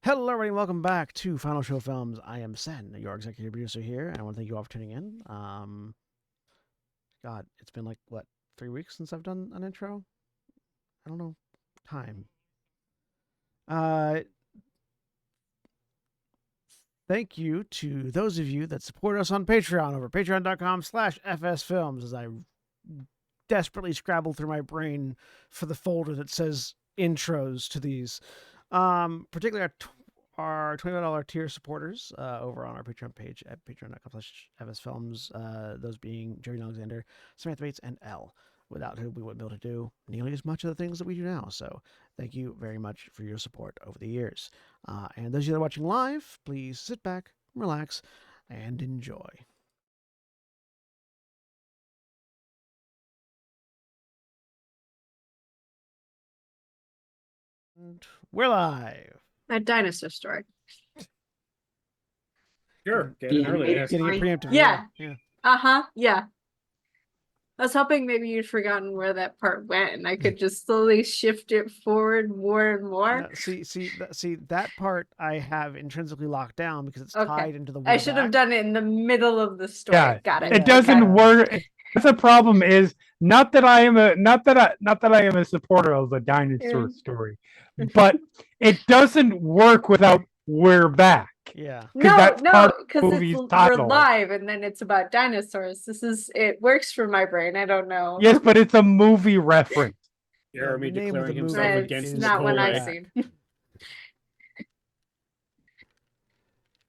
Hello, everybody. Welcome back to Final Show Films. I am Sen, your executive producer here, and I want to thank you all for tuning in. God, it's been like, what, 3 weeks since I've done an intro? I don't know. Time. Uh, Thank you to those of you that support us on Patreon over patreon.com/fsfilms as I desperately scrabble through my brain for the folder that says intros to these. Particularly our $25 tier supporters over on our Patreon page at patreon.com/fsfilms, those being Jerry Alexander, Samantha Bates, and Elle, without whom we wouldn't be able to do nearly as much of the things that we do now. So thank you very much for your support over the years. And those of you that are watching live, please sit back, relax, and enjoy. And we're live. A dinosaur story. Sure, get it early. Getting it preemptive. Yeah. Yeah. Yeah. I was hoping maybe you'd forgotten where that part went, and I could just slowly shift it forward more and more. No, see, that part I have intrinsically locked down because it's Okay. tied into the. I should have done it in the middle of the story. Yeah, Got it. It doesn't Okay. work. The problem is not that I am a supporter of the dinosaur story, but it doesn't work without "we're back." Yeah. No, part because of the movie's we're title. live, and then it's about dinosaurs. It works for my brain. I don't know. Yes, but it's a movie reference. Jeremy the name of declaring the himself movie It's against not one Nicole. I've seen.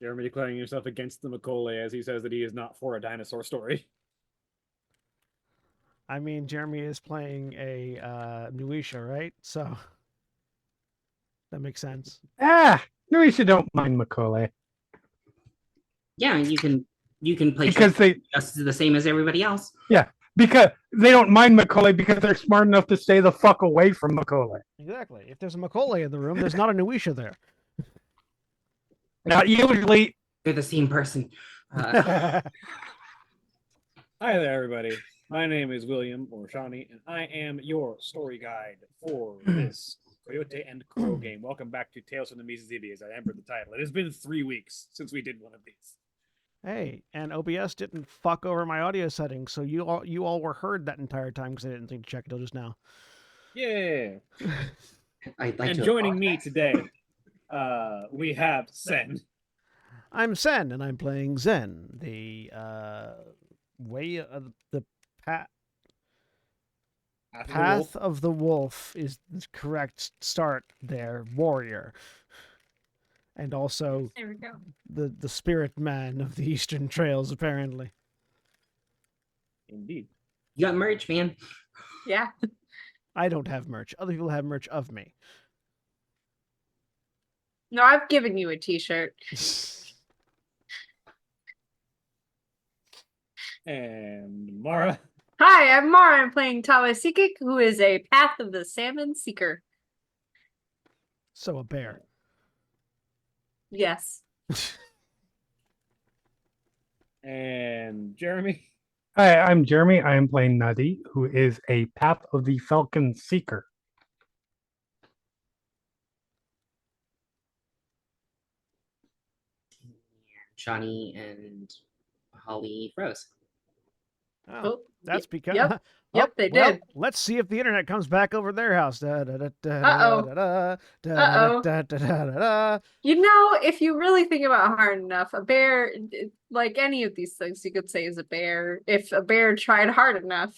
Jeremy declaring himself against the Macaulay as he says that he is not for a dinosaur story. I mean, Jeremy is playing a Nuisha, right? So that makes sense. Luisa don't mind Macaulay Yeah, you can play because they just the same as everybody else. because they don't mind Macaulay because they're smart enough to stay the fuck away from Macaulay. Exactly. If there's a Macaulay in the room, there's not a Nuisha there. Not usually. They're the same person. Hi there, everybody. My name is William, or Shawnee, and I am your story guide for this Coyote and Crow game. Welcome back to Tales from the Mizizibi, as I remember the title. It has been 3 weeks since we did one of these. Hey, and OBS didn't fuck over my audio settings, so you all were heard that entire time because I didn't think to check until just now. Yeah. I'd like And to joining me today, we have Sen. I'm Sen, and I'm playing Zen, the way of the Path of the Wolf is the correct start there, warrior. And also There we go. the spirit man of the Eastern Trails, apparently. Indeed. You got merch, man. Yeah. I don't have merch. Other people have merch of me. No, I've given you a T-shirt. And Mara. Hi, I'm Mara. I'm playing Tawa Sikik, who is a Path of the Salmon Seeker. So a bear. Yes. And Jeremy. Hi, I'm Jeremy. I am playing Nadi, who is a Path of the Falcon Seeker. Shawnee and Holly froze. Oh, that's because. Yep. Oh, Yep, they well, did. let's see if the internet comes back over their house. Uh-oh. Uh-oh. You know, if you really think about it hard enough, a bear, like any of these things you could say is a bear. If a bear tried hard enough,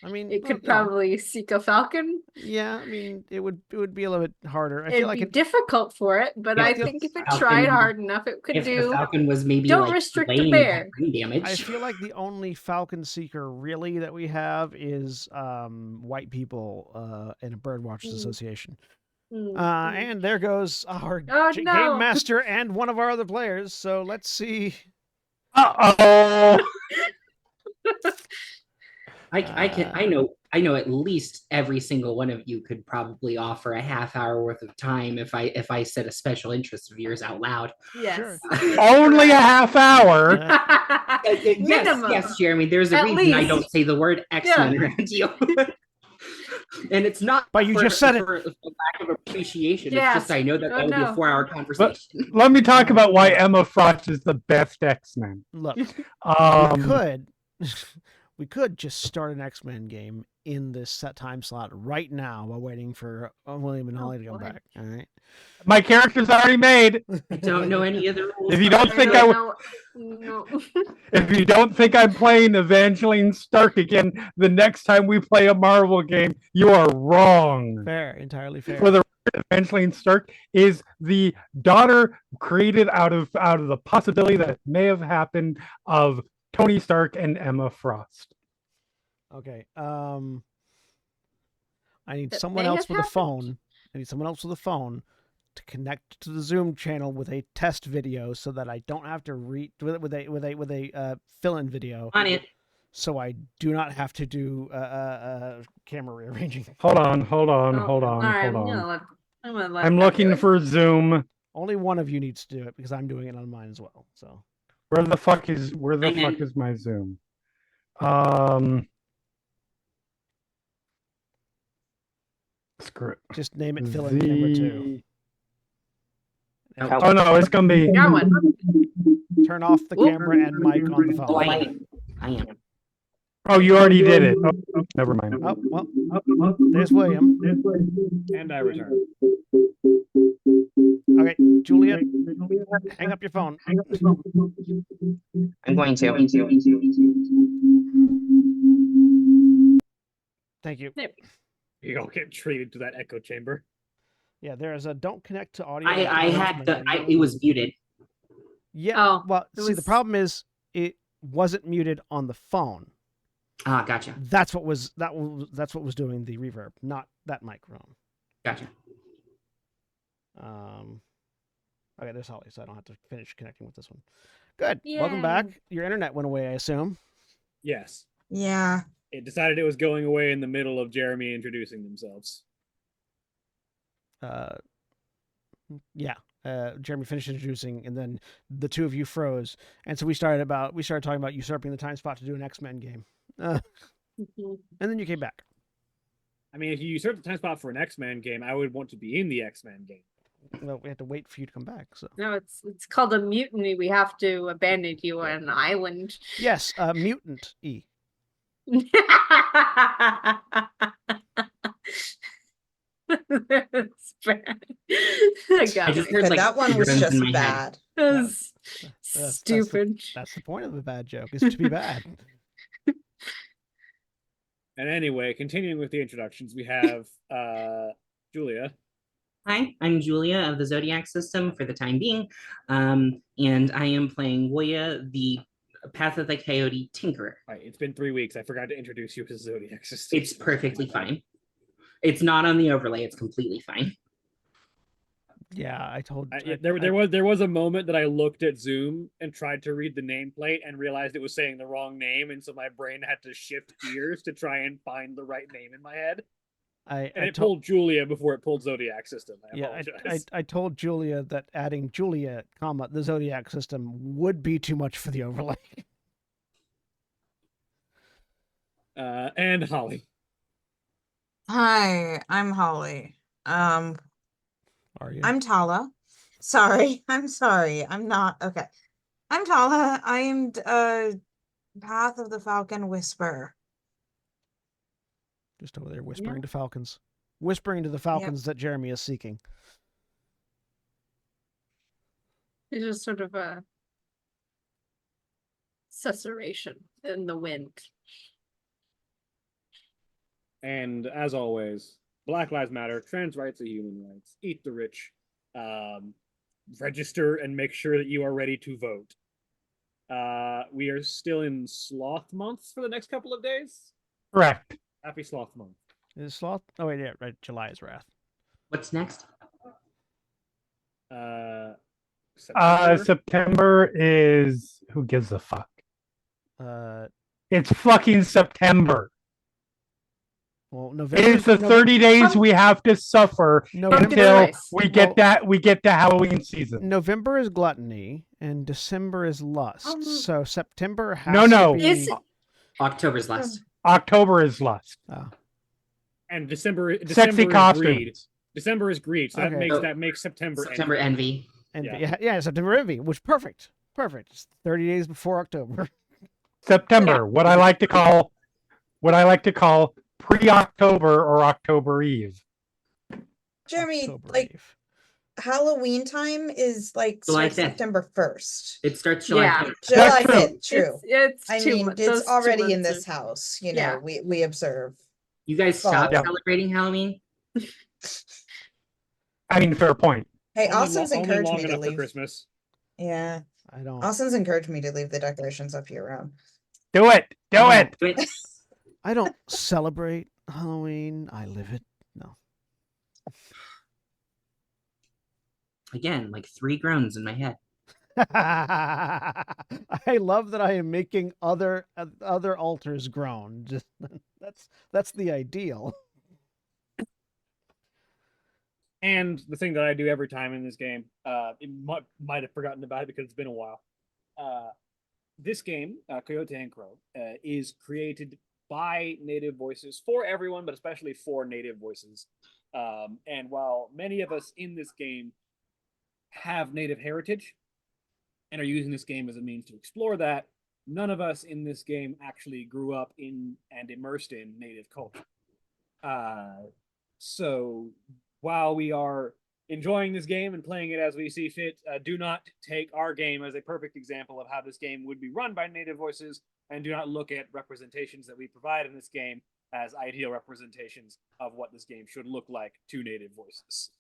I mean, it could well, yeah. probably seek a falcon. Yeah, I mean, it would be a little bit harder. I It'd feel like be it, difficult for it, but Yeah, I if think if it Falcon- tried hard enough, it could If the do. Falcon was maybe Don't like restrict the laying bear. brain damage. I feel like the only Falcon Seeker really that we have is white people in a Birdwatchers Association. And there goes our Oh, no. game master and one of our other players. So let's see. Uh-oh. I know at least every single one of you could probably offer a half hour worth of time if I said a special interest of yours out loud. Yes. Sure. Only a half hour. Yes, Minimum. yes, Jeremy. There's a At reason I least. don't say the word X-Men around you. And it's not. But you just said it. for lack of appreciation. Yes. It's just I know that Oh, that would be a no. 4-hour conversation. Let me talk Oh, about why God. Emma Frost is the best X-Men. Look, Um, we could just start an X-Men game in this set time slot right now while waiting for William and Holly to come boy. back. All right. my character's already made. I don't know any other rules. If you don't think I would, No. if you don't think I'm playing Evangeline Stark again the next time we play a Marvel game, you are wrong. Fair, entirely fair. For the record, Evangeline Stark is the daughter created out of the possibility that may have happened of Tony Stark and Emma Frost. Okay. I need That someone may else have with a happened. phone. I need someone else with a phone to connect to the Zoom channel with a test video, so that I don't have to read with a fill-in video. On it. So I do not have to do camera rearranging. Hold on. All right, I'm gonna let I'm them looking do it. for Zoom. Only one of you needs to do it because I'm doing it on mine as well. So Where the fuck is my Zoom? Screw it. just name it fill-in camera 2. Oh no, it's gonna be. Got one. Turn off the camera and mic on the Oh, phone. I am. Oh, you already did it. Oh, never mind. Oh, well, there's William. And I return. Okay, Julia, hang up your phone. I'm going to. Thank you. You all get treated to that echo chamber. Yeah, there is a don't connect to audio. I had the. It was muted. Yeah. Oh, Well, it see, the was- problem is it wasn't muted on the phone. Ah, gotcha. That's what was doing the reverb, not that microphone. Gotcha. Okay, there's Holly, so I don't have to finish connecting with this one. Good. Welcome Yay. back. Your internet went away, I assume. Yes. Yeah. It decided it was going away in the middle of Jeremy introducing themselves. Yeah. Jeremy finished introducing, and then the two of you froze, and so we started talking about usurping the time spot to do an X-Men game, and then you came back. I mean, if you usurp the time spot for an X-Men game, I would want to be in the X-Men game. Well, we had to wait for you to come back. So No, it's called a mutiny. We have to abandon you on an island. yes, mutant E. That's bad. I got I just it. heard, But like, that one was drums in just my head. bad. That's That's stupid. That's the point of the bad joke, is to be bad. And anyway, continuing with the introductions, we have Julia. Hi, I'm Julia of the Zodiac System for the time being, and I am playing Woya, the Path of the Coyote Tinkerer. All right, it's been 3 weeks. I forgot to introduce you as Zodiac System. It's perfectly fine. It's not on the overlay. It's completely fine. Yeah, I told. There was a moment that I looked at Zoom and tried to read the nameplate and realized it was saying the wrong name, and so my brain had to shift gears to try and find the right name in my head. And it pulled Julia before it pulled Zodiac System. I apologize. I told Julia that adding Julia, the Zodiac System would be too much for the overlay. And Holly. Hi, I'm Holly. Are you? I'm Tala. Sorry, I'm sorry. I'm not okay. I'm Tala. I am Path of the Falcon Whisper. Just over there whispering to falcons. Whispering to the falcons that Jeremy is seeking. It's just sort of a susurration in the wind. And as always, Black Lives Matter, trans rights are human rights, eat the rich, register and make sure that you are ready to vote. We are still in Sloth Month for the next couple of days. Correct. Happy Sloth Month. Is Sloth? Oh wait, yeah, right. July is Wrath. What's next? September is who gives a fuck? Uh, It's fucking September. well, It November is the 30 days we have to suffer November, until Nice. we get to Halloween season. November is gluttony and December is lust. So September has No. to be. Is October's last. October is lust. Oh. And December Sexy is greed. costumes. December is greed, so Okay. that makes September. September envy. And Yeah. yeah, September Envy, which perfect. It's 30 days before October. September, what I like to call pre-October or October Eve. Jeremy, October like Eve. Halloween time is like July starts 5th. September 1st. It starts July Yeah. 5th. July true. 5th, true. It's I two mean, months. it's Those 2 already in months this are- house, you Yeah. know, we observe. You guys stopped Fall. celebrating Halloween? I mean, fair point. Hey, Only Austin's only encouraged long me to enough for leave. Christmas. Yeah. I don't. Austin's encouraged me to leave the decorations up year round. Do it. Do it. Wait, I don't celebrate Halloween. I live it. No. again, like 3 groans in my head. I love that I am making other altars groan. Just that's the ideal. And the thing that I do every time in this game, might have forgotten about it because it's been a while. This game, Coyote and Crow, is created by native voices for everyone, but especially for native voices. And while many of us in this game have native heritage and are using this game as a means to explore that, none of us in this game actually grew up in and immersed in native culture. So while we are enjoying this game and playing it as we see fit, do not take our game as a perfect example of how this game would be run by native voices, and do not look at representations that we provide in this game as ideal representations of what this game should look like to native voices.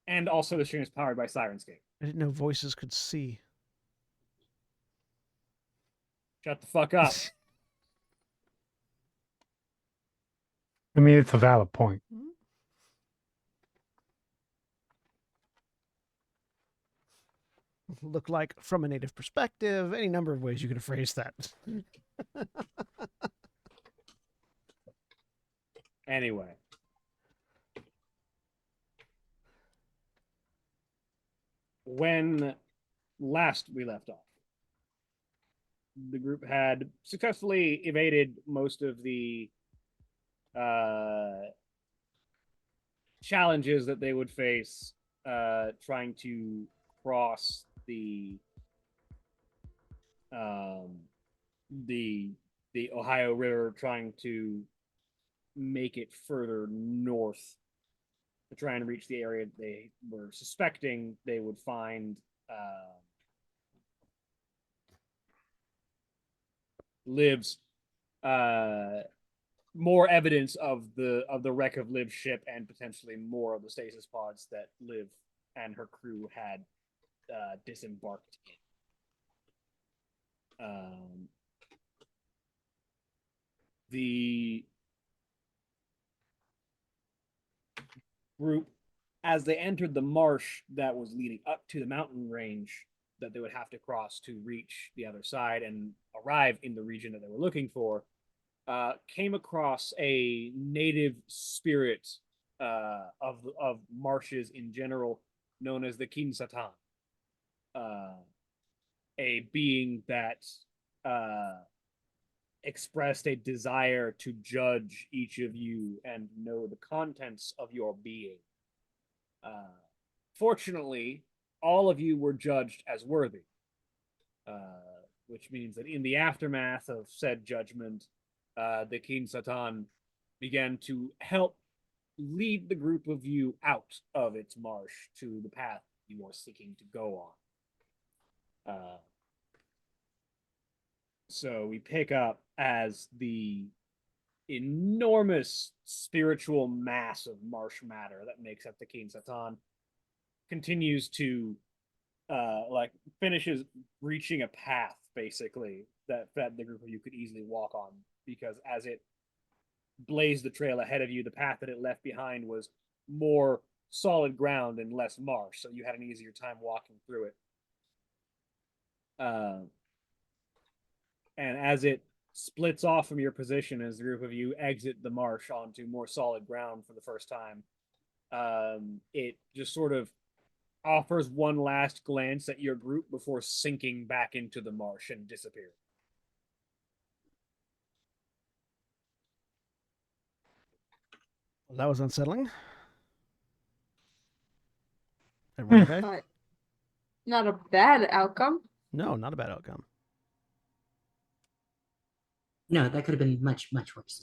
And also, the stream is powered by Sirenscape. I didn't know voices could see. Shut the fuck up. I mean, it's a valid point. Look like from a native perspective. Any number of ways you could phrase that. Anyway. When last we left off, the group had successfully evaded most of the challenges that they would face trying to cross the Ohio River, trying to make it further north to try and reach the area they were suspecting they would find Liv's more evidence of the wreck of Liv's ship, and potentially more of the stasis pods that Liv and her crew had disembarked in. The group, as they entered the marsh that was leading up to the mountain range that they would have to cross to reach the other side and arrive in the region that they were looking for, came across a native spirit of marshes in general, known as the Kin Satan, a being that expressed a desire to judge each of you and know the contents of your being. Fortunately, all of you were judged as worthy, which means that in the aftermath of said judgment, the King Satan began to help lead the group of you out of its marsh to the path you are seeking to go on. So we pick up as the enormous spiritual mass of marsh matter that makes up the King Satan continues to finishes reaching a path, basically, that the group of you could easily walk on, because as it blazed the trail ahead of you, the path that it left behind was more solid ground and less marsh, so you had an easier time walking through it. And as it splits off from your position, as the group of you exit the marsh onto more solid ground for the first time, it just sort of offers one last glance at your group before sinking back into the marsh and disappearing. Well, that was unsettling. Everyone okay? But not a bad outcome. No, not a bad outcome. No, that could have been much, much worse.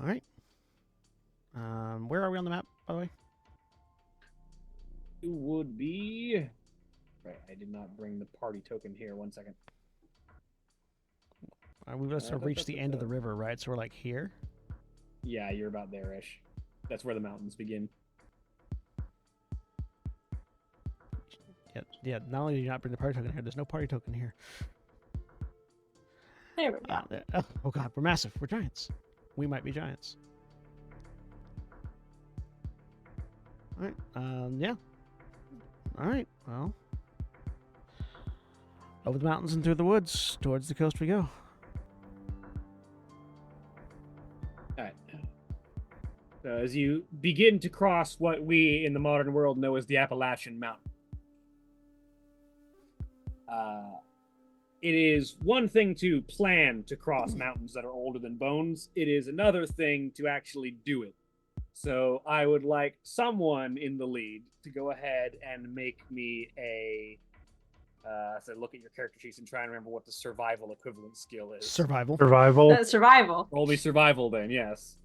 All right. Where are we on the map, by the way? You would be. Right, I did not bring the party token here. 1 second. We've just reached the end of the river, right? So we're like here. Yeah, you're about there-ish. That's where the mountains begin. Yeah. Not only did you not bring the party token here, there's no party token here. There we go. Oh God, we're massive. We're giants. We might be giants. All right. Yeah. All right. Well, over the mountains and through the woods, towards the coast we go. All right. So as you begin to cross what we in the modern world know as the Appalachian Mountain, it is one thing to plan to cross mountains that are older than bones. It is another thing to actually do it. So I would like someone in the lead to go ahead and make me a. So look at your character sheets and try and remember what the survival equivalent skill is. Survival. Survival. Survival. Roll me survival then, yes.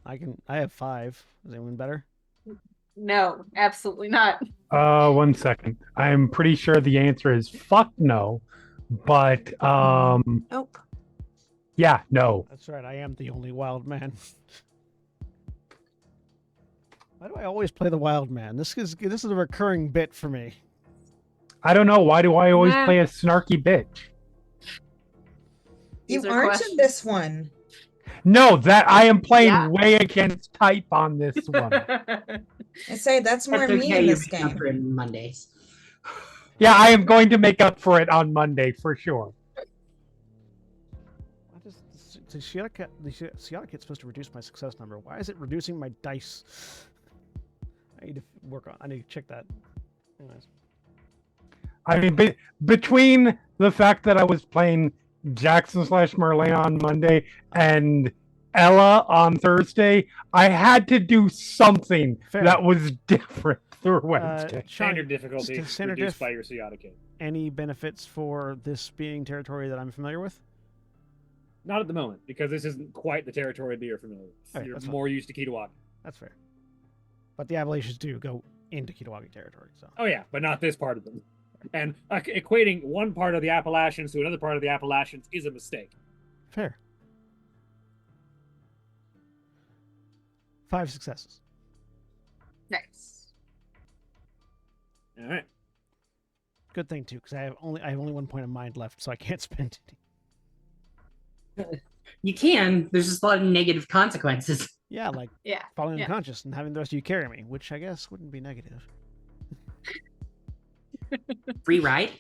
I have 5. Is anyone better? No, absolutely not. 1 second. I'm pretty sure the answer is fuck no. But Nope. yeah, no. That's right. I am the only wild man. Why do I always play the wild man? This is a recurring bit for me. I don't know. Why do I always Nah. play a snarky bitch? You These are aren't in questions. this one. No, that I am playing Yeah. way against type on this one. I say that's more That's me okay. in You're this making up game. for it on Mondays. Yeah, I am going to make up for it on Monday for sure. Why does the Seattle kit's supposed to reduce my success number? Why is it reducing my dice? I need to work on. I need to check that. Anyways. I mean, between the fact that I was playing Jackson/Merlin on Monday and Ella on Thursday, I had to do something Fair. that was different through Wednesday. Standard difficulty standard reduced diff. by your Seattle. Any benefits for this being territory that I'm familiar with? Not at the moment, because this isn't quite the territory that you're familiar with. Okay, You're that's fine. more used to Kitawaki. That's fair. But the Appalachians do go into Kitawaki territory, so. Oh yeah, but not this part of them. And equating one part of the Appalachians to another part of the Appalachians is a mistake. Fair. 5 successes. Nice. All right. Good thing too, because I have only 1 point of mind left, so I can't spend it. You can. There's just a lot of negative consequences. Yeah, like Yeah. falling Yeah. unconscious and having the rest of you carry me, which I guess wouldn't be negative. Free ride.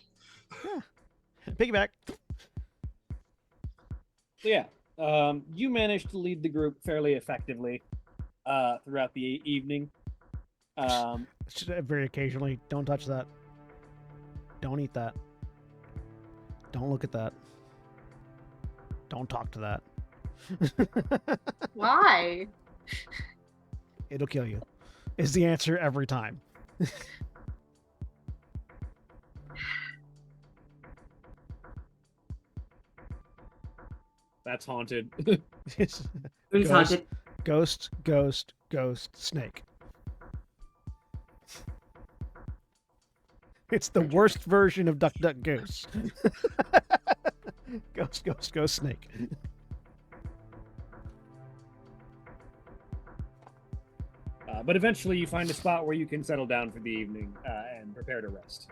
Piggyback. So yeah, you managed to lead the group fairly effectively throughout the evening. Just, very occasionally, don't touch that. Don't eat that. Don't look at that. Don't talk to that. Why? It'll kill you. Is the answer every time. That's haunted. It's Who's haunted? ghost, ghost, ghost, snake. It's the worst version of Duck Duck Goose. Ghost, ghost, ghost, snake. But eventually you find a spot where you can settle down for the evening and prepare to rest.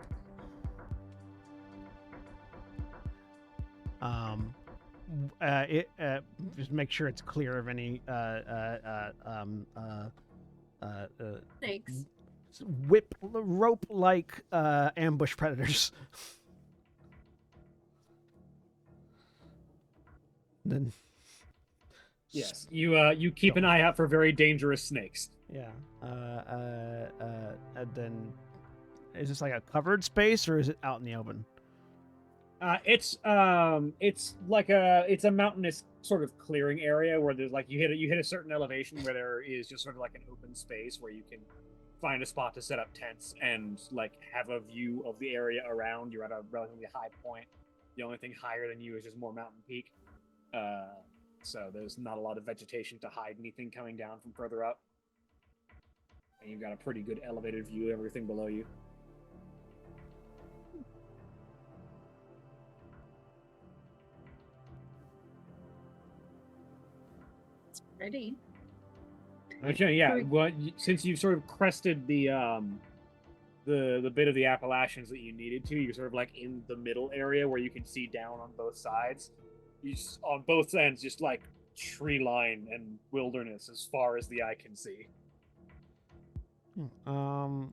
Just make sure it's clear of any Thanks. whip rope like ambush predators. Then Yes, you keep an eye out for very dangerous snakes. yeah, and then is this like a covered space or is it out in the open? It's like it's a mountainous sort of clearing area where there's like you hit a certain elevation where there is just sort of like an open space where you can find a spot to set up tents and like have a view of the area around. You're at a relatively high point. The only thing higher than you is just more mountain peak. So there's not a lot of vegetation to hide anything coming down from further up. And you've got a pretty good elevated view of everything below you. It's pretty. Okay, yeah. Well, since you've sort of crested the bit of the Appalachians that you needed to, you're sort of like in the middle area where you can see down on both sides. On both ends, just like tree line and wilderness as far as the eye can see. So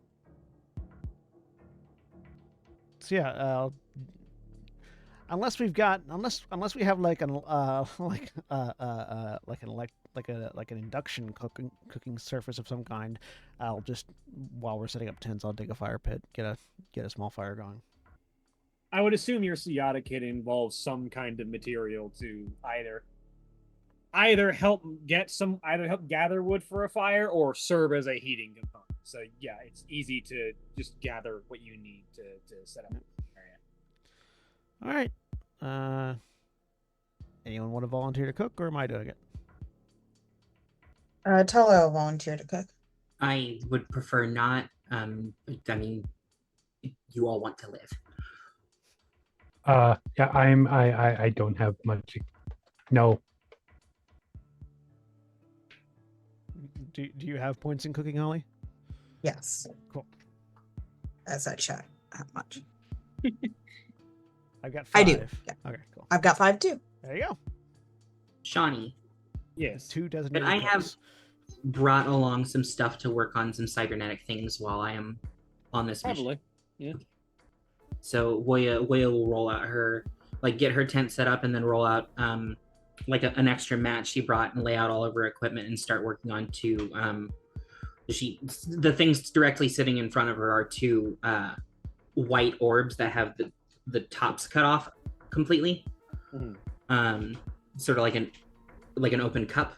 yeah, unless we have like an induction cooking surface of some kind, I'll just, while we're setting up tents, I'll dig a fire pit, get a small fire going. I would assume your Seata kit involves some kind of material to either help gather wood for a fire or serve as a heating component. So yeah, it's easy to just gather what you need to set up an area. All right. Anyone want to volunteer to cook, or am I doing it? Tolo volunteered to cook. I would prefer not. I mean, you all want to live. Yeah, I don't have much. No. Do you have points in cooking, Holly? Yes. Cool. As I check how much. I've got 5. I do. Yeah. Okay, cool. I've got 5 too. There you go. Shawnee, Yes. 2 designated. I have cooks. brought along some stuff to work on some cybernetic things while I am on this mission. Probably. Yeah. So Woya will roll out get her tent set up and then roll out an extra mat she brought and lay out all of her equipment and start working on 2 the things directly sitting in front of her are 2 white orbs that have the tops cut off completely. Mhm. Sort of like an open cup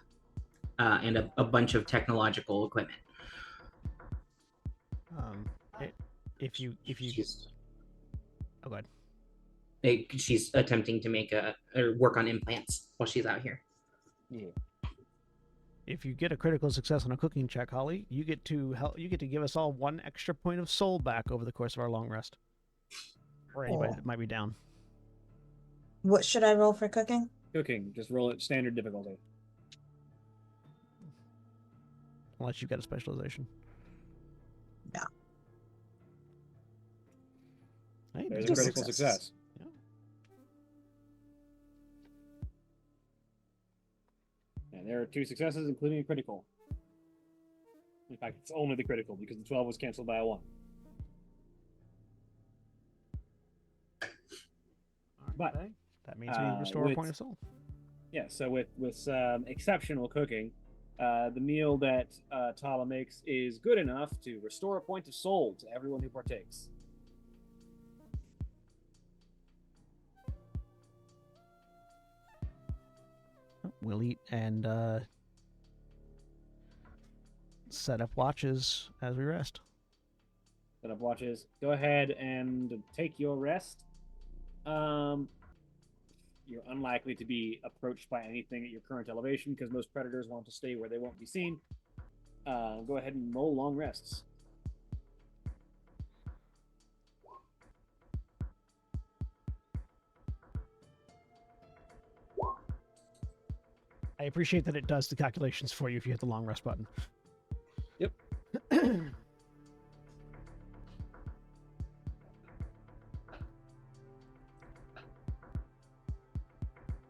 and a bunch of technological equipment. If you She's, oh, go ahead. she's attempting to make or work on implants while she's out here. Yeah. If you get a critical success on a cooking check, Holly, you get to give us all 1 extra point of soul back over the course of our long rest, or anybody that might be down. What should I roll for cooking? Cooking. Just roll it standard difficulty. Unless you've got a specialization. Yeah. Hey, There's a Two critical successes. success. Yeah. And there are 2 successes, including a critical. In fact, it's only the critical because the 12 was canceled by a 1. But Okay. That means we restore a point of soul. yeah, so with some exceptional cooking, the meal that Tala makes is good enough to restore a point of soul to everyone who partakes. We'll eat and set up watches as we rest. Set up watches. Go ahead and take your rest. You're unlikely to be approached by anything at your current elevation because most predators want to stay where they won't be seen. Go ahead and roll long rests. I appreciate that it does the calculations for you if you hit the long rest button. Yep.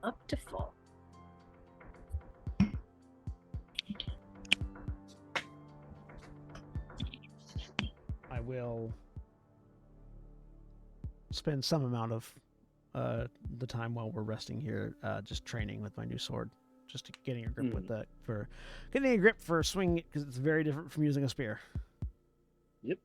Up to full. I will spend some amount of the time while we're resting here just training with my new sword, just getting a grip with that, for getting a grip for swinging it, because it's very different from using a spear. Yep.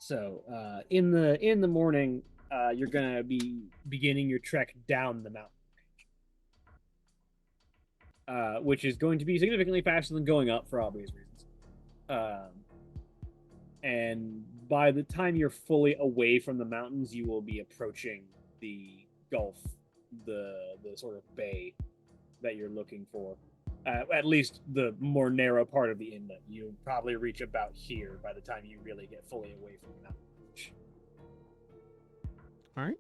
So in the morning, you're gonna be beginning your trek down the mountain range, which is going to be significantly faster than going up for obvious reasons. And by the time you're fully away from the mountains, you will be approaching the gulf, the sort of bay that you're looking for. At least the more narrow part of the inlet. You'll probably reach about here by the time you really get fully away from the mountain range. All right.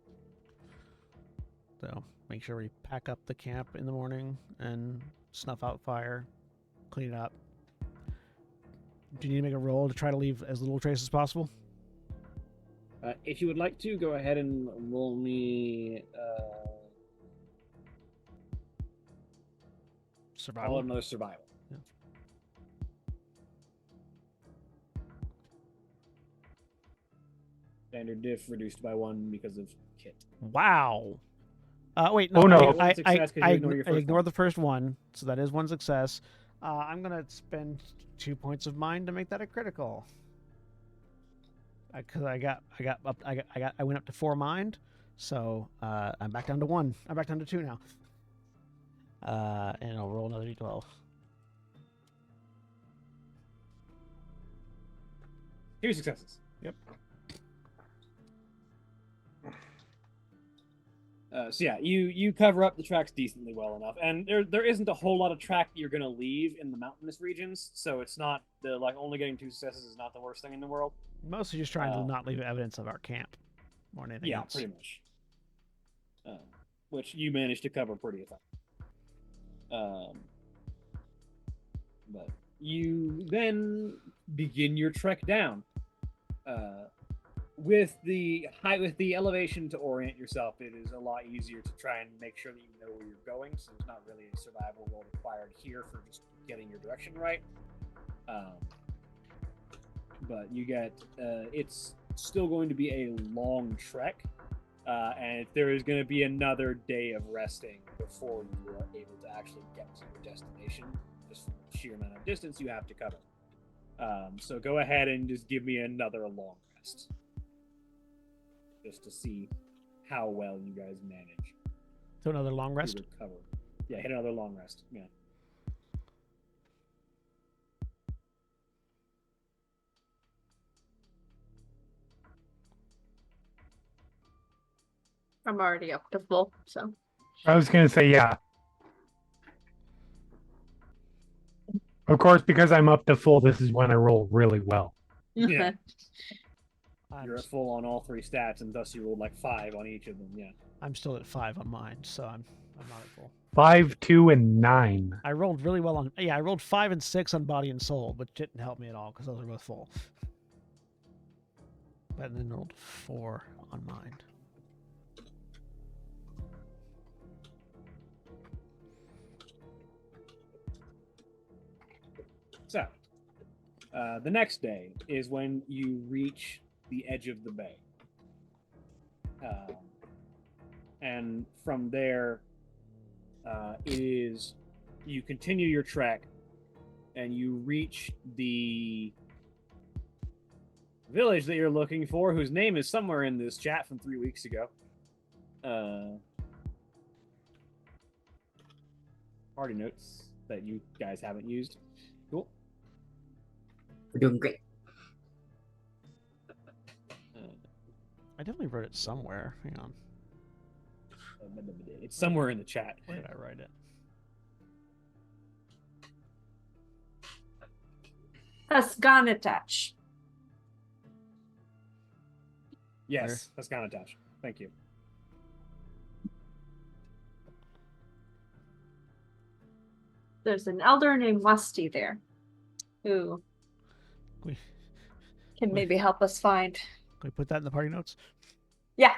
So make sure we pack up the camp in the morning and snuff out fire, clean it up. Do you need to make a roll to try to leave as little trace as possible? If you would like to, go ahead and roll me Survival. all another survival. Yeah. Standard diff reduced by 1 because of kit. Wow. Wait, no. Oh, no. One success 'cause you ignore your I first ignore one. the first one, so that is one success. I'm gonna spend 2 points of mind to make that a critical. Because I went up to 4 mind, so I'm back down to 1. I'm back down to 2 now. And I'll roll another d12. Two successes. Yep. So yeah, you cover up the tracks decently well enough, and there isn't a whole lot of track you're gonna leave in the mountainous regions, so it's not the only getting 2 successes is not the worst thing in the world. Mostly just trying to not leave evidence of our camp more than anything Yeah, else. pretty much. Which you managed to cover pretty effectively. But you then begin your trek down. With the elevation to orient yourself, it is a lot easier to try and make sure that you know where you're going. So there's not really a survival roll required here for just getting your direction right. But you get it's still going to be a long trek, and there is going to be another day of resting before you are able to actually get to your destination. Just from the sheer amount of distance you have to cover. So go ahead and just give me another long rest, just to see how well you guys manage So another long to rest. recover. Yeah, hit another long rest. Yeah. I'm already up to full, so I was going to say, yeah. Of course, because I'm up to full, this is when I roll really well. Yeah. I'm, You're at full on all 3 stats, and thus you rolled like 5 on each of them. Yeah. I'm still at 5 on mine, so I'm not at full. 5, 2, and 9. I rolled really well on. Yeah, I rolled 5 and 6 on body and soul, but didn't help me at all because those are both full. But then rolled 4 on mine. So, the next day is when you reach the edge of the bay. And from there, you continue your trek, and you reach the village that you're looking for, whose name is somewhere in this chat from 3 weeks ago. Party notes that you guys haven't used. Cool. We're doing great. I definitely wrote it somewhere. Hang on. It's somewhere in the chat. Where did I write it? that's gone attached. Yes, that's kind of touch. Thank you. There's an elder named Lusty there, who We- can maybe help us find. Can we put that in the party notes? Yeah.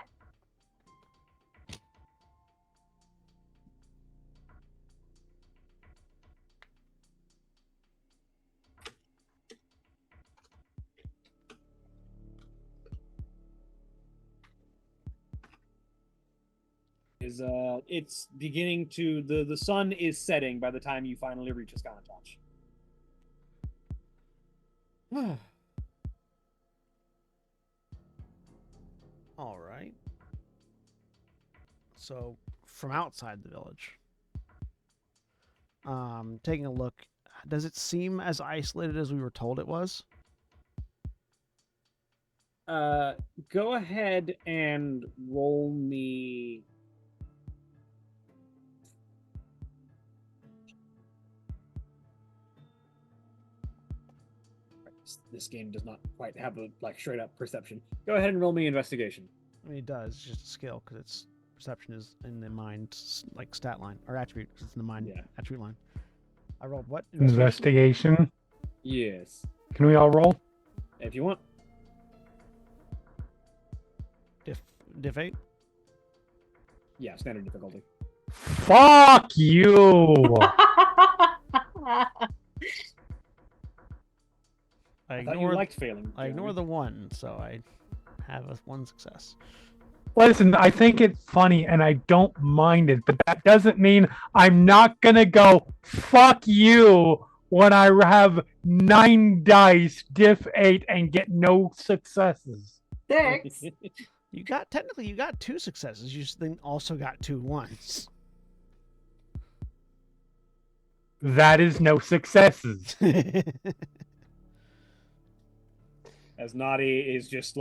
It's beginning to the sun is setting by the time you finally reach Askanatosh. All right. So from outside the village, taking a look, does it seem as isolated as we were told it was? Go ahead and roll me. This game does not quite have a straight up perception. Go ahead and roll me investigation. I mean, it does. It's just a skill because its perception is in the mind, stat line or attribute because it's in the mind attribute line. I rolled what? Investigation. Yes. Can we all roll? If you want. Diff 8? Yeah, standard difficulty. Fuck you! I thought you liked failing. I ignore the 1, so I have a 1 success. Listen, I think it's funny and I don't mind it, but that doesn't mean I'm not gonna go fuck you when I have 9 dice, diff 8, and get no successes. 6. You got 2 successes. You just then also got 2 1s. That is no successes. As Naughty is just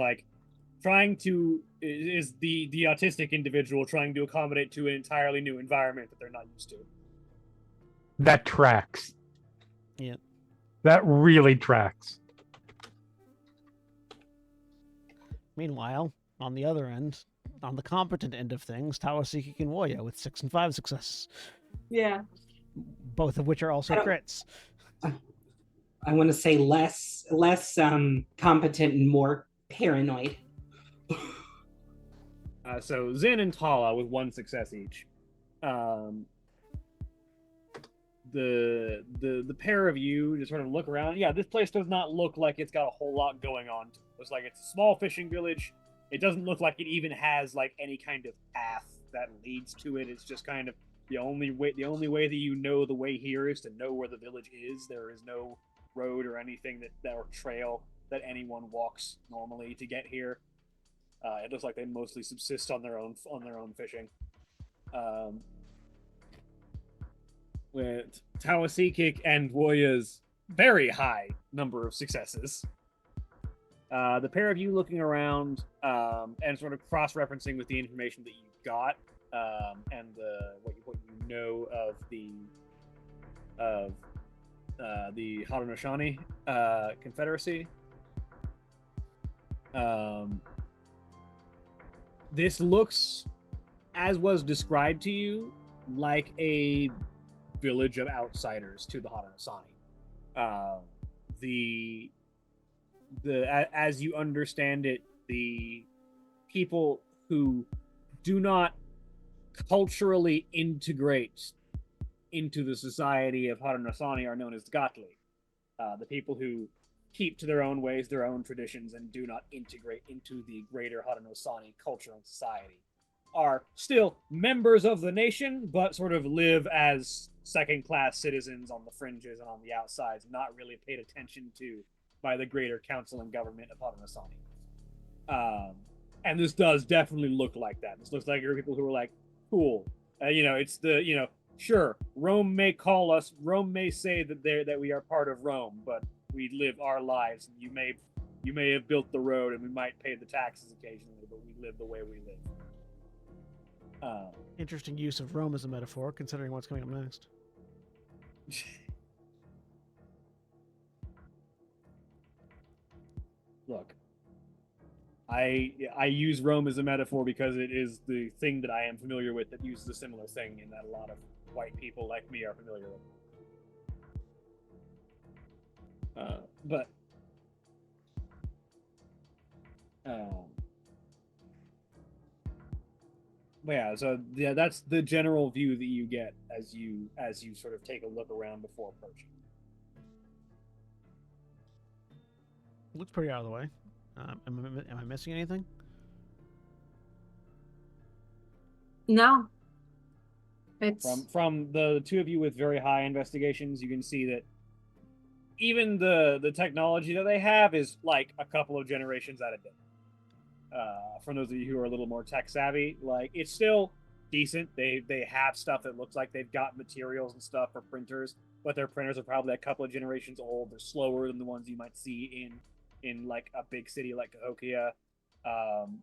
trying to is the autistic individual trying to accommodate to an entirely new environment that they're not used to. That tracks. Yeah. That really tracks. Meanwhile, on the other end, on the competent end of things, Tawasiki and Woya with 6 and 5 successes. Yeah. Both of which are also crits. I want to say less competent and more paranoid. So Zin and Tala with 1 success each. The pair of you just sort of look around. Yeah, this place does not look like it's got a whole lot going on. It's like it's a small fishing village. It doesn't look like it even has any kind of path that leads to it. It's just kind of the only way that you know the way here is to know where the village is. There is no road or anything or trail that anyone walks normally to get here. It looks like they mostly subsist on their own fishing. With Tawasikik and Woya's very high number of successes. The pair of you looking around and sort of cross-referencing with the information that you got and what you know of the Haudenosaunee Confederacy. This looks, as was described to you, like a village of outsiders to the Haudenosaunee. As you understand it, the people who do not culturally integrate into the society of Haudenosaunee are known as Gatli. The people who keep to their own ways, their own traditions, and do not integrate into the greater Haudenosaunee culture and society are still members of the nation, but sort of live as second-class citizens on the fringes and on the outsides, not really paid attention to by the greater council and government of Haudenosaunee. And this does definitely look like that. This looks like there are people who are like, cool. It's the, sure, Rome may call us, Rome may say that we are part of Rome, but we live our lives. You may have built the road and we might pay the taxes occasionally, but we live the way we live. Interesting use of Rome as a metaphor, considering what's coming up next. Look, I use Rome as a metaphor because it is the thing that I am familiar with that uses a similar thing and that a lot of white people like me are familiar with. That's the general view that you get as you sort of take a look around before approaching. Looks pretty out of the way. Am I missing anything? No. It's From the two of you with very high investigations, you can see that even the technology that they have is like a couple of generations out of date. For those of you who are a little more tech savvy, like it's still decent. They have stuff that looks like they've got materials and stuff for printers, but their printers are probably a couple of generations old. They're slower than the ones you might see in like a big city like Cahokia,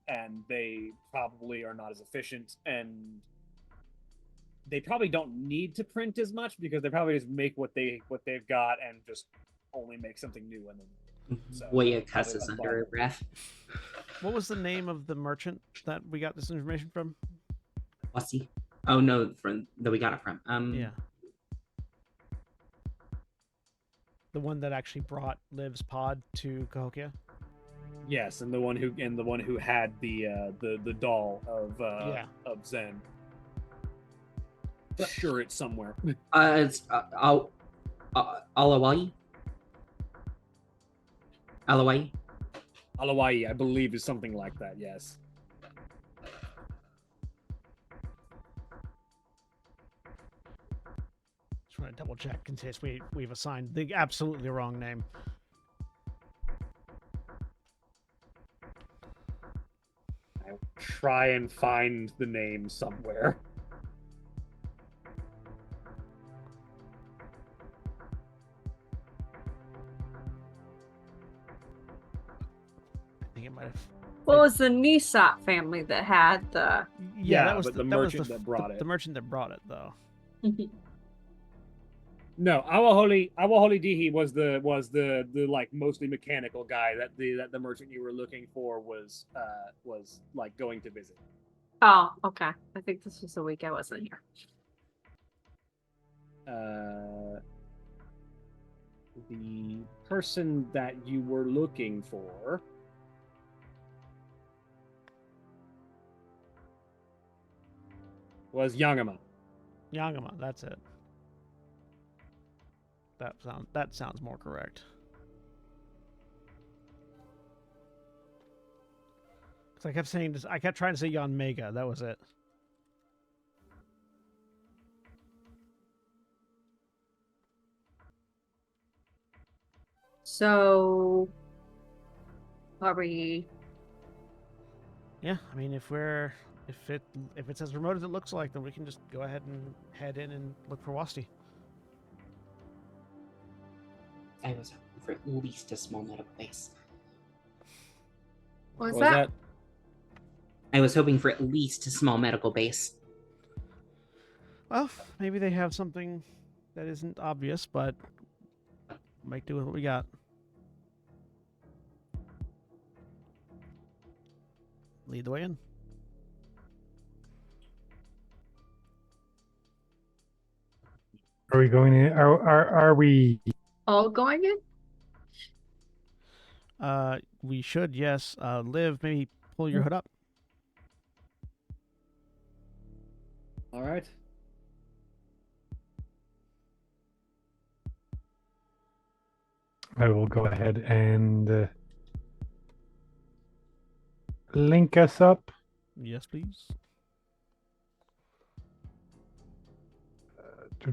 and they probably are not as efficient, and they probably don't need to print as much because they probably just make what they've got and just only make something new and then. So, Waya probably cusses less under viable. her breath. What was the name of the merchant that we got this information from? What's Oh no, from that we got it from. Yeah. The one that actually brought Liv's pod to Cahokia? Yes, and the one who had the doll of Zen. Sure, it's somewhere. It's Alawai. Alawai. Alawai, I believe, is something like that. Yes. Just want to double check in case we've assigned the absolutely wrong name. I'll try and find the name somewhere. I think it might have. What was the Nisat family that had the? Yeah, Yeah, that was but the the merchant merchant that brought it. The merchant that brought it, though. No, Awaholi Dihi was the like mostly mechanical guy that the merchant you were looking for was like going to visit. Oh, okay. I think this was the week I wasn't here. The person that you were looking for was Yangama. Yangama, that's it. That sounds more correct. Because I kept trying to say Yon Mega. That was it. So, are we? Yeah, I mean, if it's as remote as it looks like, then we can just go ahead and head in and look for Wasti. I was hoping for at least a small medical base. What was Was that? I was hoping for at least a small medical base. Well, maybe they have something that isn't obvious, but might do with what we got. Lead the way in. Are we going in? Are we? All going in? We should, yes. Liv, maybe pull your hood up. All right. I will go ahead and link us up. Yes, please. I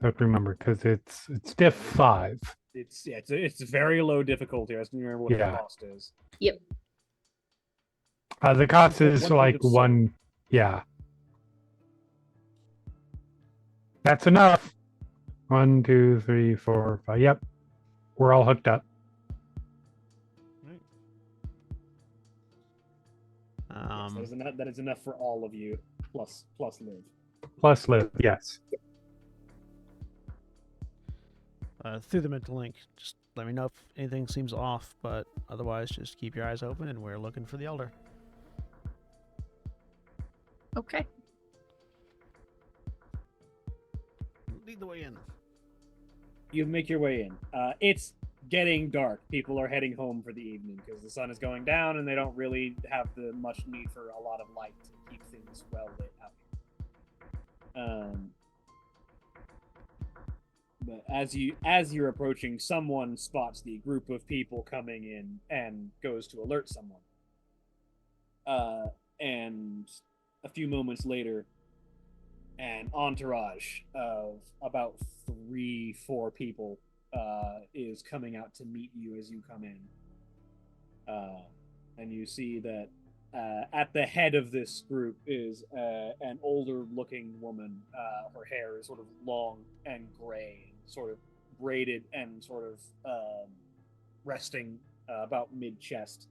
have to remember because it's diff 5. It's very low difficulty. I just don't remember what Yeah. the cost is. The cost is One like point of one. Yeah. That's enough. 1, 2, 3, 4, 5. Yep. We're all hooked up. That is enough for all of you, plus Liv. Plus Liv. Yes. Through the mental link, just let me know if anything seems off, but otherwise just keep your eyes open and we're looking for the Elder. Okay. Lead the way in. You make your way in. It's getting dark. People are heading home for the evening because the sun is going down and they don't really have the much need for a lot of light to keep things well lit out here. But as you're approaching, someone spots the group of people coming in and goes to alert someone. And a few moments later, an entourage of about 3-4 people is coming out to meet you as you come in. And you see that at the head of this group is an older-looking woman. Her hair is sort of long and gray, sort of braided and sort of resting about mid-chest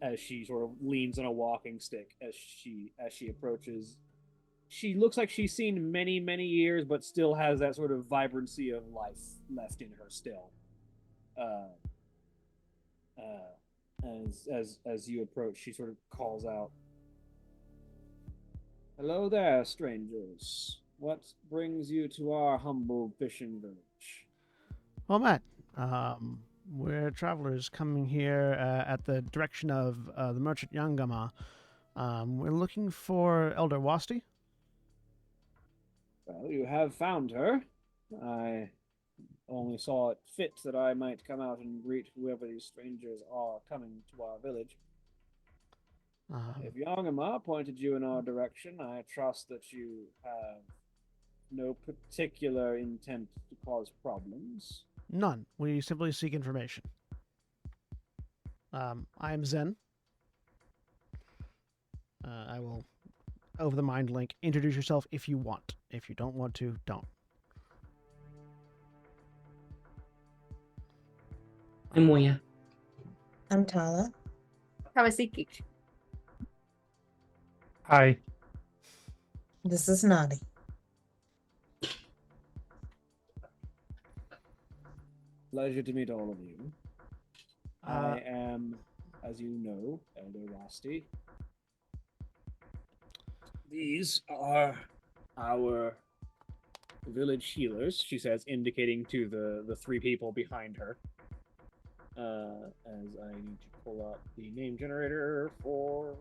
as she sort of leans on a walking stick as she approaches. She looks like she's seen many years, but still has that sort of vibrancy of life left in her still. As you approach, she sort of calls out, "Hello there, strangers. What brings you to our humble fishing village?" Well, Matt, we're travelers coming here at the direction of the merchant Yangama. We're looking for Elder Wasti. Well, you have found her. I only saw it fit that I might come out and greet whoever these strangers are coming to our village. If Yangama pointed you in our direction, I trust that you have no particular intent to cause problems. None. We simply seek information. I am Zen. I will, over the mind link, introduce yourself if you want. If you don't want to, don't. I'm Moya. I'm Tala. Kawasaki. Hi. This is Nadi. Pleasure to meet all of you. I am, as you know, Elder Wasti. These are our village healers, she says, indicating to the three people behind her. As I need to pull up the name generator for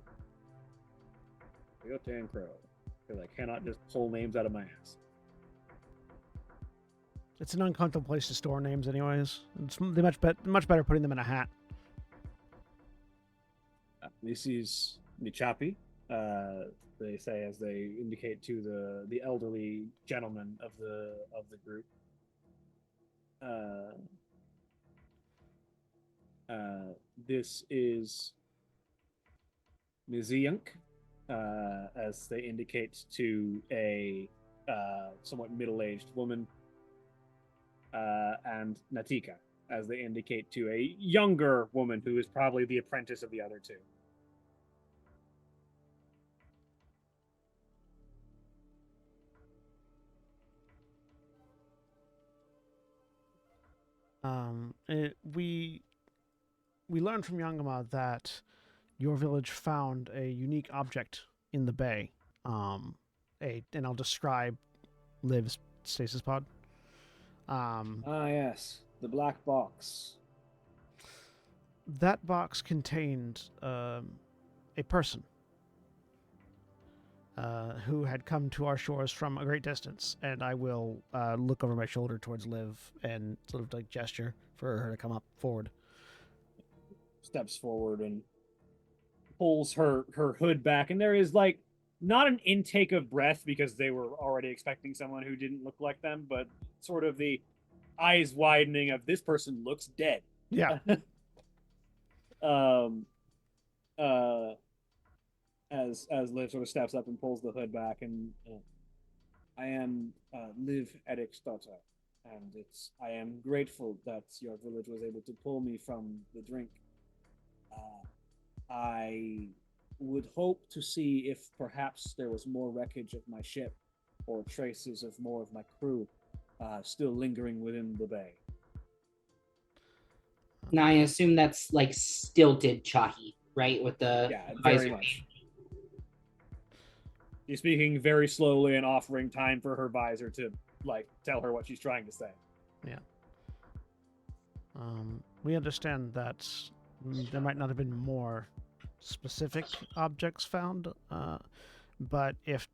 Coyote and Crow, because I cannot just pull names out of my ass. It's an uncomfortable place to store names, anyways. It's much better putting them in a hat. This is Nichapi. They say as they indicate to the elderly gentleman of the group. This is Mizizibi, as they indicate to a somewhat middle-aged woman, and Natika, as they indicate to a younger woman who is probably the apprentice of the other two. We learned from Yangama that your village found a unique object in the bay. And I'll describe Liv's stasis pod. Yes, the black box. That box contained a person who had come to our shores from a great distance, and I will look over my shoulder towards Liv and sort of like gesture for her to come up forward. Steps forward and pulls her hood back, and there is like not an intake of breath because they were already expecting someone who didn't look like them, but sort of the eyes widening of this person looks dead. Yeah. As Liv sort of steps up and pulls the hood back, and I am Liv Eric's daughter, and I am grateful that your village was able to pull me from the drink. I would hope to see if perhaps there was more wreckage of my ship or traces of more of my crew still lingering within the bay. Now I assume that's like stilted Chahi, right? With the very visor. much. She's speaking very slowly and offering time for her visor to like tell her what she's trying to say. Yeah. We understand that there might not have been more specific objects found, but if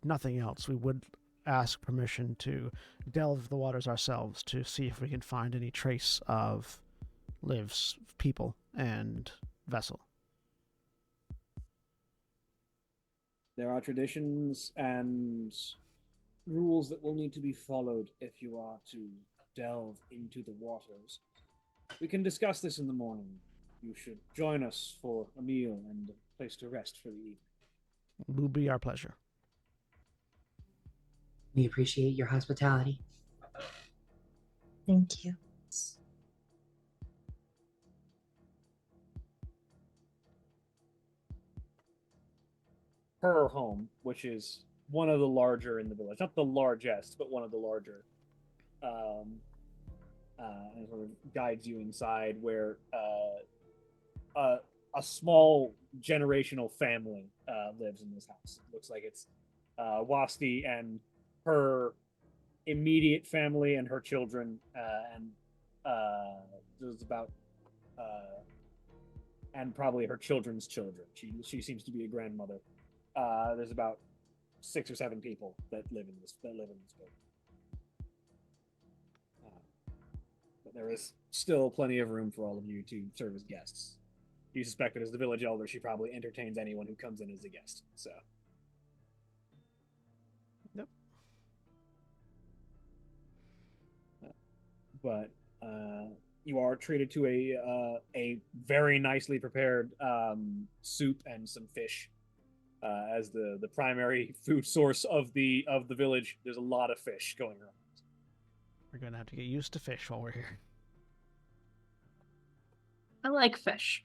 nothing else, we would ask permission to delve the waters ourselves to see if we can find any trace of Liv's people and vessel. There are traditions and rules that will need to be followed if you are to delve into the waters. We can discuss this in the morning. You should join us for a meal and a place to rest for the evening. It will be our pleasure. We appreciate your hospitality. Thank you. Her home, which is one of the larger in the village, not the largest, but one of the larger, and sort of guides you inside where a small generational family lives in this house. It looks like it's Wasti and her immediate family and her children, and there's about and probably her children's children. She seems to be a grandmother. There's about 6 or 7 people that live in this building. But there is still plenty of room for all of you to serve as guests. You suspect that as the village elder, she probably entertains anyone who comes in as a guest. So. Yep. But you are treated to a very nicely prepared soup and some fish. As the primary food source of the village, there's a lot of fish going around. We're going to have to get used to fish while we're here. I like fish.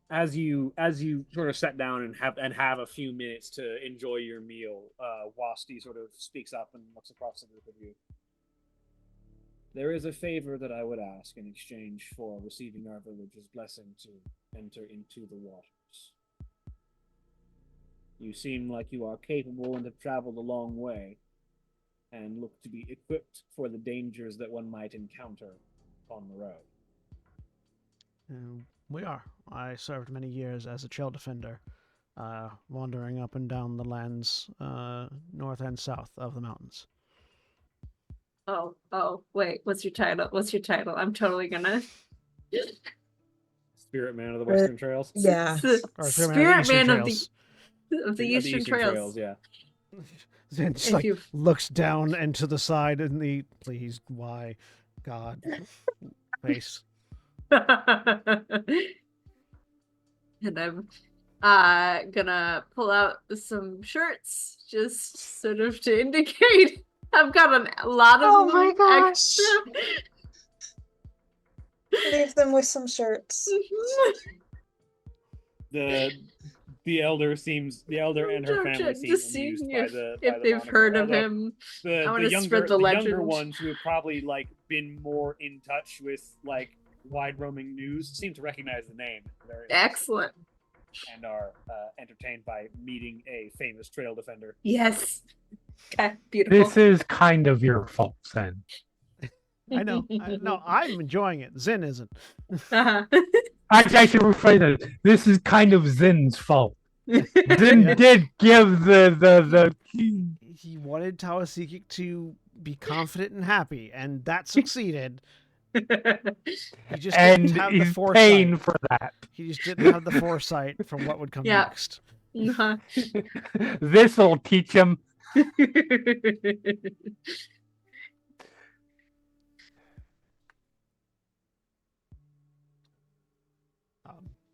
As you sort of sit down and have a few minutes to enjoy your meal, Wasti sort of speaks up and looks across the group of you. There is a favor that I would ask in exchange for receiving our village's blessing to enter into the waters. You seem like you are capable and have traveled a long way, and look to be equipped for the dangers that one might encounter on the road. We are. I served many years as a trail defender, wandering up and down the lands north and south of the mountains. Oh, wait, what's your title? I'm totally gonna Spirit Man of the Western Trails. Yeah. Or Spirit Man of Trails. the Eastern Trails. Yeah. Zen just If like you've- looks down and to the side and the please, why, God, face. And I'm gonna pull out some shirts just sort of to indicate I've got a lot of Oh my them gosh. extra. Leave them with some shirts. The elder and her family seem Just seeing amused by the if they've moniker, heard of although him. The I wanna younger spread the the younger legend. ones who have probably like been more in touch with like wide roaming news seem to recognize the name very much Excellent. and are entertained by meeting a famous trail defender. Yes. Okay, beautiful. This is kind of your fault, Zen. I know. I'm enjoying it. Zen isn't. Uh-huh. I should rephrase it. This is kind of Zen's fault. Zen Yeah. did give the He wanted Tawasikik to be confident and happy, and that succeeded. He just and didn't have the he's foresight. paying for that. He just didn't have the foresight for what would come Yeah. next. Uh-huh. This'll teach him.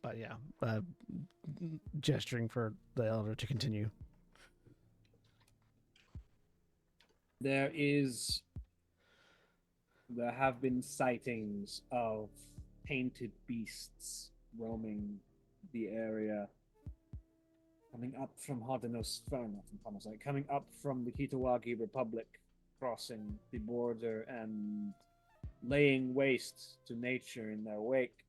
But yeah, gesturing for the elder to continue. There have been sightings of painted beasts roaming the area, coming up from coming up from the Kitawagi Republic, crossing the border and laying waste to nature in their wake.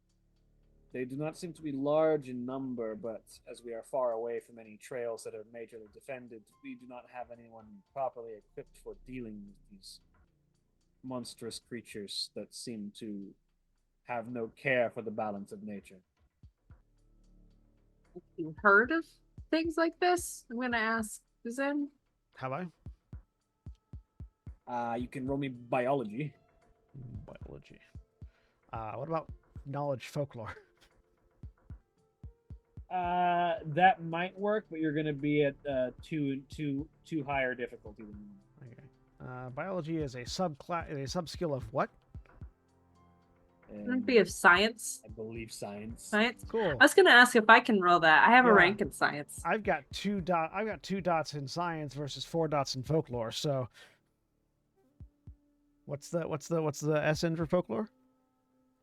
They do not seem to be large in number, but as we are far away from any trails that are majorly defended, we do not have anyone properly equipped for dealing with these monstrous creatures that seem to have no care for the balance of nature. You heard of things like this? I'm gonna ask Zen. Have I? You can roll me biology. Biology. What about knowledge folklore? That might work, but you're going to be at too higher difficulty than me. Okay. Biology is a sub-skill of what? Wouldn't it be of science? I believe science. Science. Cool. I was gonna ask if I can roll that. I have a Yeah. rank in science. I've got 2 dots in science versus 4 dots in folklore. So, what's the SN for folklore?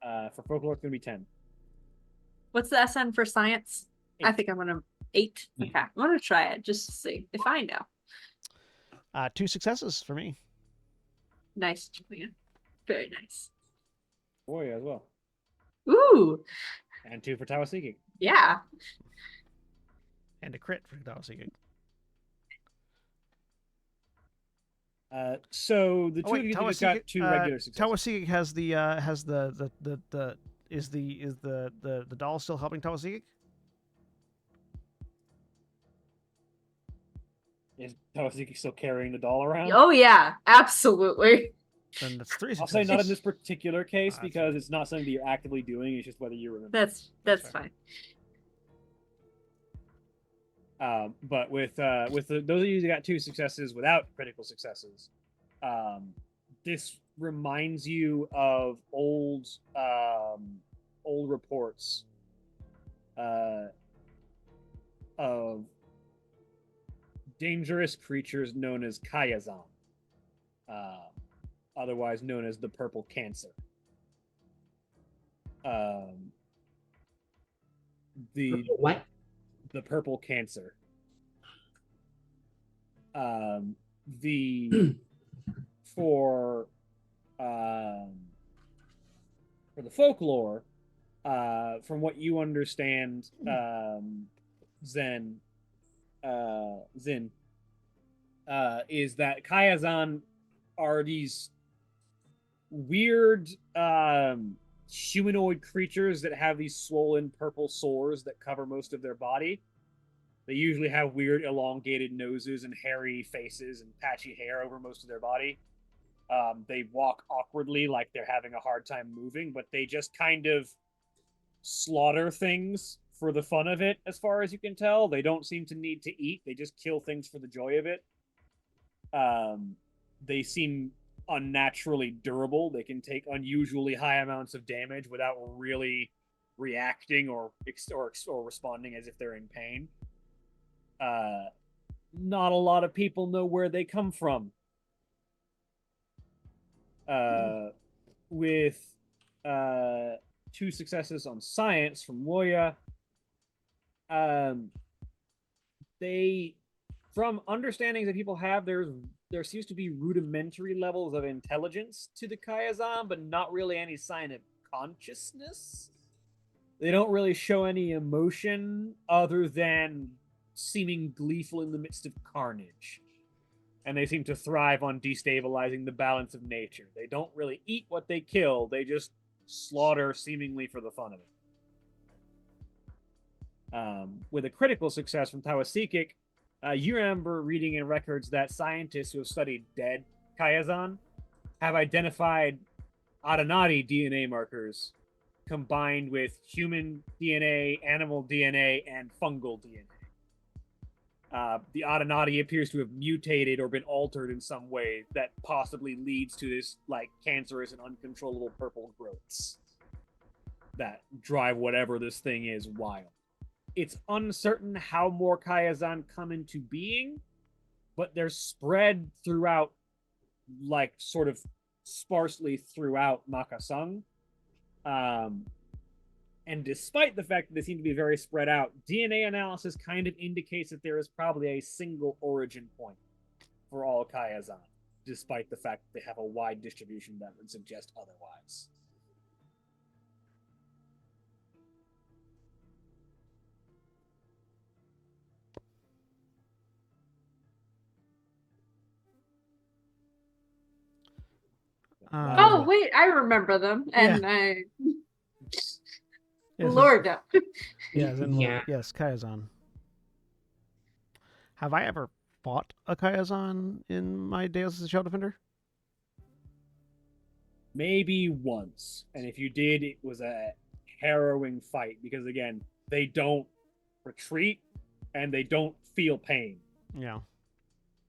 For folklore, it's going to be 10. What's the SN for science? I 8. think I'm gonna 8. Okay, I'm gonna try it just to see if I know. 2 successes for me. Nice, Julia. Very nice. Oh, yeah, as well. Ooh, And 2 for Tawasiki. yeah. And a crit for Dawsig. So the Oh, two wait, of you just got 2 regular successes. Tawasig has the is the doll still helping Tawasig? Is Tawasiki still carrying the doll around? Oh yeah, absolutely. Then that's 3 I'll successes. say not in this particular case That's because it's not something that you're actively doing. It's just whether you remember. That's fair. fine. But with those of you who got 2 successes without critical successes, this reminds you of old reports of dangerous creatures known as Kayazan, otherwise known as the Purple Cancer. What? The Purple Cancer. For the folklore, from what you understand, Zin, is that Kayazan are these weird humanoid creatures that have these swollen purple sores that cover most of their body. They usually have weird elongated noses and hairy faces and patchy hair over most of their body. They walk awkwardly like they're having a hard time moving, but they just kind of slaughter things for the fun of it, as far as you can tell. They don't seem to need to eat. They just kill things for the joy of it. They seem unnaturally durable. They can take unusually high amounts of damage without really reacting or responding as if they're in pain. Not a lot of people know where they come from. With 2 successes on science from Woya, they, from understandings that people have, there seems to be rudimentary levels of intelligence to the Kayazan, but not really any sign of consciousness. They don't really show any emotion other than seeming gleeful in the midst of carnage. And they seem to thrive on destabilizing the balance of nature. They don't really eat what they kill, they just slaughter seemingly for the fun of it. With a critical success from Tawasikik, you remember reading in records that scientists who have studied dead Kayazan have identified Adanati DNA markers combined with human DNA, animal DNA, and fungal DNA. The Adanati appears to have mutated or been altered in some way that possibly leads to this like cancerous and uncontrollable purple growths that drive whatever this thing is wild. It's uncertain how more Kayazan come into being, but they're spread throughout, like sort of sparsely throughout Makasang. And despite the fact that they seem to be very spread out, DNA analysis kind of indicates that there is probably a single origin point for all Kayazan, despite the fact that they have a wide distribution that would suggest otherwise. Oh wait, I remember them, and I. Yes, Lord, no. Yeah. Yes, Kayazan. Have I ever fought a Kayazan in my days as a Shell Defender? Maybe once. And if you did, it was a harrowing fight because, again, they don't retreat and they don't feel pain. Yeah.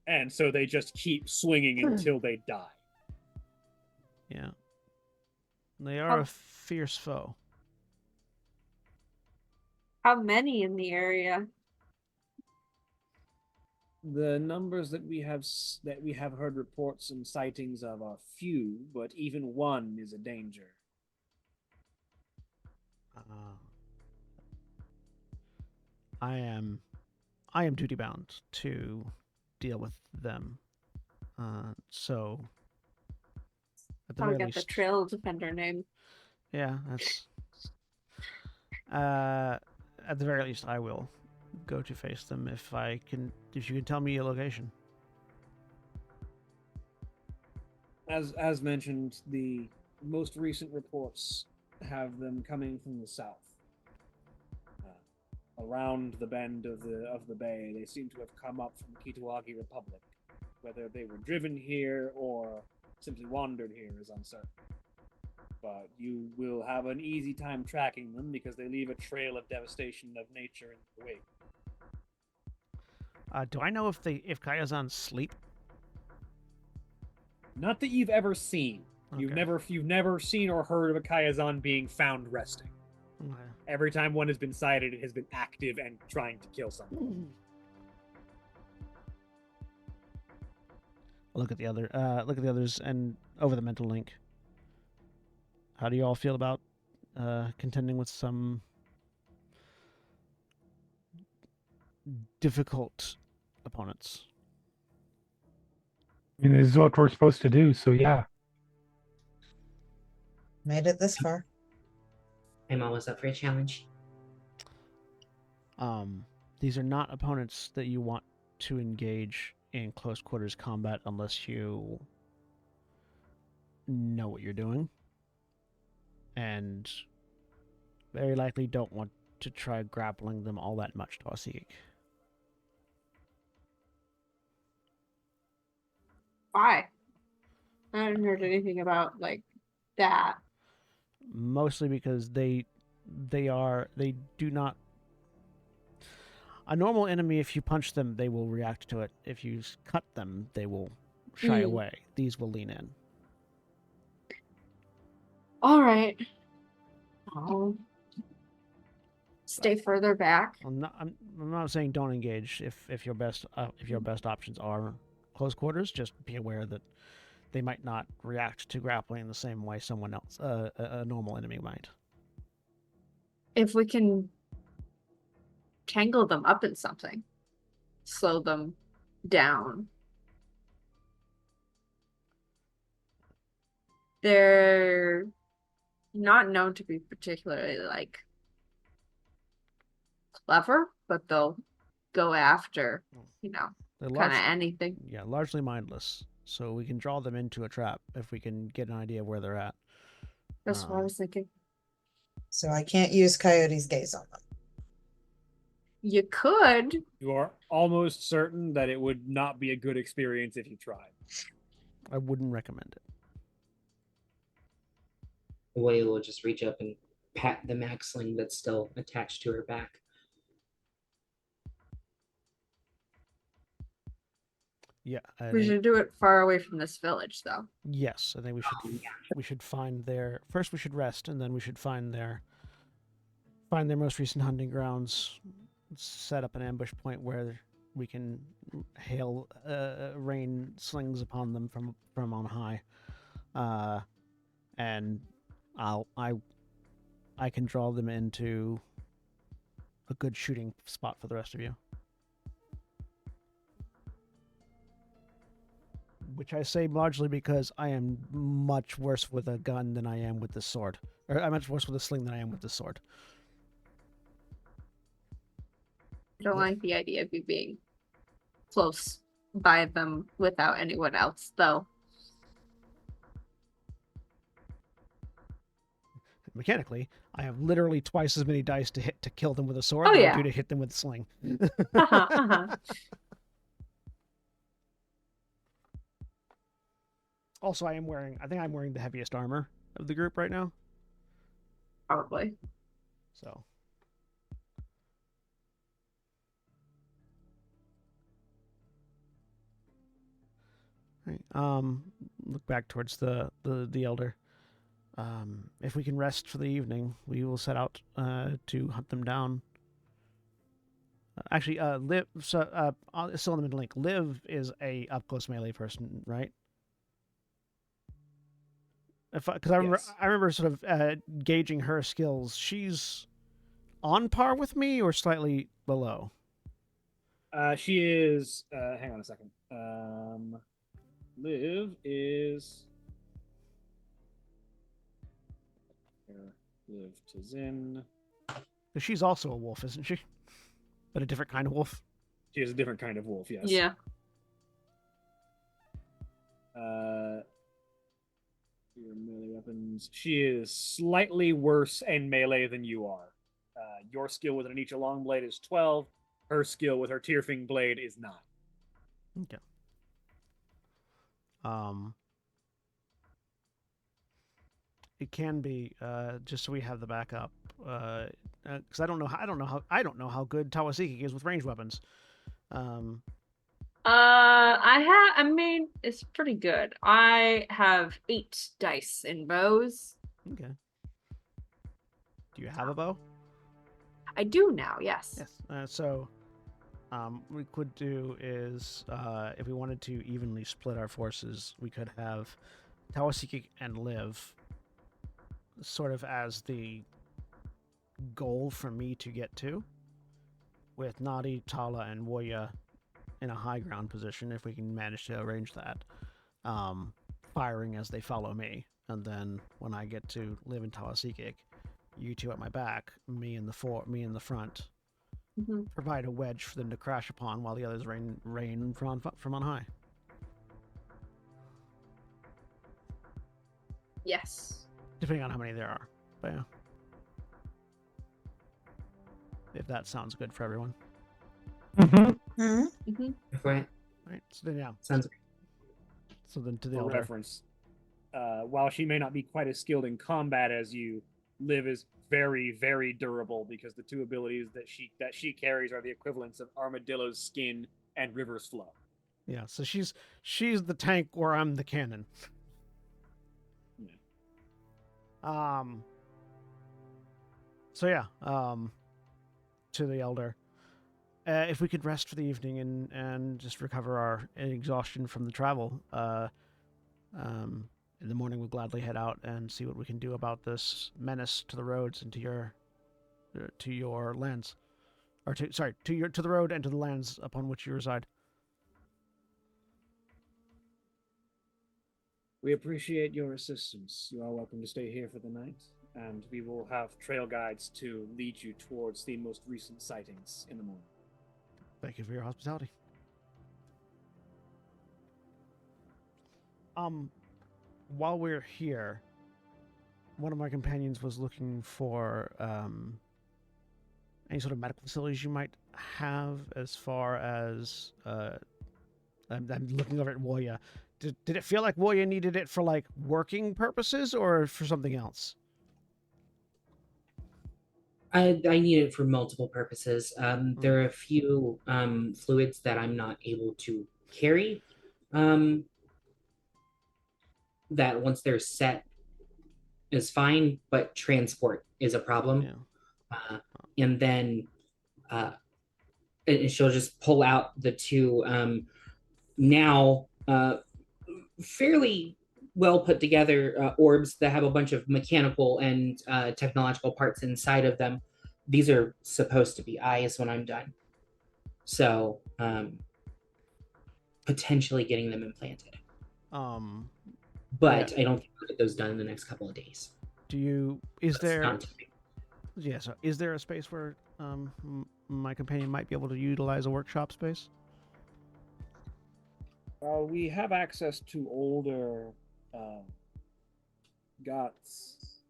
And so they just keep swinging until they die. Yeah. They are a fierce foe. How many in the area? The numbers that we have heard reports and sightings of are few, but even one is a danger. I am duty bound to deal with them. So at the How we very got the least, trail defender name. yeah, that's at the very least I will go to face them if you can tell me your location. As mentioned, the most recent reports have them coming from the south. Around the bend of the bay, they seem to have come up from Kitawagi Republic. Whether they were driven here or simply wandered here is uncertain. But you will have an easy time tracking them because they leave a trail of devastation of nature in their wake. Do I know if Kayazans sleep? Not that you've ever seen. You've never seen or heard of a Kayazan being found resting. Okay. Every time one has been sighted, it has been active and trying to kill someone. Look at the others and over the mental link. How do you all feel about contending with some difficult opponents? I mean, this is what we're supposed to do, so yeah. Made it this far. I'm always up for a challenge. These are not opponents that you want to engage in close quarters combat unless you know what you're doing, and very likely don't want to try grappling them all that much, Tawasik. Why? I haven't heard anything about like that. Mostly because they do not. A normal enemy, if you punch them, they will react to it. If you cut them, they will shy away. These will lean in. All right. I'll stay further back. I'm not saying don't engage. If your best options are close quarters, just be aware that they might not react to grappling the same way someone else, a normal enemy, might. If we can tangle them up in something, slow them down. They're not known to be particularly like clever, but they'll go after, They're kind of anything. Yeah, largely mindless. So we can draw them into a trap if we can get an idea of where they're at. That's what I was thinking. So I can't use Coyote's gaze on them. You could. You are almost certain that it would not be a good experience if you tried. I wouldn't recommend it. Whale will just reach up and pat the mag sling that's still attached to her back. Yeah, We should do it far away from this village, though. Yes, I think we should find their first. We should rest, and then we should find their most recent hunting grounds. Set up an ambush point where we can rain slings upon them from on high, and I can draw them into a good shooting spot for the rest of you. Which I say largely because I am much worse with a gun than I am with the sword. Or I'm much worse with a sling than I am with the sword. I don't like the idea of you being close by them without anyone else, though. Mechanically, I have literally twice as many dice to kill them with a sword Oh, than yeah. I do to hit them with a sling. Also, I think I'm wearing the heaviest armor of the group right now. Probably. So Right. Look back towards the elder. If we can rest for the evening, we will set out to hunt them down. Actually, Liv. So, still in the middle link. Liv is a up close melee person, right? Because Yes. I remember sort of gauging her skills. She's on par with me or slightly below. She is. Hang on a second. Liv is. Here, Liv to Zin. 'Cause she's also a wolf, isn't she? But a different kind of wolf. She is a different kind of wolf. Yes. Yeah. Your melee weapons. She is slightly worse in melee than you are. Your skill with an Anicha long blade is 12. Her skill with her Tearfing blade is 9. Okay. It can be just so we have the backup. Because I don't know how good Tawasiki is with ranged weapons. I mean, it's pretty good. I have 8 dice in bows. Okay. Do you have a bow? I do now, yes. Yes. So, we could do is if we wanted to evenly split our forces, we could have Tawasiki and Liv sort of as the goal for me to get to, with Nadi, Tala, and Woya in a high ground position if we can manage to arrange that, firing as they follow me, and then when I get to Liv and Tawasiki, you two at my back, me in the front, Mm-hmm. provide a wedge for them to crash upon while the others rain from on high. Yes. Depending on how many there are. But yeah. If that sounds good for everyone. Mm-hmm. Mm-hmm. Right. Right. So then yeah. Sounds So then to the For elder. reference, while she may not be quite as skilled in combat as you, Liv is very, very durable because the two abilities that she carries are the equivalents of Armadillo's skin and River's flow. Yeah, so she's the tank or I'm the cannon. Yeah. So yeah, to the elder. If we could rest for the evening and just recover our exhaustion from the travel, in the morning we'll gladly head out and see what we can do about this menace to the roads and to your lands, or to the road and to the lands upon which you reside. We appreciate your assistance. You are welcome to stay here for the night, and we will have trail guides to lead you towards the most recent sightings in the morning. Thank you for your hospitality. While we're here, one of my companions was looking for any sort of medical facilities you might have, as far as I'm looking over at Woya. Did it feel like Woya needed it for like working purposes or for something else? I need it for multiple purposes. There are a few fluids that I'm not able to carry. That once they're set is fine, but transport is a problem. Yeah. And then and she'll just pull out the two now fairly well put together orbs that have a bunch of mechanical and technological parts inside of them. These are supposed to be eyes when I'm done. So potentially getting them implanted. But yeah. I don't think I'll get those done in the next couple of days. Is That's there not yeah, so is there a space where my companion might be able to utilize a workshop space? We have access to older guts.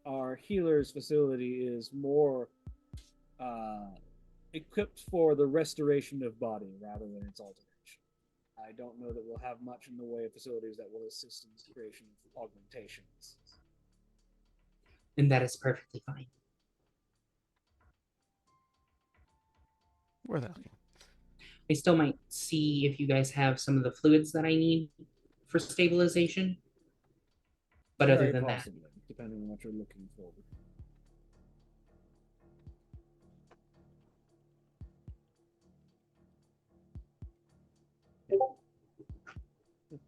Our healer's facility is more equipped for the restoration of body rather than its alteration. I don't know that we'll have much in the way of facilities that will assist in the creation of augmentations. and that is perfectly fine. Worth asking. I still might see if you guys have some of the fluids that I need for stabilization. But other Very than that, possibly, depending on what you're looking for.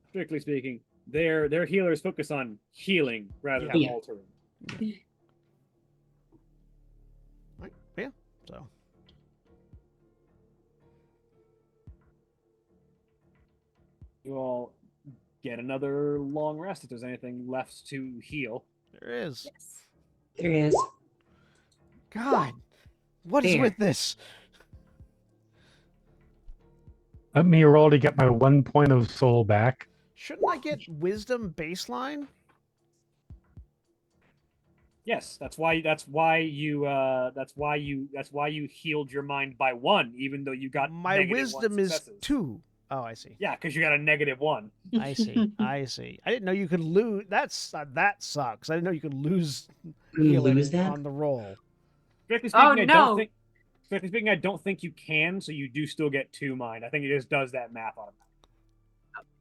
Strictly speaking, their healers focus on healing rather than Yeah. altering. Right. Yeah. So You all get another long rest if there's anything left to heal. there is. Yes. there is. God, what is There. with this? Let me roll to get my 1 point of soul back. Shouldn't I get wisdom baseline? Yes, that's why you healed your mind by 1, even though you got My negative wisdom 1 is successes. 2. Oh, I see. Yeah, because you got a -1. I see. I see. I didn't know you could lose. That sucks. I didn't know you could lose healing Lose that? on the roll. Strictly speaking, Oh, I no. don't think. Strictly speaking, I don't think you can. So you do still get 2 mind. I think it just does that math on it.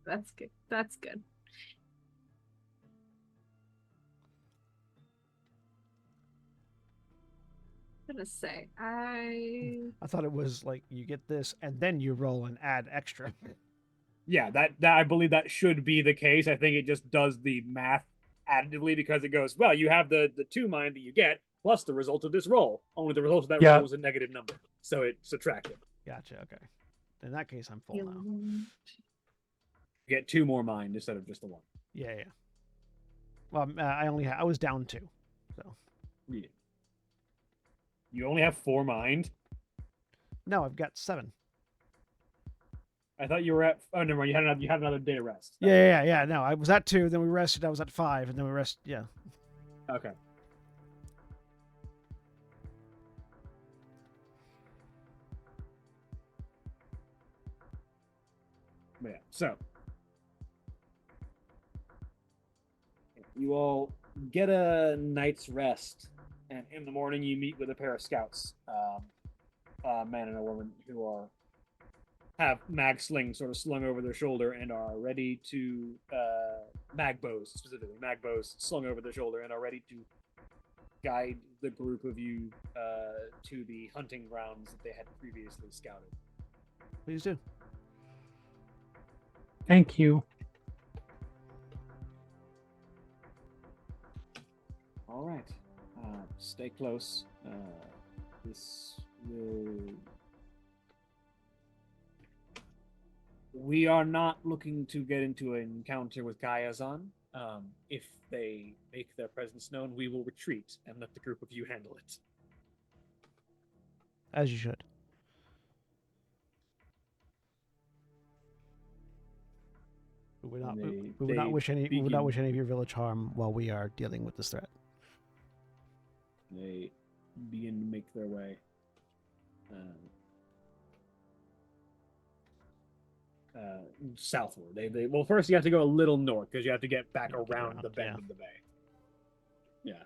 That's good. That's good. I'm gonna say I thought it was like you get this and then you roll and add extra. Yeah, that I believe that should be the case. I think it just does the math additively because it goes, well, you have the 2 mind that you get plus the result of this roll. Only the result of that Yeah. roll was a negative number, so it subtracted. Gotcha. Okay. In that case, I'm full feel now. You get 2 more mind instead of just the 1. Yeah. Yeah. Well, I was down 2. So Yeah. You only have 4 mind. no, I've got 7. I thought you were at. Oh, never mind. You had another day of rest. Yeah. No, I was at 2. Then we rested. I was at 5, and then we rest. Yeah. Okay. But yeah, so you all get a night's rest, and in the morning you meet with a pair of scouts, a man and a woman who have mag slings sort of slung over their shoulder and are ready to mag bows slung over their shoulder and are ready to guide the group of you to the hunting grounds that they had previously scouted. Please do. Thank you. All right. Stay close. This will. We are not looking to get into an encounter with Gaiazon. If they make their presence known, we will retreat and let the group of you handle it. As you should. We would not wish any of your village harm while we are dealing with this threat. They begin to make their way southward. They well, first you have to go a little north because you have to get back around the bend of the bay. Yeah.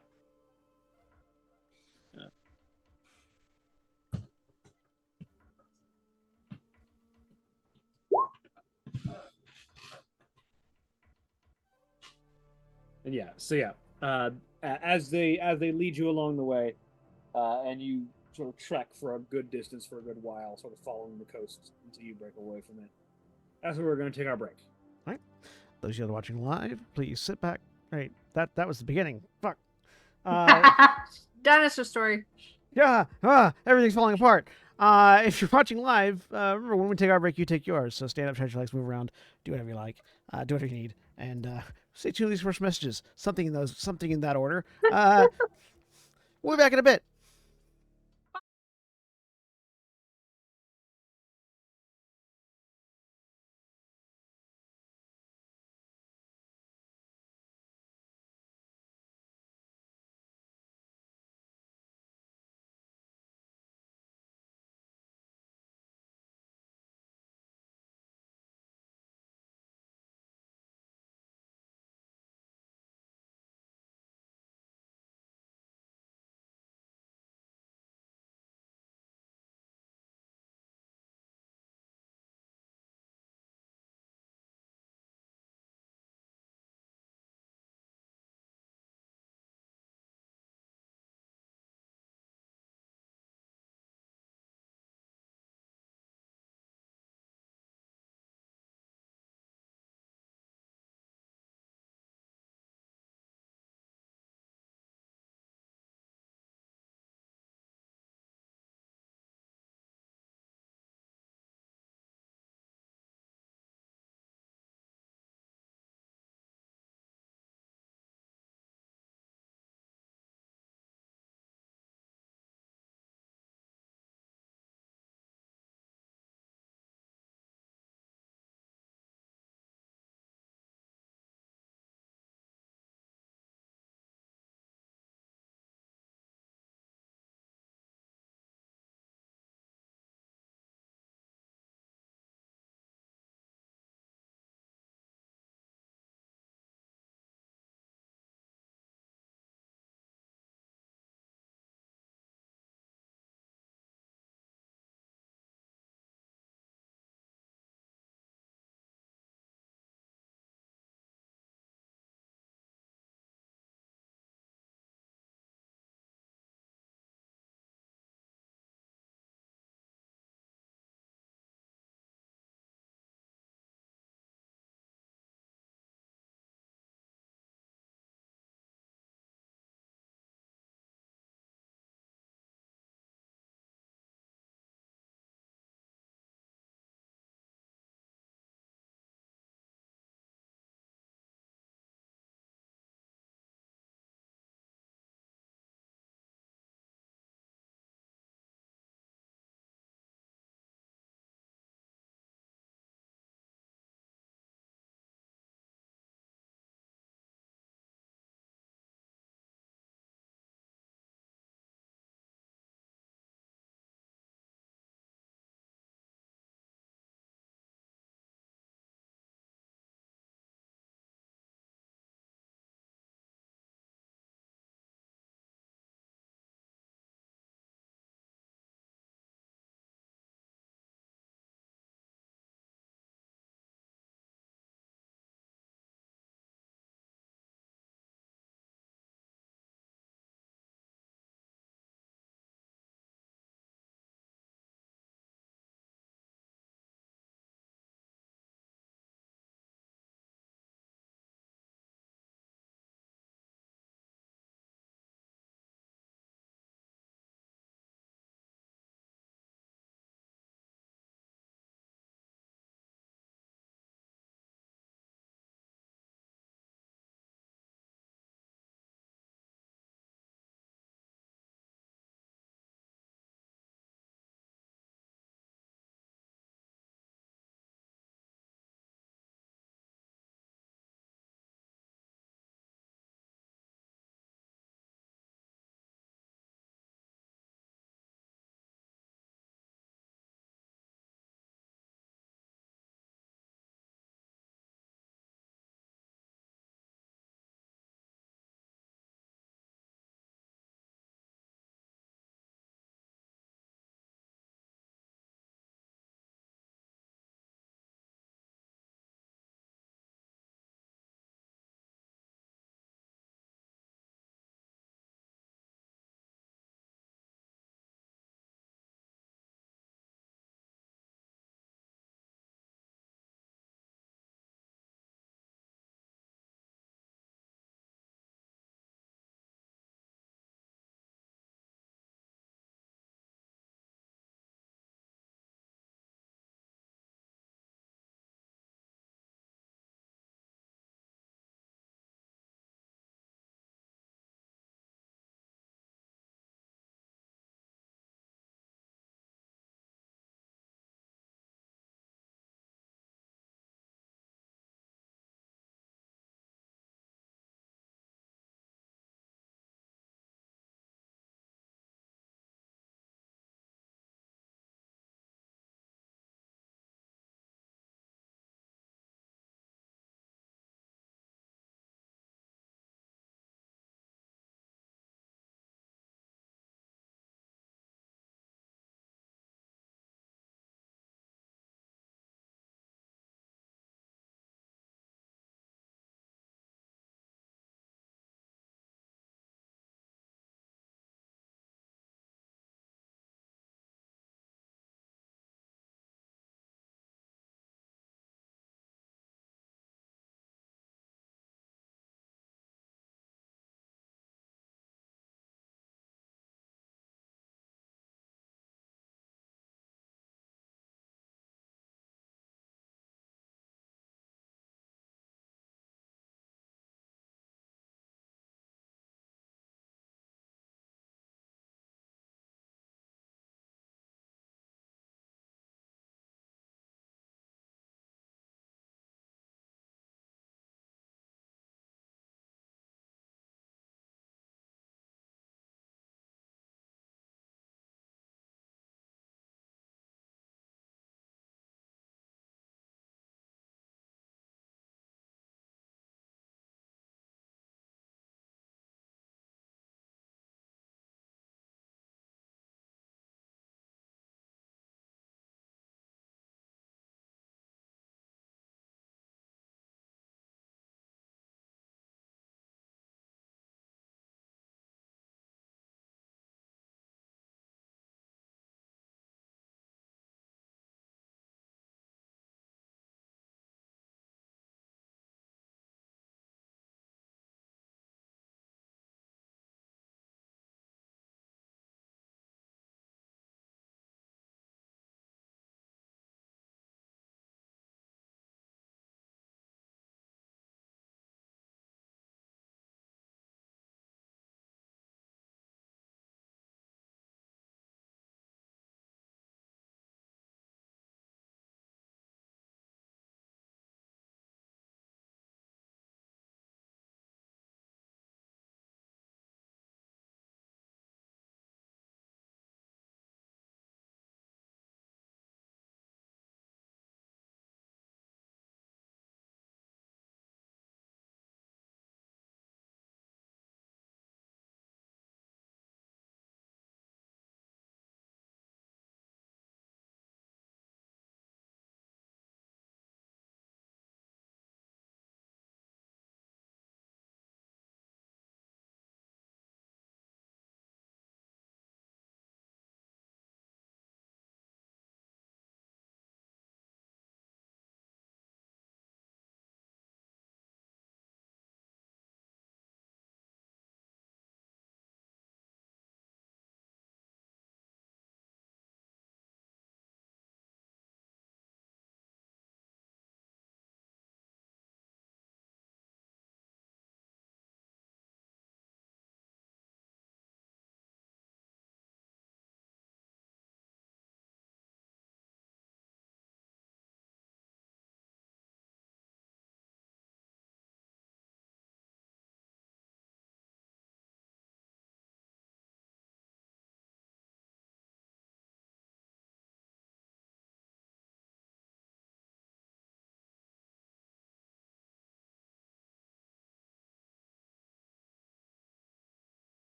And yeah, so yeah, as they lead you along the way, and you sort of trek for a good distance for a good while, sort of following the coast until you break away from it. That's where we're going to take our break. All right. Those of you that are watching live, please sit back. Right. That was the beginning. Fuck. Dinosaur story. Yeah. Everything's falling apart. If you're watching live, remember when we take our break, you take yours. So stand up, stretch your legs, move around, do whatever you like, do whatever you need, and stay tuned to these first messages. Something in that order. We'll be back in a bit.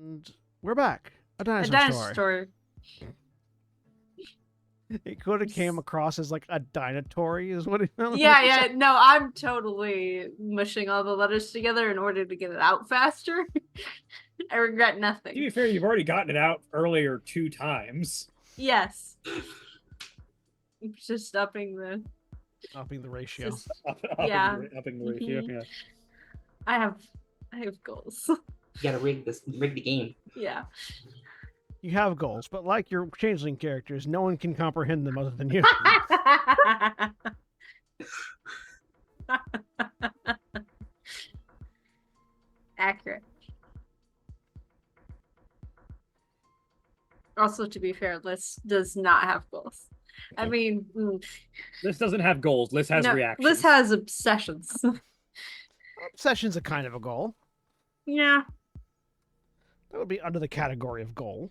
And we're back. A A dinosaur, dinosaur story. story. It could have came across as like a dinatory, is what it sounded Yeah, like. yeah. No, I'm totally mushing all the letters together in order to get it out faster. I regret To nothing. be fair, you've already gotten it out earlier 2 times. Yes. Just upping the. Upping the ratio. Just, Upping Yeah. upping the ratio. Mhm. Yeah. I have goals. You gotta rig the game. Yeah. You have goals, but like your changeling characters, no one can comprehend them other than you. Accurate. Also, to be fair, Liz does not have goals. I mean, Liz doesn't have goals. Liz has no, reactions. Liz has obsessions. Obsession's a kind of a goal. Yeah. That would be under the category of goal.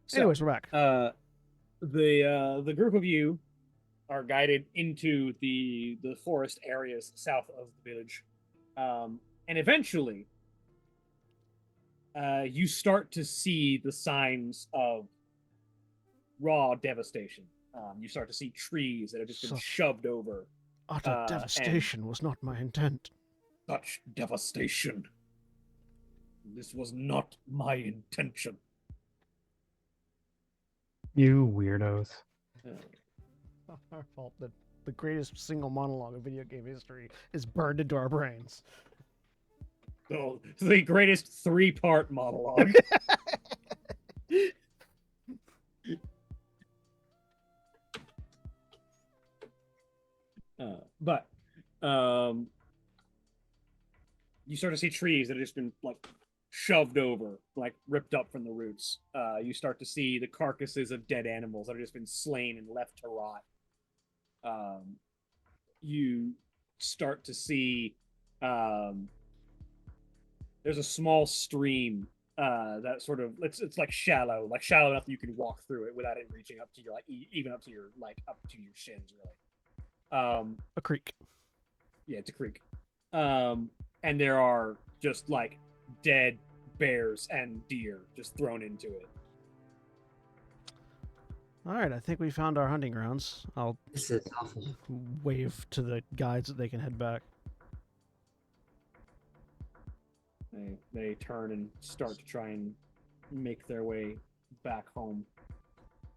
So, Anyways, we're back. the group of you are guided into the forest areas south of the village, and eventually, you start to see the signs of raw devastation. You start to see trees that have just been Such- shoved over. Utter and- devastation was not my intent. Such devastation. This was not my intention. You weirdos. Not our fault that the greatest single monologue of video game history is burned into our brains. So, the greatest 3-part monologue. But you start to see trees that have just been like shoved over, like ripped up from the roots. You start to see the carcasses of dead animals that have just been slain and left to rot. You start to see there's a small stream that sort of it's like shallow enough that you can walk through it without it reaching up to your like even up to your up to your shins really. A creek. Yeah, it's a creek. And there are just like dead bears and deer just thrown into it. All right, I think we found our hunting grounds. I'll This is awful. wave to the guides that they can head back. They turn and start to try and make their way back home.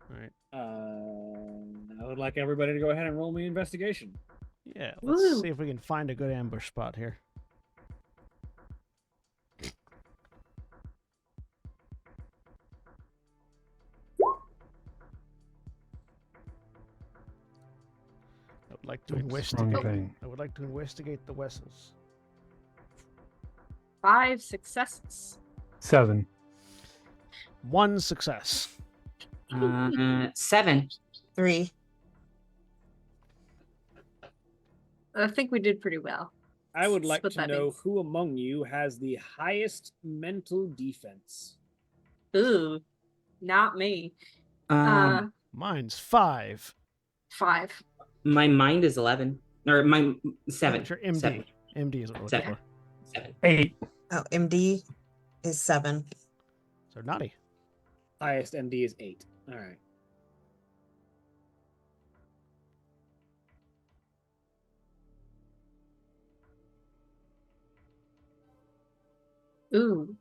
All right. I would like everybody to go ahead and roll me investigation. Yeah, let's Woo. see if we can find a good ambush spot here. I would like to Wrong investigate. thing. I would like to investigate the vessels. 5 successes. 7. 1 success. 7. 3. I think we did pretty well. I would like Split to that know means. who among you has the highest mental defense. Ooh, not me. Mine's 5. 5. My mind is 11. Or my 7. Sure, MD. 7. MD is what we're looking 7. for. 7. 8. Oh, MD is 7. So naughty. Highest MD is 8. All right. Ooh.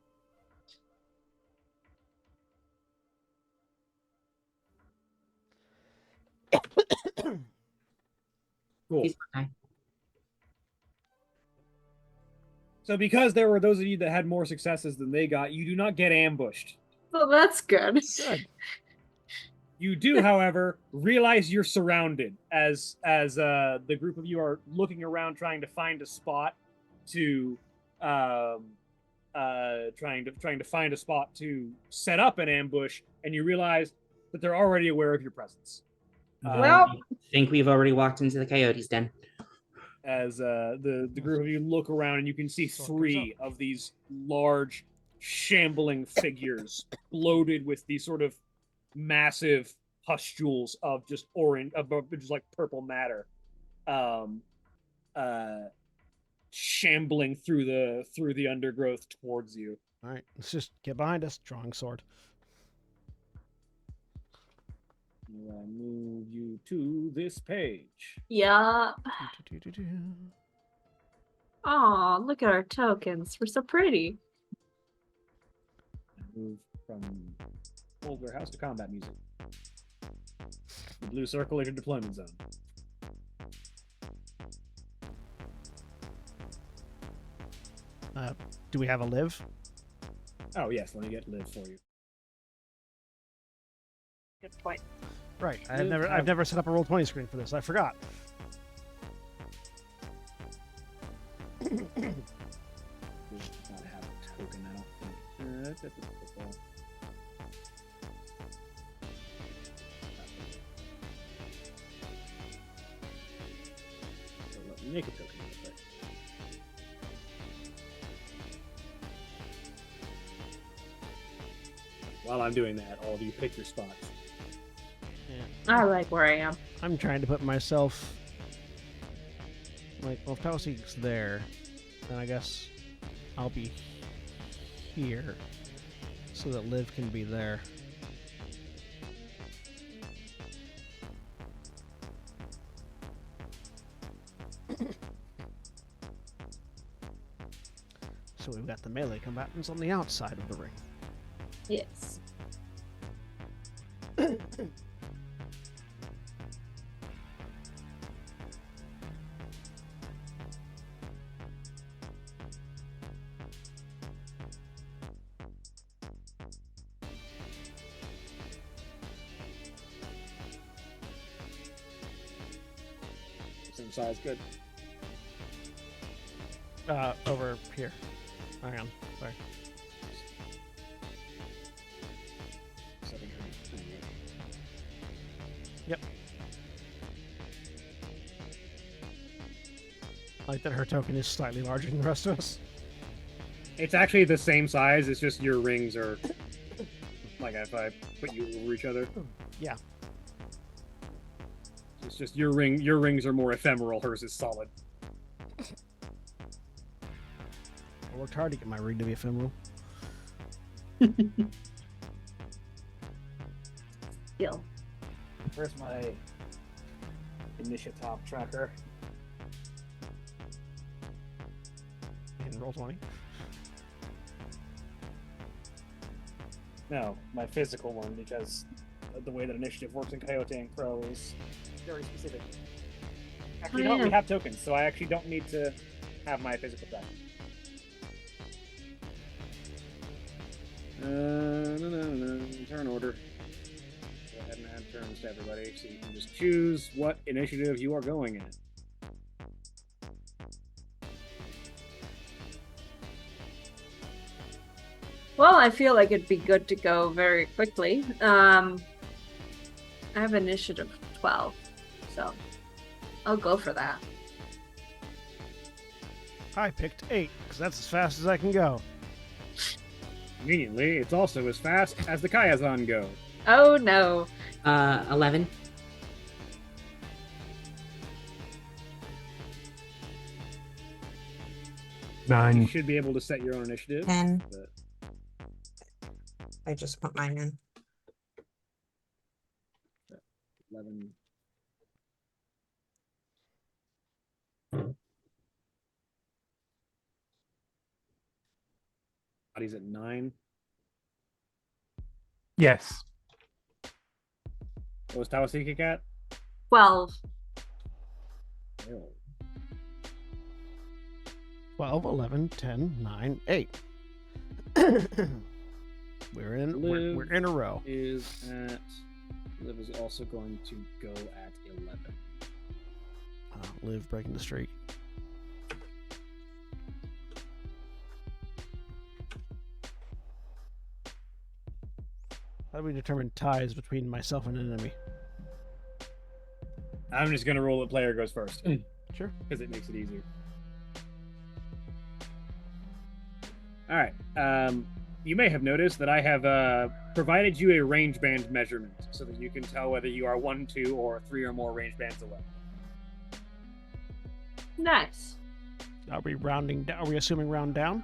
Cool. He's fine. So because there were those of you that had more successes than they got, you do not get ambushed. Well, that's good. Good. You do, however, realize you're surrounded as the group of you are looking around trying to find a spot to trying to find a spot to set up an ambush, and you realize that they're already aware of your presence. Well- I think we've already walked into the Coyote's den. As the group of you look around and you can see So it comes 3 of these large shambling figures bloated with these sort of massive pustules of just orange of just like purple matter shambling through the undergrowth towards you. All right, let's just get behind us. Drawing sword. I move you to this page. Yeah. Do-do-do-do-do. Oh, look at our tokens. We're so pretty. I move from old warehouse to combat music. The blue circle into deployment zone. Do we have a live? Oh yes, let me get live for you. Good point. Right. Live I've never set up a Roll20 screen for this. I forgot. Does not have a token, I don't think. So let me make a token real quick. While I'm doing that, all of you pick your spots. I like where I am. I'm trying to put myself like, well, if Tausik's there, then I guess I'll be here so that Liv can be there. So we've got the melee combatants on the outside of the ring. Yes. Same size, good. Over here. Hang on. Sorry. Yep. I like that her token is slightly larger than the rest of us. It's actually the same size. It's just your rings are like if I put you over each other. Yeah. It's just your rings are more ephemeral. Hers is solid. I worked hard to get my ring to be ephemeral. Skill. Where's my initiative top tracker? In Roll20. No, my physical one, because the way that initiative works in Coyote and Crow is very specific. Actually, no, we have tokens, so I actually don't need to have my physical tracker. No. Turn order. Go ahead and add turns to everybody, so you can just choose what initiative you are going in. Well, I feel like it'd be good to go very quickly. I have initiative 12, so I'll go for that. I picked 8, because that's as fast as I can go. Conveniently, it's also as fast as the Kayazan go. Oh no. 11. You 9. should be able to set your own initiative. 10. But I just put mine in. 11. Body's at 9. Yes. What was Tawasiki at? 12. 12, 11, 10, 9, 8. We're in a row. Is at. Liv is also going to go at 11. Liv breaking the streak. How do we determine ties between myself and an enemy? I'm just gonna roll that player goes first. Sure. Because it makes it easier. Alright. You may have noticed that I have provided you a range band measurement so that you can tell whether you are 1, 2, or 3 or more range bands away. Nice. Are we rounding down? Are we assuming round down?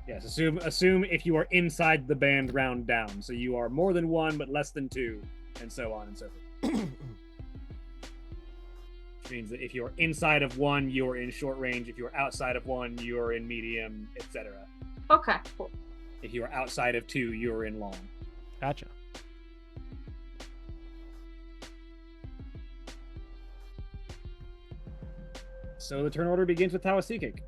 Yes, assume if you are inside the band, round down. So you are more than one, but less than two, and so on and so forth. Which means that if you're inside of one, you're in short range. If you're outside of one, you're in medium, etc. Okay, cool. If you are outside of two, you're in long. Gotcha. So the turn order begins with Tawasikik.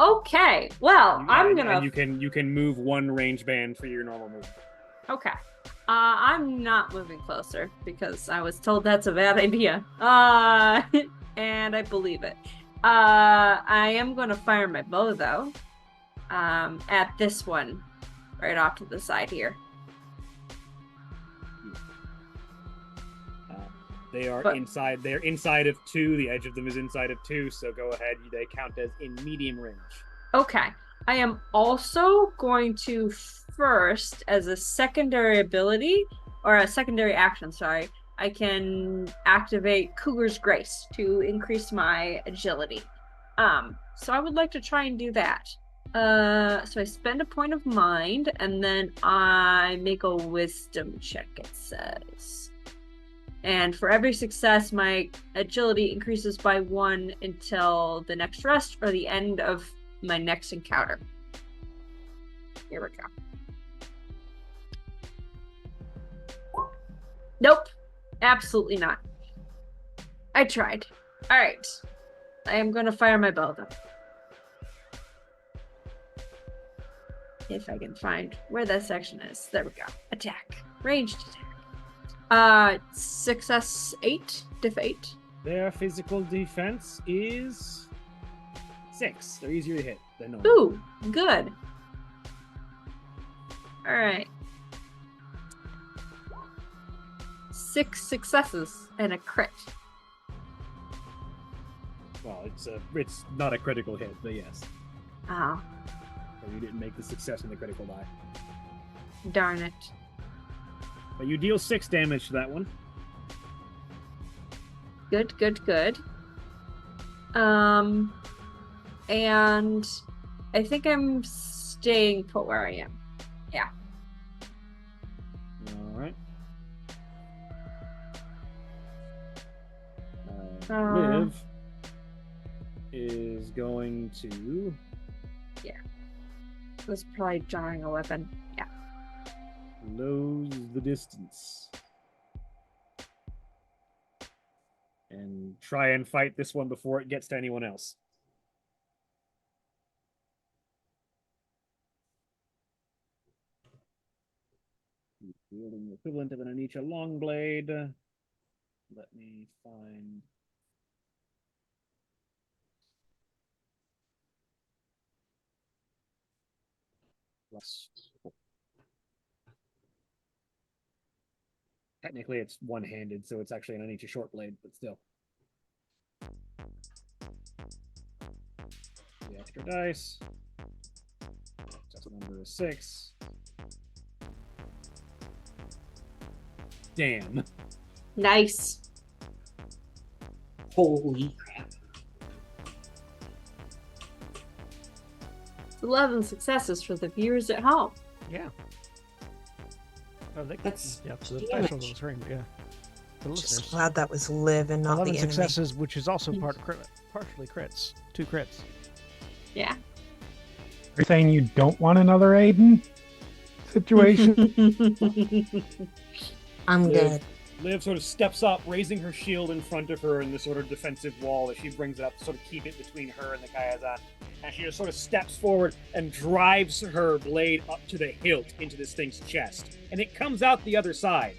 Okay, well, I'm gonna. And you can move one range band for your normal move. Okay. I'm not moving closer because I was told that's a bad idea. And I believe it. I am gonna fire my bow though. At this one, right off to the side here. They are inside. They're inside of two. The edge of them is inside of two. So go ahead. They count as in medium range. Okay. I am also going to first, as a secondary ability, or a secondary action, sorry, I can activate Cougar's Grace to increase my agility. So I would like to try and do that. So I spend a point of mind, and then I make a wisdom check, it says. And for every success, my agility increases by 1 until the next rest or the end of my next encounter. Here we go. Nope. Absolutely not. I tried. Alright. I am going to fire my bow, though. If I can find where that section is. There we go. Attack. Ranged attack. Success 8, diff 8. Their physical defense is 6. They're easier to hit than normal. Ooh, good. Alright. 6 successes and a crit. Well, it's not a critical hit, but yes. Oh, So you didn't make the success in the critical die. darn it. But you deal 6 damage to that one. Good, good, good. And I think I'm staying put where I am. Yeah. All right. Liv is going to Was probably drawing a weapon. Yeah. close the distance and try and fight this one before it gets to anyone else. Wielding the equivalent of an Anisha Longblade. Let me find. Plus. Technically, it's one-handed, so it's actually an Anisha short blade, but still. The extra dice. Just number is 6. Damn. Nice. Holy crap. 11 successes for the viewers at home. Yeah. Oh, That's yeah, so the damage. actual ring, yeah. The Just listeners. glad that was Liv and not 11 the enemy. successes, which is also partially crits. 2 crits. Yeah. You're saying you don't want another Aiden situation? I'm good. Liv sort of steps up, raising her shield in front of her in this sort of defensive wall as she brings it up to sort of keep it between her and the Kayazan. And she just sort of steps forward and drives her blade up to the hilt into this thing's chest. And it comes out the other side.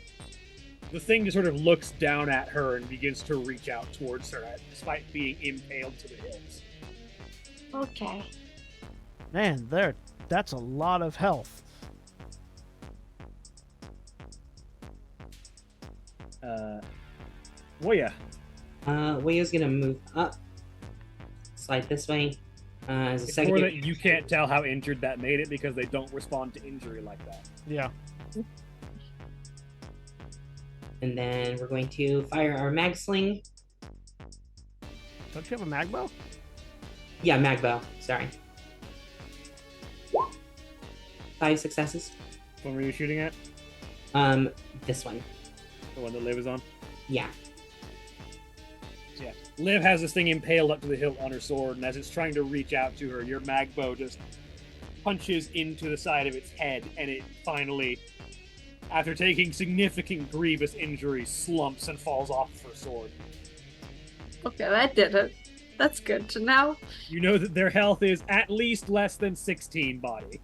The thing just sort of looks down at her and begins to reach out towards her, despite being impaled to the hilt. Okay. Man, that's a lot of health. Woya. Waya's gonna move up, slide this way. As a It's second, more that you can't tell how injured that made it because they don't respond to injury like that. Yeah. and then we're going to fire our mag sling. Don't you have a magbow? Yeah, Magbow. Sorry. 5 successes. Which one were you shooting at? This one. The one that Liv is on? Yeah. So yeah. Liv has this thing impaled up to the hilt on her sword, and as it's trying to reach out to her, your magbow just punches into the side of its head, and it finally, after taking significant grievous injury, slumps and falls off of her sword. Okay, that did it. That's good to know. You know that their health is at least less than 16 body.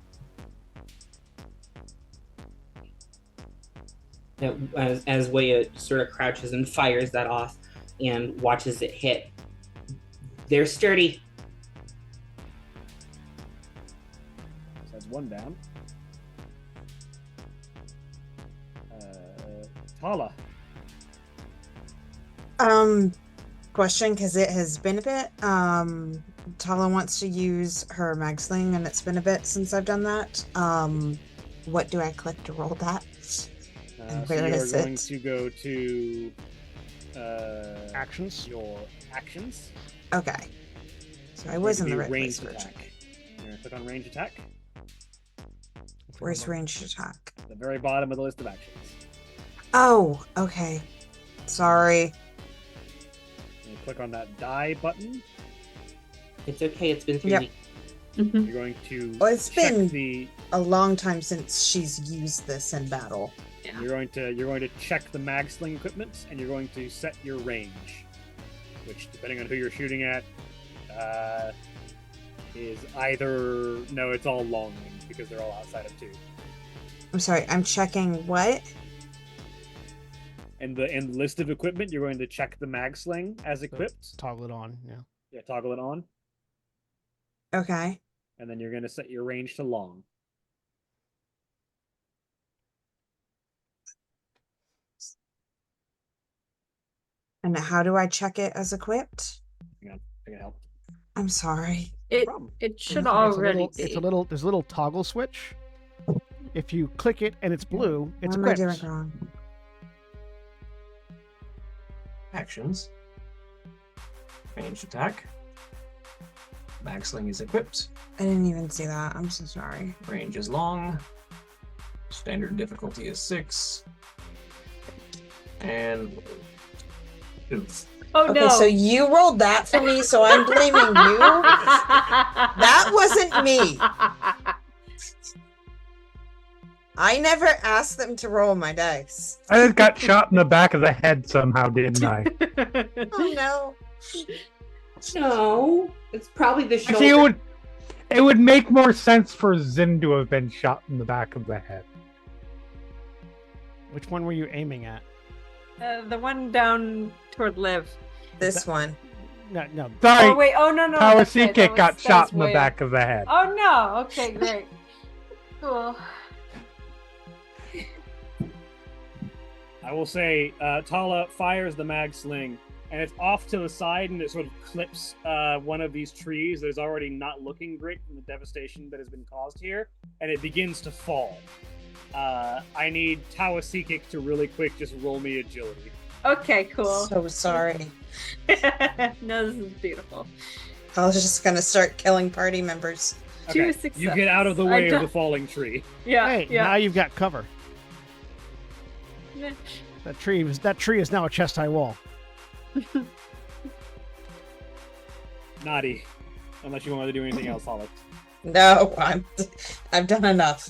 As Waya sort of crouches and fires that off and watches it hit. They're sturdy. So that's one down. Tala. Question, because it has been a bit. Tala wants to use her mag sling, and it's been a bit since I've done that. What do I click to roll that? And So where you are is going it? to go to Actions. your actions. Okay. So I It's was in going the to right be place. ranged attack. You're going to click on range attack. Where's ranged attack? The very bottom of the list of actions. Oh, okay. Sorry. You click on that die button. It's okay. It's been 3 Yep. weeks. Mhm. You're going to Well, it's check been- the. A long time since she's used this in battle. You're going to check the mag sling equipment, and you're going to set your range, which, depending on who you're shooting at, is either it's all long range because they're all outside of 2. I'm sorry, I'm checking what? And the list of equipment, you're going to check the mag sling as equipped. Toggle it on. Yeah. Yeah, toggle it on, Okay. and then you're going to set your range to long. And how do I check it as equipped? Hang on, I can help. I'm sorry. It problem. it should It's already It's be. a little. There's a little toggle switch. If you click it and it's blue, it's what am I equipped. doing wrong? Actions. Ranged attack. Mag sling is equipped. I didn't even see that. I'm so sorry. Range is long. Standard difficulty is 6. And oof. Oh Okay, no. so you rolled that for me, so I'm blaming you. That wasn't me. I never asked them to roll my dice. I just got shot in the back of the head somehow, didn't I? Oh no. No, it's probably the shoulder. Actually, it would make more sense for Zin to have been shot in the back of the head. Which one were you aiming at? The one down toward Liv. This one. No. Sorry, Oh wait. Oh no. That's right, Tawasika got that shot was in the Waya. back of the head. Oh no. Okay, great. Cool. I will say, Tala fires the mag sling, and it's off to the side, and it sort of clips one of these trees that is already not looking great from the devastation that has been caused here, and it begins to fall. I need Tawasika to really quick just roll me agility. Okay, cool. So sorry. No, this is beautiful. I was just gonna start killing party members. Two Okay, successes. you get out of the I way of don't- the falling tree. Yeah. Hey, yeah. now you've got cover. That tree is now a chest high wall. Naughty. Unless you want to do anything else, Holly. No, I've done enough.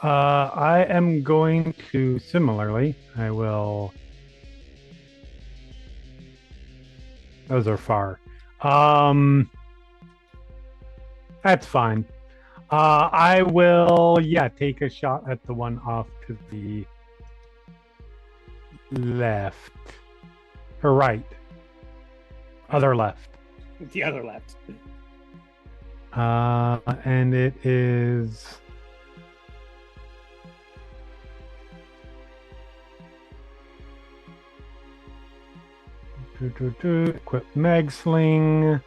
I am going to similarly. I will. Those are far. That's fine. I will, take a shot at the one off to the left. Or right. Other left. The other left. And it is. Equip mag sling.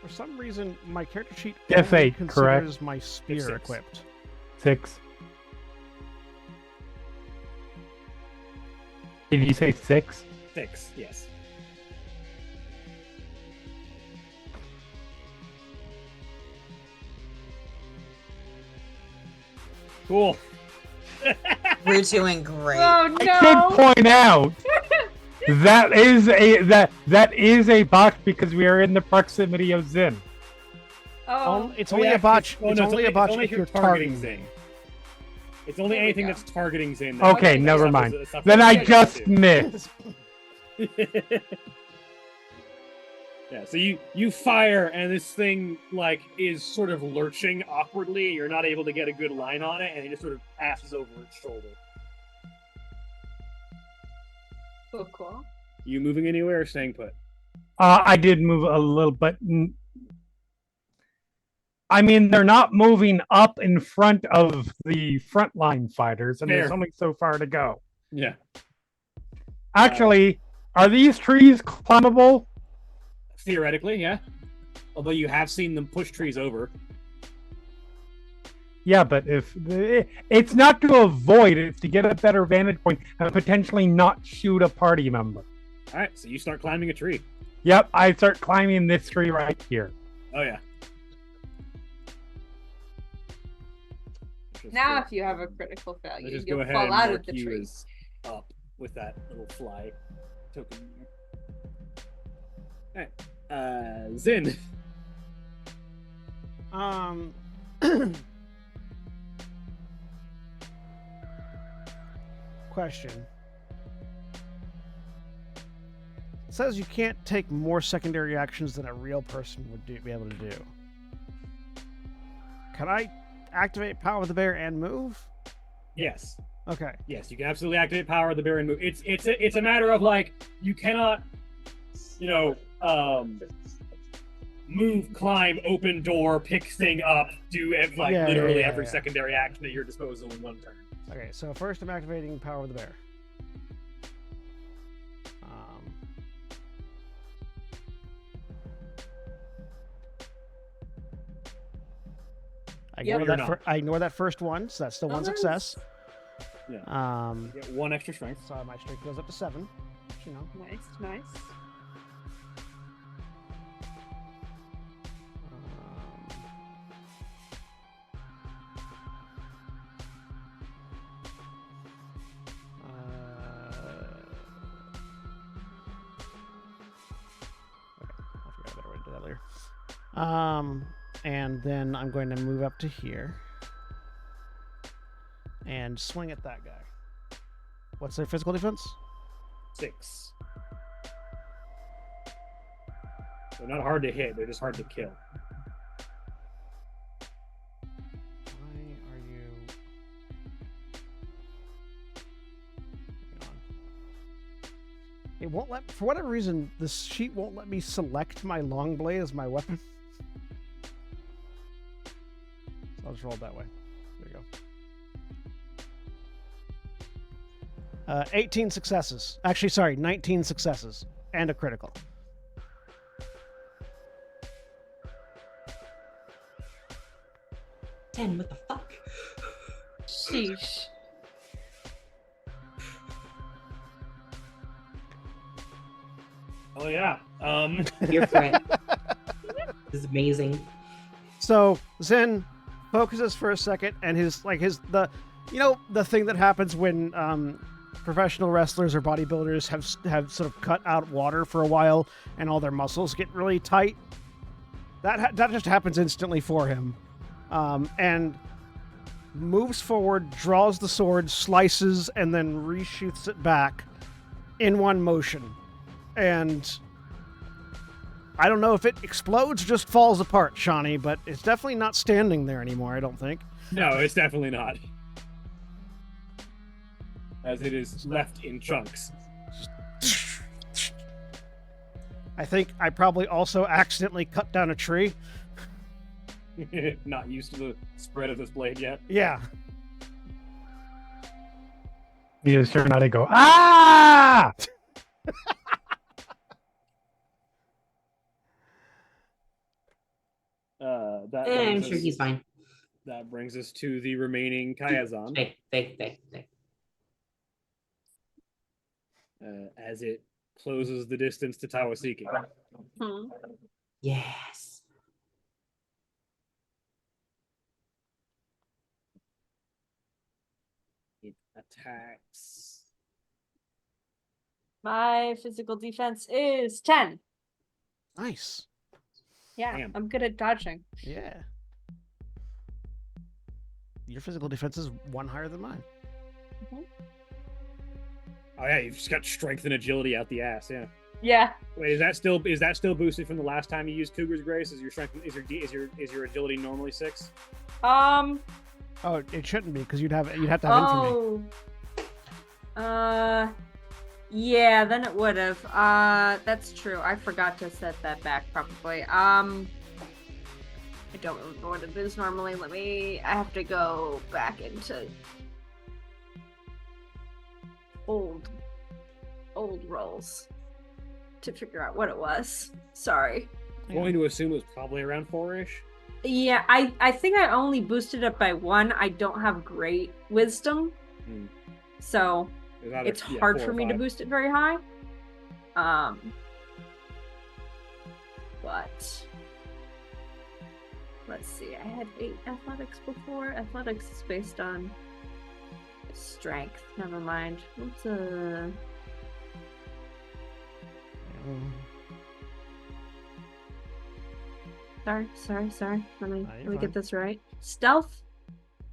For some reason, my character sheet F8, only correct? considers my spear F6. equipped. 6. Did you say 6? 6, yes. Cool. We're doing great. Oh I no! did point out that is a botch because we are in the proximity of Zin. Oh, It's Oh, only yeah, a botch. oh, It's no, only a botch only if you're targeting targeting. Zing. It's only There we anything go. that's targeting Zing. Okay, Okay, never so- mind. Then I just missed. Yeah, so you fire and this thing like is sort of lurching awkwardly. You're not able to get a good line on it, and it just sort of passes over its shoulder. cool. You moving anywhere or staying put? I did move a little, but I mean they're not moving up in front of the frontline fighters, and there's Fair. only so far to go. Yeah. Actually, are these trees climbable? Theoretically, yeah. Although you have seen them push trees over. Yeah, but if it's not to avoid, it's to get a better vantage point and potentially not shoot a party member. All right, so you start climbing a tree. Yep, I start climbing this tree right here. Oh yeah. Now, if you have a critical failure, Let's just go you'll ahead fall and out mark of the you tree. as up with that little fly token. All right, Zin. Question. It says you can't take more secondary actions than a real person would be able to do. Can I activate Power of the Bear and move? Yes. Okay. Yes, you can absolutely activate Power of the Bear and move. It's a matter of like you cannot, move, climb, open door, pick thing up, do literally every secondary action at your disposal in one turn. Okay, so first I'm activating Power of the Bear. I ignore that first one, so that's still one success. Yeah. You get 1 extra strength. So my strength goes up to 7. You know. Nice. Okay, I'll figure out a better way to do that later. And then I'm going to move up to here and swing at that guy. What's their physical defense? 6. They're not hard to hit, they're just hard to kill. Why are you... Hang on. It won't let... For whatever reason, this sheet won't let me select my long blade as my weapon. So I'll just roll it that way. There you go. 18 successes. Actually, sorry, 19 successes. And a critical. What the fuck? Sheesh. Oh yeah. You're correct. This is amazing. So Zen focuses for a second, and the thing that happens when professional wrestlers or bodybuilders have sort of cut out water for a while, and all their muscles get really tight. That just happens instantly for him, and moves forward, draws the sword, slices, and then reshoots it back in one motion. And I don't know if it explodes or just falls apart, Shawnee, but it's definitely not standing there anymore, I don't think. No, it's definitely not. As it is left in chunks. I think I probably also accidentally cut down a tree. Not used to the spread of this blade yet. Yeah. You just turn out and go, ah! I'm sure he's fine. That brings us to the remaining Kayazan. They. As it closes the distance to Tawasiki. Yes. attacks. My physical defense is 10. Nice. Yeah, Damn. I'm good at dodging. Yeah. Your physical defense is 1 higher than mine. Oh yeah, you've just got strength and agility out the ass. Yeah. Yeah. Wait, is that still boosted from the last time you used Cougar's Grace? Is your strength is your agility normally 6? Oh, it shouldn't be because you'd have to have infamy. Yeah, then it would have. That's true. I forgot to set that back probably. I don't remember what it is normally. I have to go back into old rolls to figure out what it was. Sorry. I'm going to assume it was probably around 4-ish. Yeah, I think I only boosted it by 1. I don't have great wisdom. So it's hard 4 for or me to 5. boost it very high. But let's see. I had 8 athletics before. Athletics is based on strength. Never mind. What's Sorry. Let me get this right. Stealth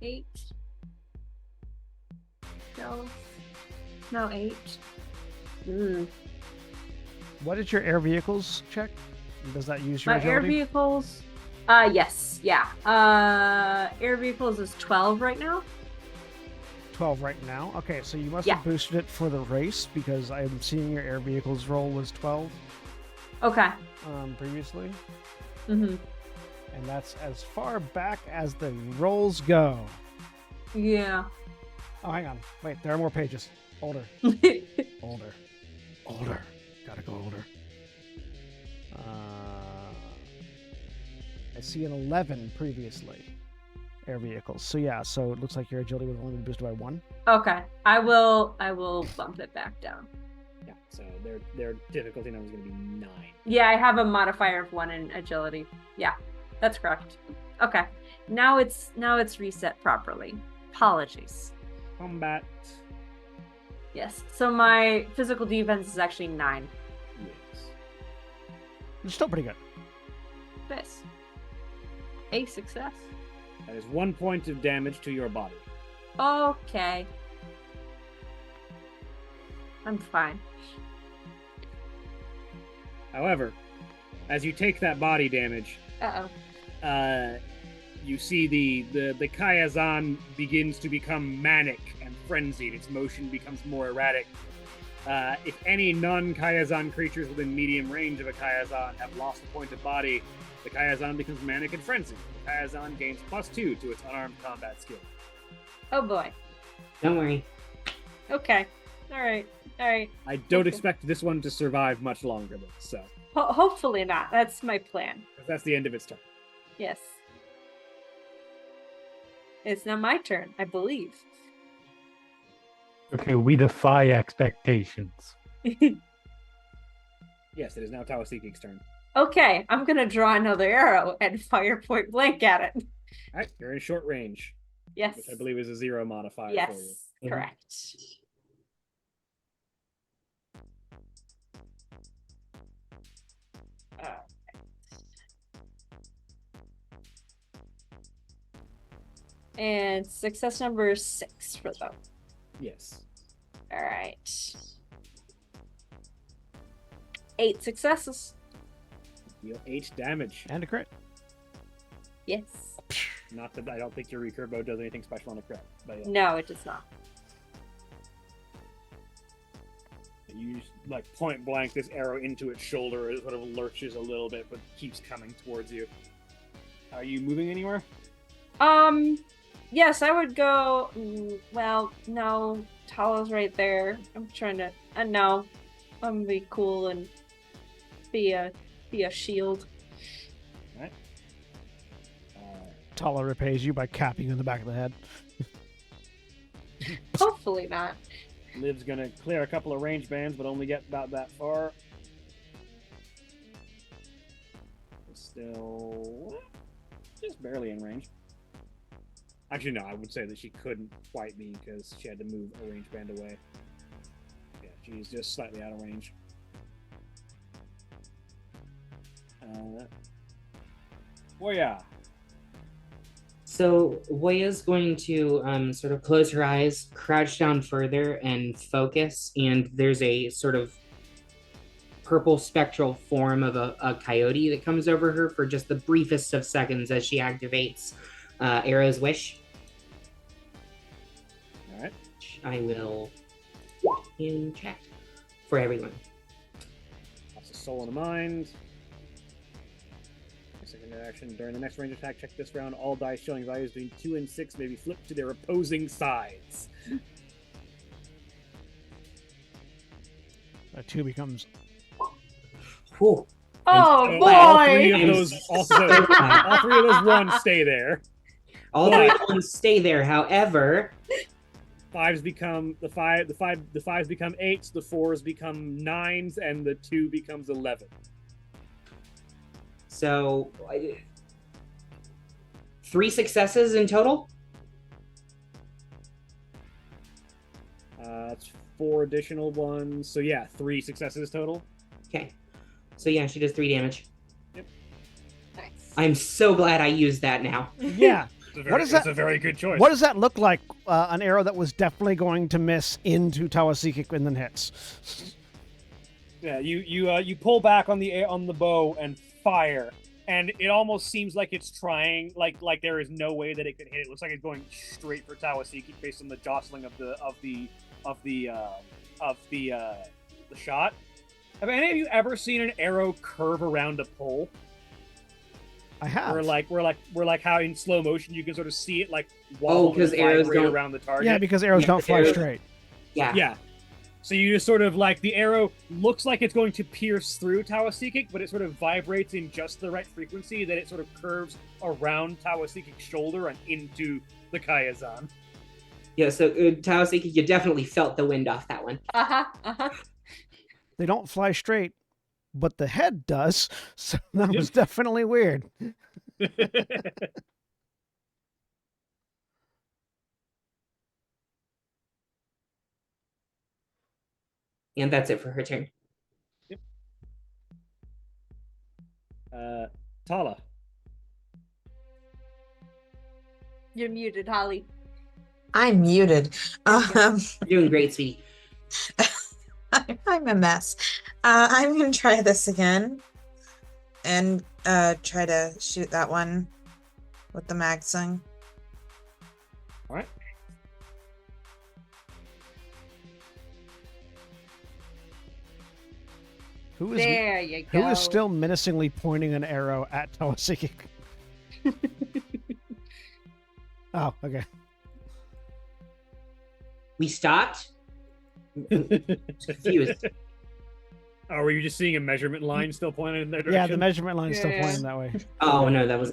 8. Stealth. No, 8. What is your air vehicles check? Does that use your My agility? air vehicles. Yes, yeah. Air vehicles is 12 right now. 12 right now. Okay, so you must Yeah. have boosted it for the race because I'm seeing your air vehicles roll was 12 Okay. previously, Mm-hmm. and that's as far back as the rolls go. Yeah. Oh, hang on. Wait, there are more pages. Older. Older. Gotta go older. I see an 11 previously. Air vehicles. So yeah, so it looks like your agility was only boosted by 1. Okay. I will bump it back down. Yeah. So their difficulty number is going to be 9. Yeah, I have a modifier of 1 in agility. Yeah, that's correct. Okay. Now it's reset properly. Apologies. Combat. Yes. So my physical defense is actually 9. Yes. It's still pretty good. This. A success. That is 1 point of damage to your body. Okay. I'm fine. However, as you take that body damage, Uh-oh. you see the Kayazan begins to become manic and frenzied. Its motion becomes more erratic. If any non-Kayazan creatures within medium range of a Kayazan have lost a point of body, the Kayazan becomes manic and frenzied. The Kayazan gains +2 to its unarmed combat skill. Oh boy. Don't worry. Okay. All right. I don't Okay. expect this one to survive much longer, though, so Hopefully not. That's my plan. that's the end of its turn. Yes. It's now my turn, I believe. Okay, we defy expectations. Yes, it is now Tawaseki's turn. Okay, I'm gonna draw another arrow and fire point blank at it. All right, you're in short range, Yes. which I believe is a 0 modifier Yes, for you. correct. And success number 6 for them. Yes. All right. 8 successes. Deal 8 damage. And a crit. Yes. Not that I don't think your recurve bow does anything special on a crit, but yeah. No, it does not. You just, like, point blank this arrow into its shoulder. It sort of lurches a little bit, but keeps coming towards you. Are you moving anywhere? Yes, I would go. Well, no, Tala's right there. I'm trying to. No, I'm gonna be cool and be a shield. Alright. Tala repays you by capping you in the back of the head. Hopefully not. Liv's gonna clear a couple of range bands, but only get about that far. Still just barely in range. Actually, no, I would say that she couldn't quite me because she had to move a range band away. Yeah, she's just slightly out of range. Well, yeah. So Woya's going to sort of close her eyes, crouch down further, and focus. And there's a sort of purple spectral form of a coyote that comes over her for just the briefest of seconds as she activates Arrow's Wish. All right. I will in chat for everyone. Lots of soul in the mind. Second action. During the next range attack, check this round. All dice showing values between 2 and 6 may be flipped to their opposing sides. 2 becomes. Whew. Oh So boy! all three of those ones stay there. All three ones stay there. However, Fives become the fives become 8s, the 4s become 9s, and the 2 becomes 11. so 3 successes in total. That's 4 additional ones. So yeah, 3 successes total. Okay. So yeah, she does 3 damage. Yep. Nice. I'm so glad I used that now. Yeah. It's a very good choice. What does that look like? An arrow that was definitely going to miss into Tawasiki and then hits. Yeah, you pull back on the bow and fire, and it almost seems like it's trying, like there is no way that it could hit. It looks like it's going straight for Tawasiki based on the jostling of the shot. Have any of you ever seen an arrow curve around a pole? I have. We're like how in slow motion you can sort of see it like wobble because and arrows vibrate don't- around the target. Yeah, because arrows don't fly arrows- straight. Yeah. Yeah. So you just sort of like the arrow looks like it's going to pierce through Tawasikik, but it sort of vibrates in just the right frequency that it sort of curves around Tawasikik's shoulder and into the Kayazan. Yeah, so Tawasiki, you definitely felt the wind off that one. They don't fly straight, but the head does. So that was definitely weird. And that's it for her turn. Tala. You're muted, Holly. I'm muted. You're doing great, sweetie. I'm a mess. I'm gonna try this again and try to shoot that one with the mag sling. All right. Who is There you go. who is still menacingly pointing an arrow at Tawasiki? Oh, okay. We stopped. Confused. Oh, were you just seeing a measurement line still pointing in their Yeah, direction? the measurement line is still Yeah. pointing that way. Oh no, that was.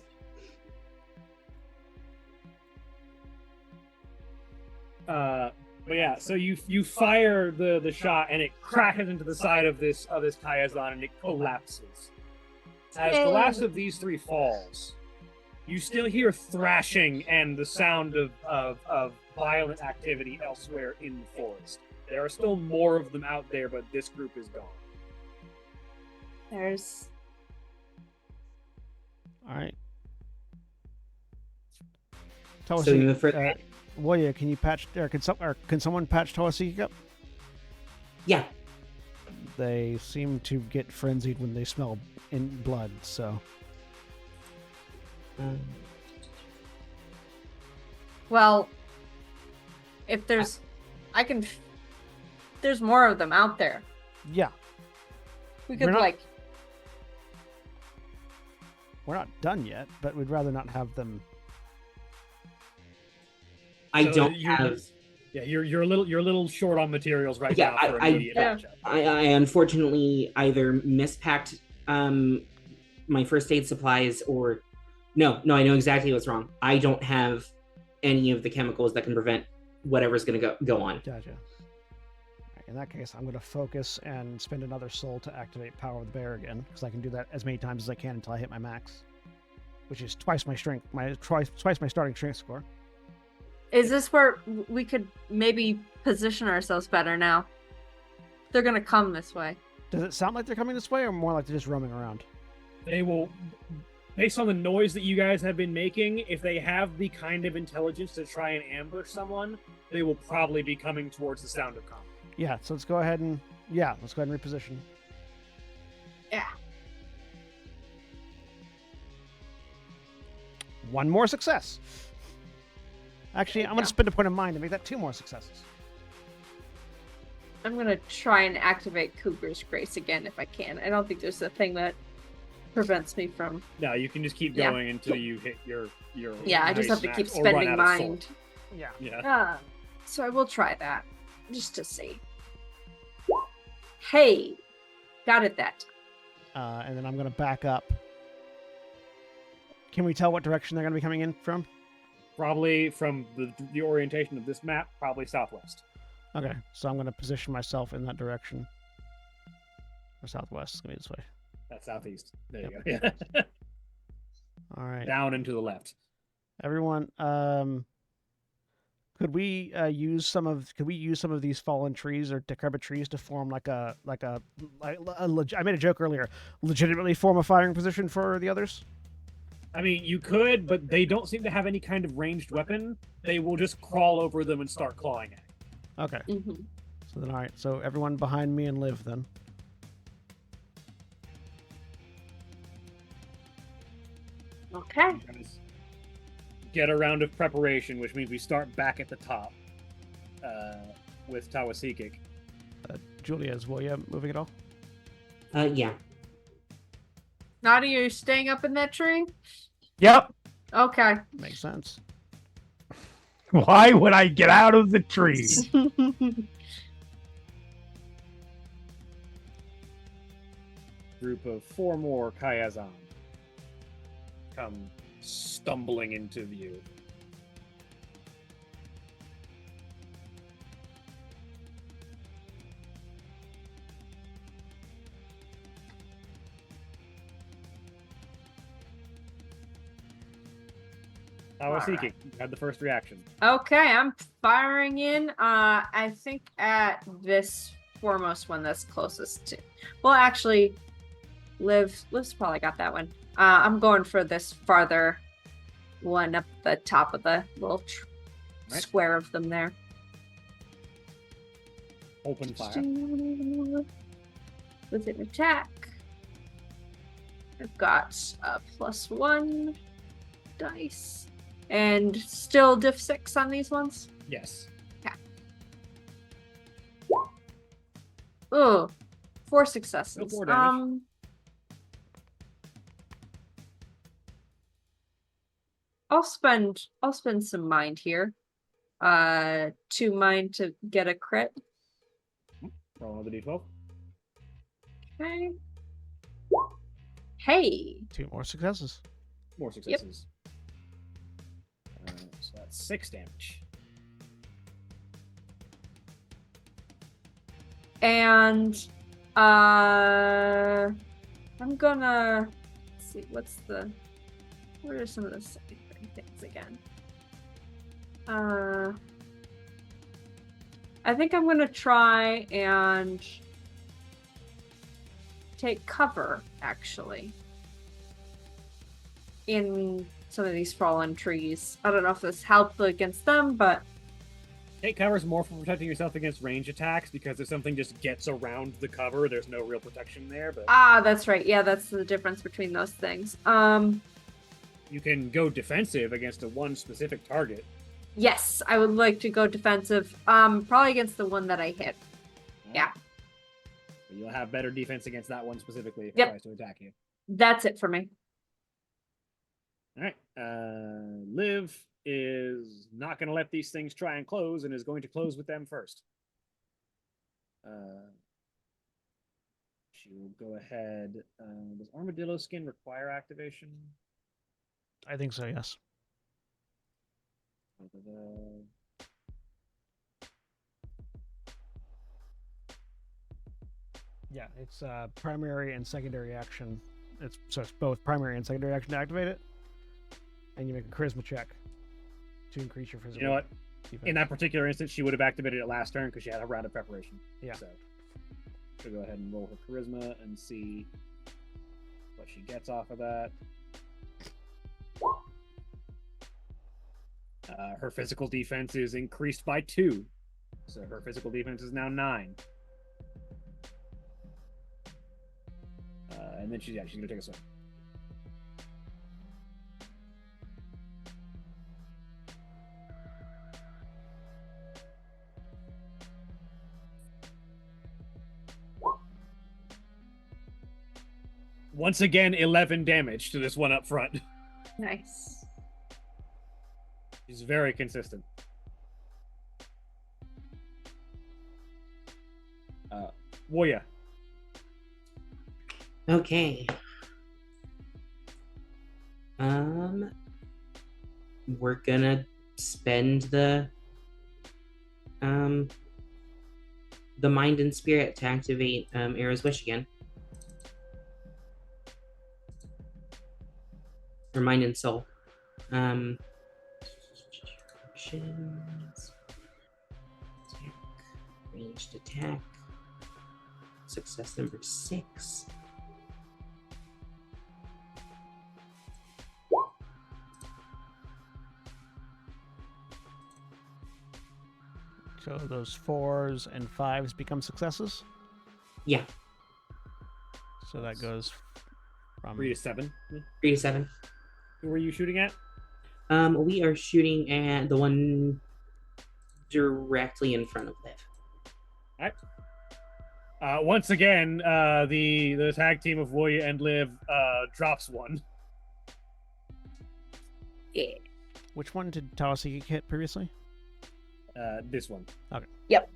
But yeah, so you fire the shot and it crashes into the side of this Kayazan and it collapses. As the last of these 3 falls, you still hear thrashing and the sound of violent activity elsewhere in the forest. There are still more of them out there, but this group is gone. There's All right. So we Tawasiki, move further. Woya, can you patch? Or can someone patch Tawasiki up? Yeah. They seem to get frenzied when they smell in blood. So well, if there's, there's more of them out there. yeah, We could We're not- like, we're not done yet, but we'd rather not have them. I So don't you- have. Yeah, you're a little short on materials right Yeah, now for I- immediate Yeah. matchup. I unfortunately either mispacked my first aid supplies or no, I know exactly what's wrong. I don't have any of the chemicals that can prevent whatever's going to go on. Gotcha. Alright, in that case, I'm going to focus and spend another soul to activate Power of the Bear again, because I can do that as many times as I can until I hit my max, which is twice my strength, twice my starting strength score. Is this where we could maybe position ourselves better now? They're gonna come this way. Does it sound like they're coming this way, or more like they're just roaming around? They will, based on the noise that you guys have been making, if they have the kind of intelligence to try and ambush someone, they will probably be coming towards the sound of combat. Yeah, so let's go ahead and reposition. Yeah. One more success. Actually, I'm going to spend a point of mind to make that 2 more successes. I'm gonna try and activate Cougar's Grace again if I can. I don't think there's a thing that prevents me from. No, you can just keep Yeah. going until you hit your. Yeah, I just have to max keep or run spending out of soul. mind. Yeah. Yeah. So I will try that just to see. Hey, got it that time. And then I'm going to back up. Can we tell what direction they're going to be coming in from? Probably from the orientation of this map, probably southwest. Okay, so I'm going to position myself in that direction. Or southwest. It's going to be this way. That's southeast. There you go. Yeah. All right. Down and to the left. Everyone, could we use some of these fallen trees or decrepit trees to form I made a joke earlier, legitimately form a firing position for the others? I mean, you could, but they don't seem to have any kind of ranged weapon. They will just crawl over them and start clawing at you. Okay. Mm-hmm. So then, all right. So everyone behind me and Liv then. Okay. You guys get a round of preparation, which means we start back at the top with Tawasikik. Julia, is William moving at all? Yeah. Nadia, are you staying up in that tree? Yep. Okay. Makes sense. Why would I get out of the tree? Group of 4 more Kayazan come stumbling into view. Tawasikik, you had the first reaction. Okay, I'm firing in. I think at this foremost one that's closest to. Well, actually, Liv's probably got that one. I'm going for this farther one up the top of the little Right. square of them there. Open fire. With an attack, I've got a +1 dice, and still diff 6 on these ones. Yes. Oh, 4 successes. No 4 damage. I'll spend some mind here. 2 mind to get a crit. Roll another d12. Okay. Hey. 2 more successes. More successes. So that's 6 damage. And I'm gonna see what are some of the secondary things again. I think I'm gonna try and take cover actually in some of these fallen trees. I don't know if this helped against them, but Take cover is more for protecting yourself against range attacks, because if something just gets around the cover, there's no real protection there. But that's right. Yeah, that's the difference between those things. you can go defensive against one specific target. Yes, I would like to go defensive. Probably against the one that I hit. Yeah. But you'll have better defense against that one specifically if Yep. it tries to attack you. That's it for me. All right. Liv is not going to let these things try and close, and is going to close with them first. She will go ahead. Does armadillo skin require activation? I think so, yes. Yeah, it's primary and secondary action. It's both primary and secondary action to activate it. And you make a charisma check to increase your physical. You know what? In that particular instance, she would have activated it last turn because she had a round of preparation. Yeah. So she'll go ahead and roll her charisma and see what she gets off of that. Her physical defense is increased by 2. So her physical defense is now 9. And then she's going to take a swing. Once again, 11 damage to this one up front. Nice. She's very consistent. Woya. Okay. We're gonna spend the mind and spirit to activate Arrow's Wish again. Or mind and soul. Actions. Attack. Ranged attack. Success number 6. So those 4s and 5s become successes? Yeah, So that goes from 3 to 7. 3 to 7. Who were you shooting at? We are shooting at the one directly in front of Liv. Once again, the tag team of Woya and Liv drops one. Yeah. Which one did Tawasiki hit previously? This one. Okay. Yep.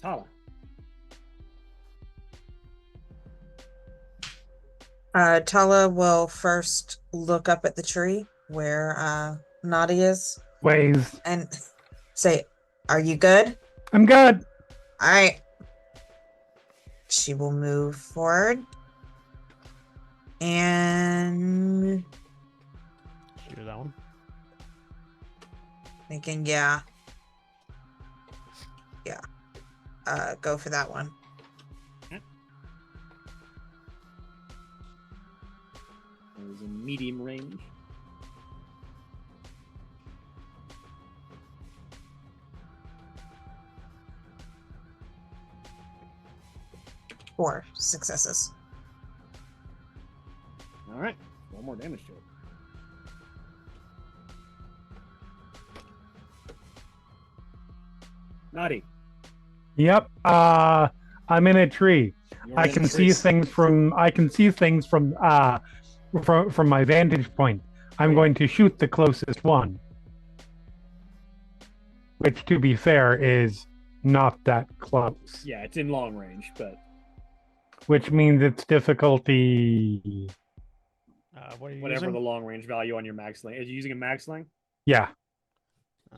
Tala. Tala will first look up at the tree where Naughty is Ways. and say, "Are you good?" I'm good. All right. She will move forward and Shoot that one. thinking, yeah, go for that one. It was in medium range. Four successes. All right. 1 more damage to it. Naughty. Yep. I'm in a tree. You're I in can the see trees. things from from my vantage point. I'm going to shoot the closest one. Which, to be fair, is not that close. Yeah, it's in long range, but Which means it's difficulty. What are you whatever using? the long range value on your mag sling. Is you using a mag sling? Yeah.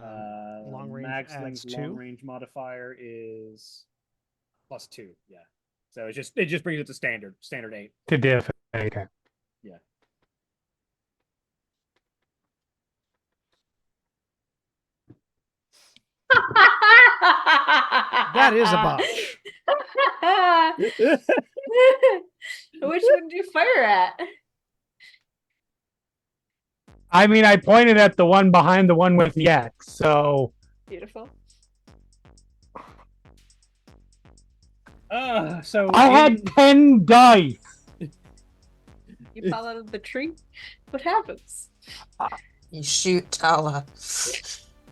Long range mag adds sling's 2. long range modifier is +2. Yeah. So it just brings it to standard 8. To diff. Okay. Yeah. That is a botch. Which one do you fire at? I mean, I pointed at the one behind the one with the X, so Beautiful. So I had 10 dice. You fall out of the tree. What happens? You shoot Tala.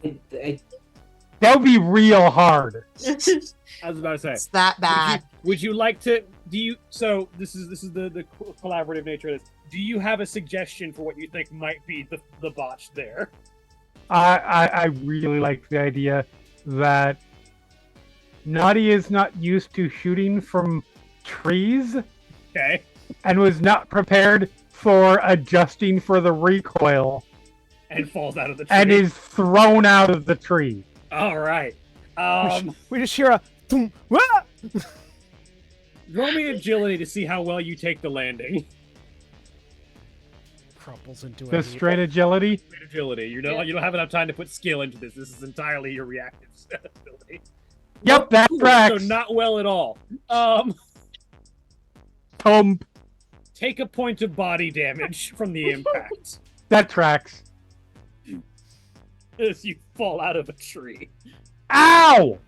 That would be real hard. I was about to say. It's that bad. Would you like to? Do you? So this is the collaborative nature of this. Do you have a suggestion for what you think might be the botch there? I really like the idea that Naughty is not used to shooting from trees Okay. and was not prepared for adjusting for the recoil And falls out of the tree. and is thrown out of the tree. All right. We just hear a thum, wah! Roll me agility to see how well you take the landing. Crumples into The a straight agility. Agility. You don't have enough time to put skill into this. This is entirely your reactive ability. Yep, that So tracks. not well at all. Take a point of body damage from the impact That tracks. as you fall out of a tree. Ow!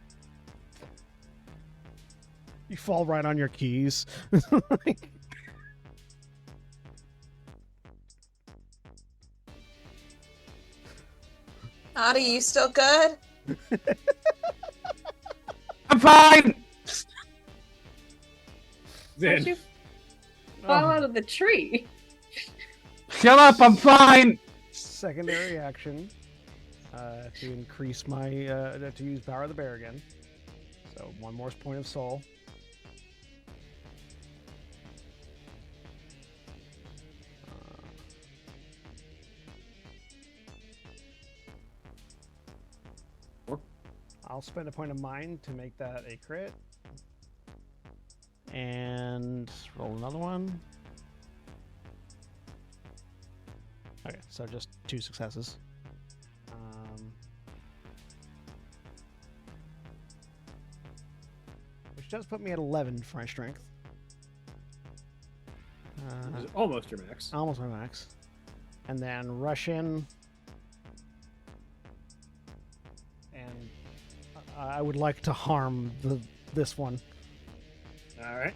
You fall right on your keys. Adi, you still good? I'm fine. How'd you fall out of the tree? Shut up. I'm fine. Secondary action to increase my to use Power of the Bear again. So one more point of soul. I'll spend a point of mine to make that a crit. And roll another one. Okay, so just 2 successes. Which does put me at 11 for my strength. Which is almost your max. Almost my max. And then rush in. And I would like to harm this one. All right.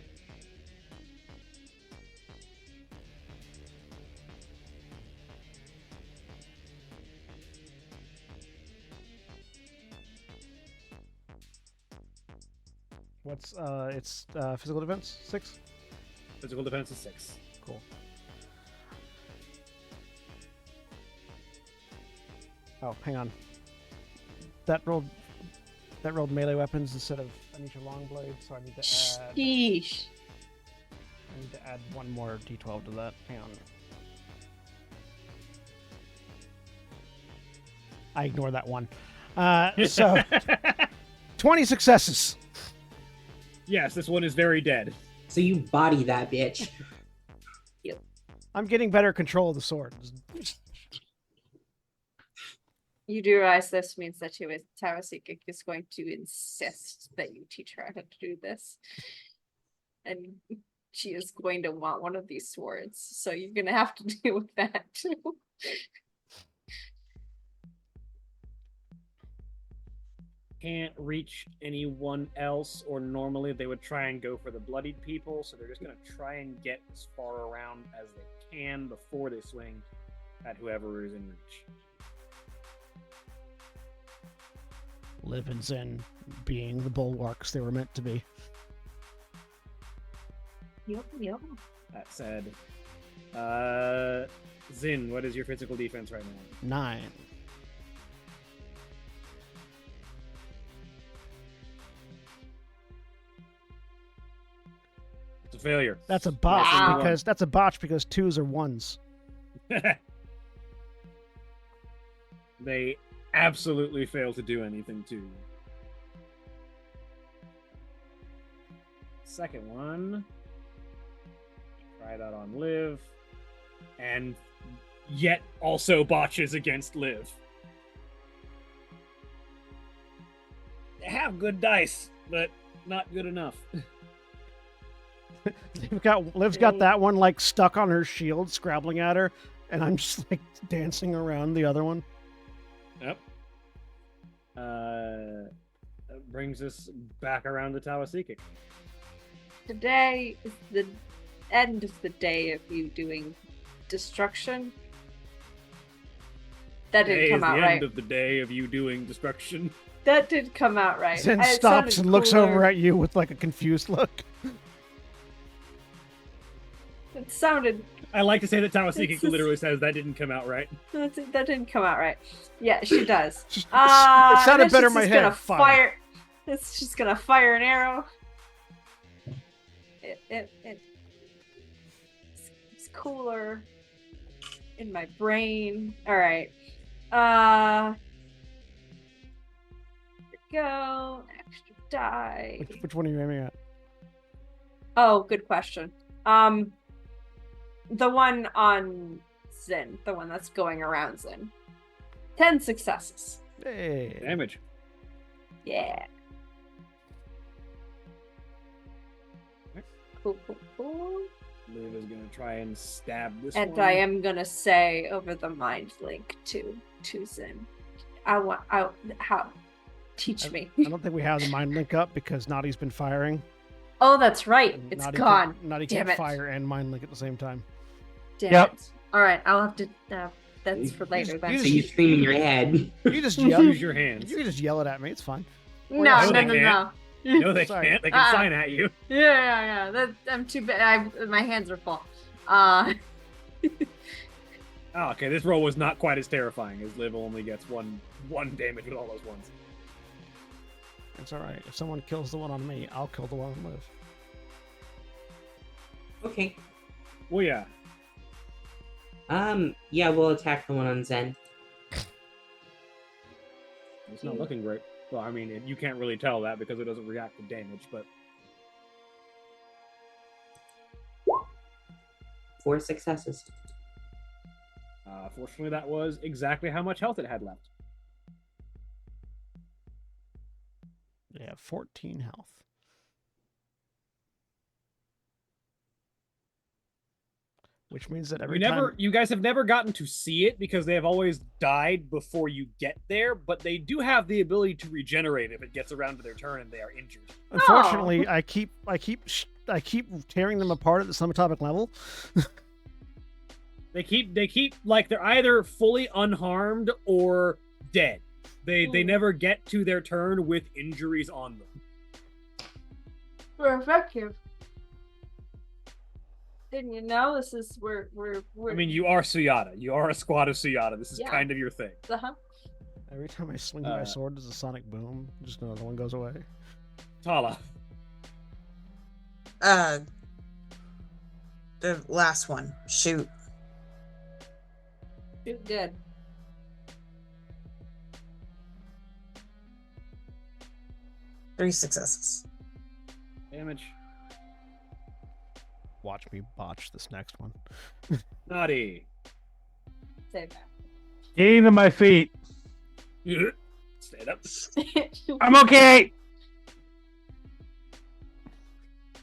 What's its physical defense? 6? Physical defense is 6. Cool. Oh, hang on. That rolled melee weapons instead of Anisha Longblade, so I need to add. Sheesh. I need to add one more d12 to that. Hang on. I ignore that one. So 20 successes. Yes, this one is very dead. So you body that bitch. I'm getting better control of the sword. You do realize this means that Tawasika is going to insist that you teach her how to do this. And she is going to want one of these swords. So you're going to have to deal with that too. Can't reach anyone else, or normally they would try and go for the bloodied people, so they're just going to try and get as far around as they can before they swing at whoever is in reach. Living Zen being the bulwarks they were meant to be. Yep. That said, Zin, what is your physical defense right now? 9. It's a failure. That's a botch Wow. because 2s are 1s. They absolutely fail to do anything to you. Second one. Try that on Liv. And yet also botches against Liv. They have good dice, but not good enough. Liv's got that one like stuck on her shield, scrabbling at her, and I'm just like dancing around the other one. Yep. That brings us back around to Tawasika. Today is the end of the day of you doing destruction. That didn't come out the right. end of the day of you doing destruction. That did come out right. Zen It stops sounded and looks cooler. over at you with like a confused look. It sounded. I like to say that It's Tawasika just- literally says that didn't come out right. That didn't come out right. Yeah, she does. It And sounded then better in she's my just head. Gonna Fire. It's just gonna fire an arrow. It's cooler in my brain. All right. Here we go. Extra die. Which one are you aiming at? Oh, good question. The one on Zin, the one that's going around Zin. 10 successes. Hey. Damage. Yeah. Cool. Liv is gonna try and stab this And one. I am gonna say over the mind link to Zin. Teach me. I don't think we have the mind link up because Naughty's been firing. Oh, that's right. and It's Naughty gone. Naughty Damn can't it. fire and mind link at the same time. Damn Yep. it. All right, I'll have to. That's for later then. you So you scream in your head. You just yell. Use your hands. You can just yell it at me. It's fine. No, No, no, they no, can't. no. No, they Sorry. can't. They can sign at you. Yeah. I'm too bad. My hands are full. Oh, okay. This roll was not quite as terrifying as Liv only gets one damage with all those ones. It's all right. If someone kills the one on me, I'll kill the one on Liv. Okay. Well, yeah. Yeah, we'll attack the one on Zen. It's not looking great. Well, I mean, you can't really tell that because it doesn't react to damage, but 4 successes. fortunately, that was exactly how much health it had left. They have 14 health. Which means that every time... You guys have never gotten to see it because they have always died before you get there, but they do have the ability to regenerate if it gets around to their turn and they are injured. Unfortunately, I keep tearing them apart at the subatomic level. They keep like they're either fully unharmed or dead. They never get to their turn with injuries on them. We're effective. Didn't you know this is we're I mean, you are Suyata. You are a squad of Suyata. This is Yeah. kind of your thing. uh-huh. Every time I swing my sword, there's a sonic boom. Just another one goes away. Tala. The last one. Shoot. Good. Three successes. Damage. Watch me botch this next one. Naughty. Save that. Getting to my feet. Stand up. I'm okay.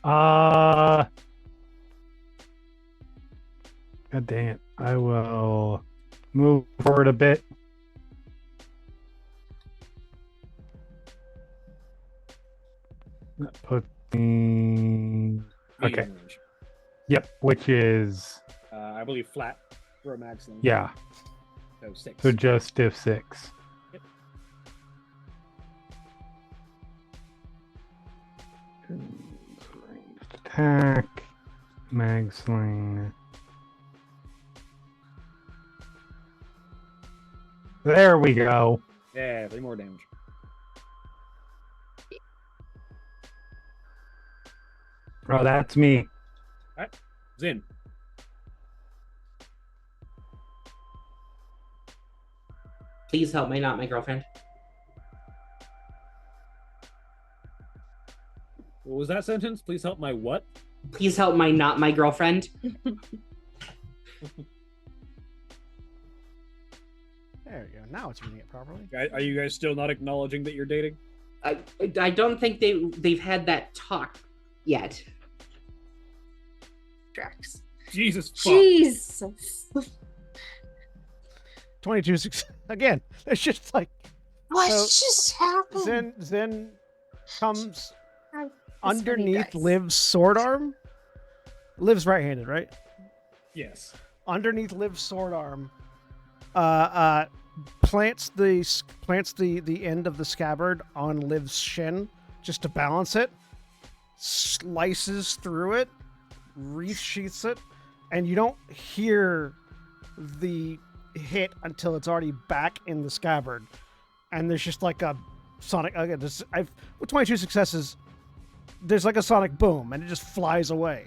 God dang it. I will move forward a bit. That puts me... Okay. Medium range. Yep, which is... I believe flat for a mag sling. Yeah, So 6. so just stiff 6. Yep. Attack. Mag sling. There we go. Yeah, 3 more damage. Oh, that's me. Zin. Please help me, not my girlfriend. What was that sentence? Please help my what? Please help my not my girlfriend. There you go. Now it's reading it properly. Are you guys still not acknowledging that you're dating? I don't think they've had that talk yet. Drax. Jesus fuck. Jesus. 22 success. Again, it's just like What So, just happened? Zen comes Funny, underneath guys. Liv's sword arm. Liv's right-handed, right? Yes. Underneath Liv's sword arm, plants the end of the scabbard on Liv's shin just to balance it. Slices through it, resheaths it, and you don't hear the hit until it's already back in the scabbard. And there's just like a sonic. With 22 successes, there's like a sonic boom, and it just flies away.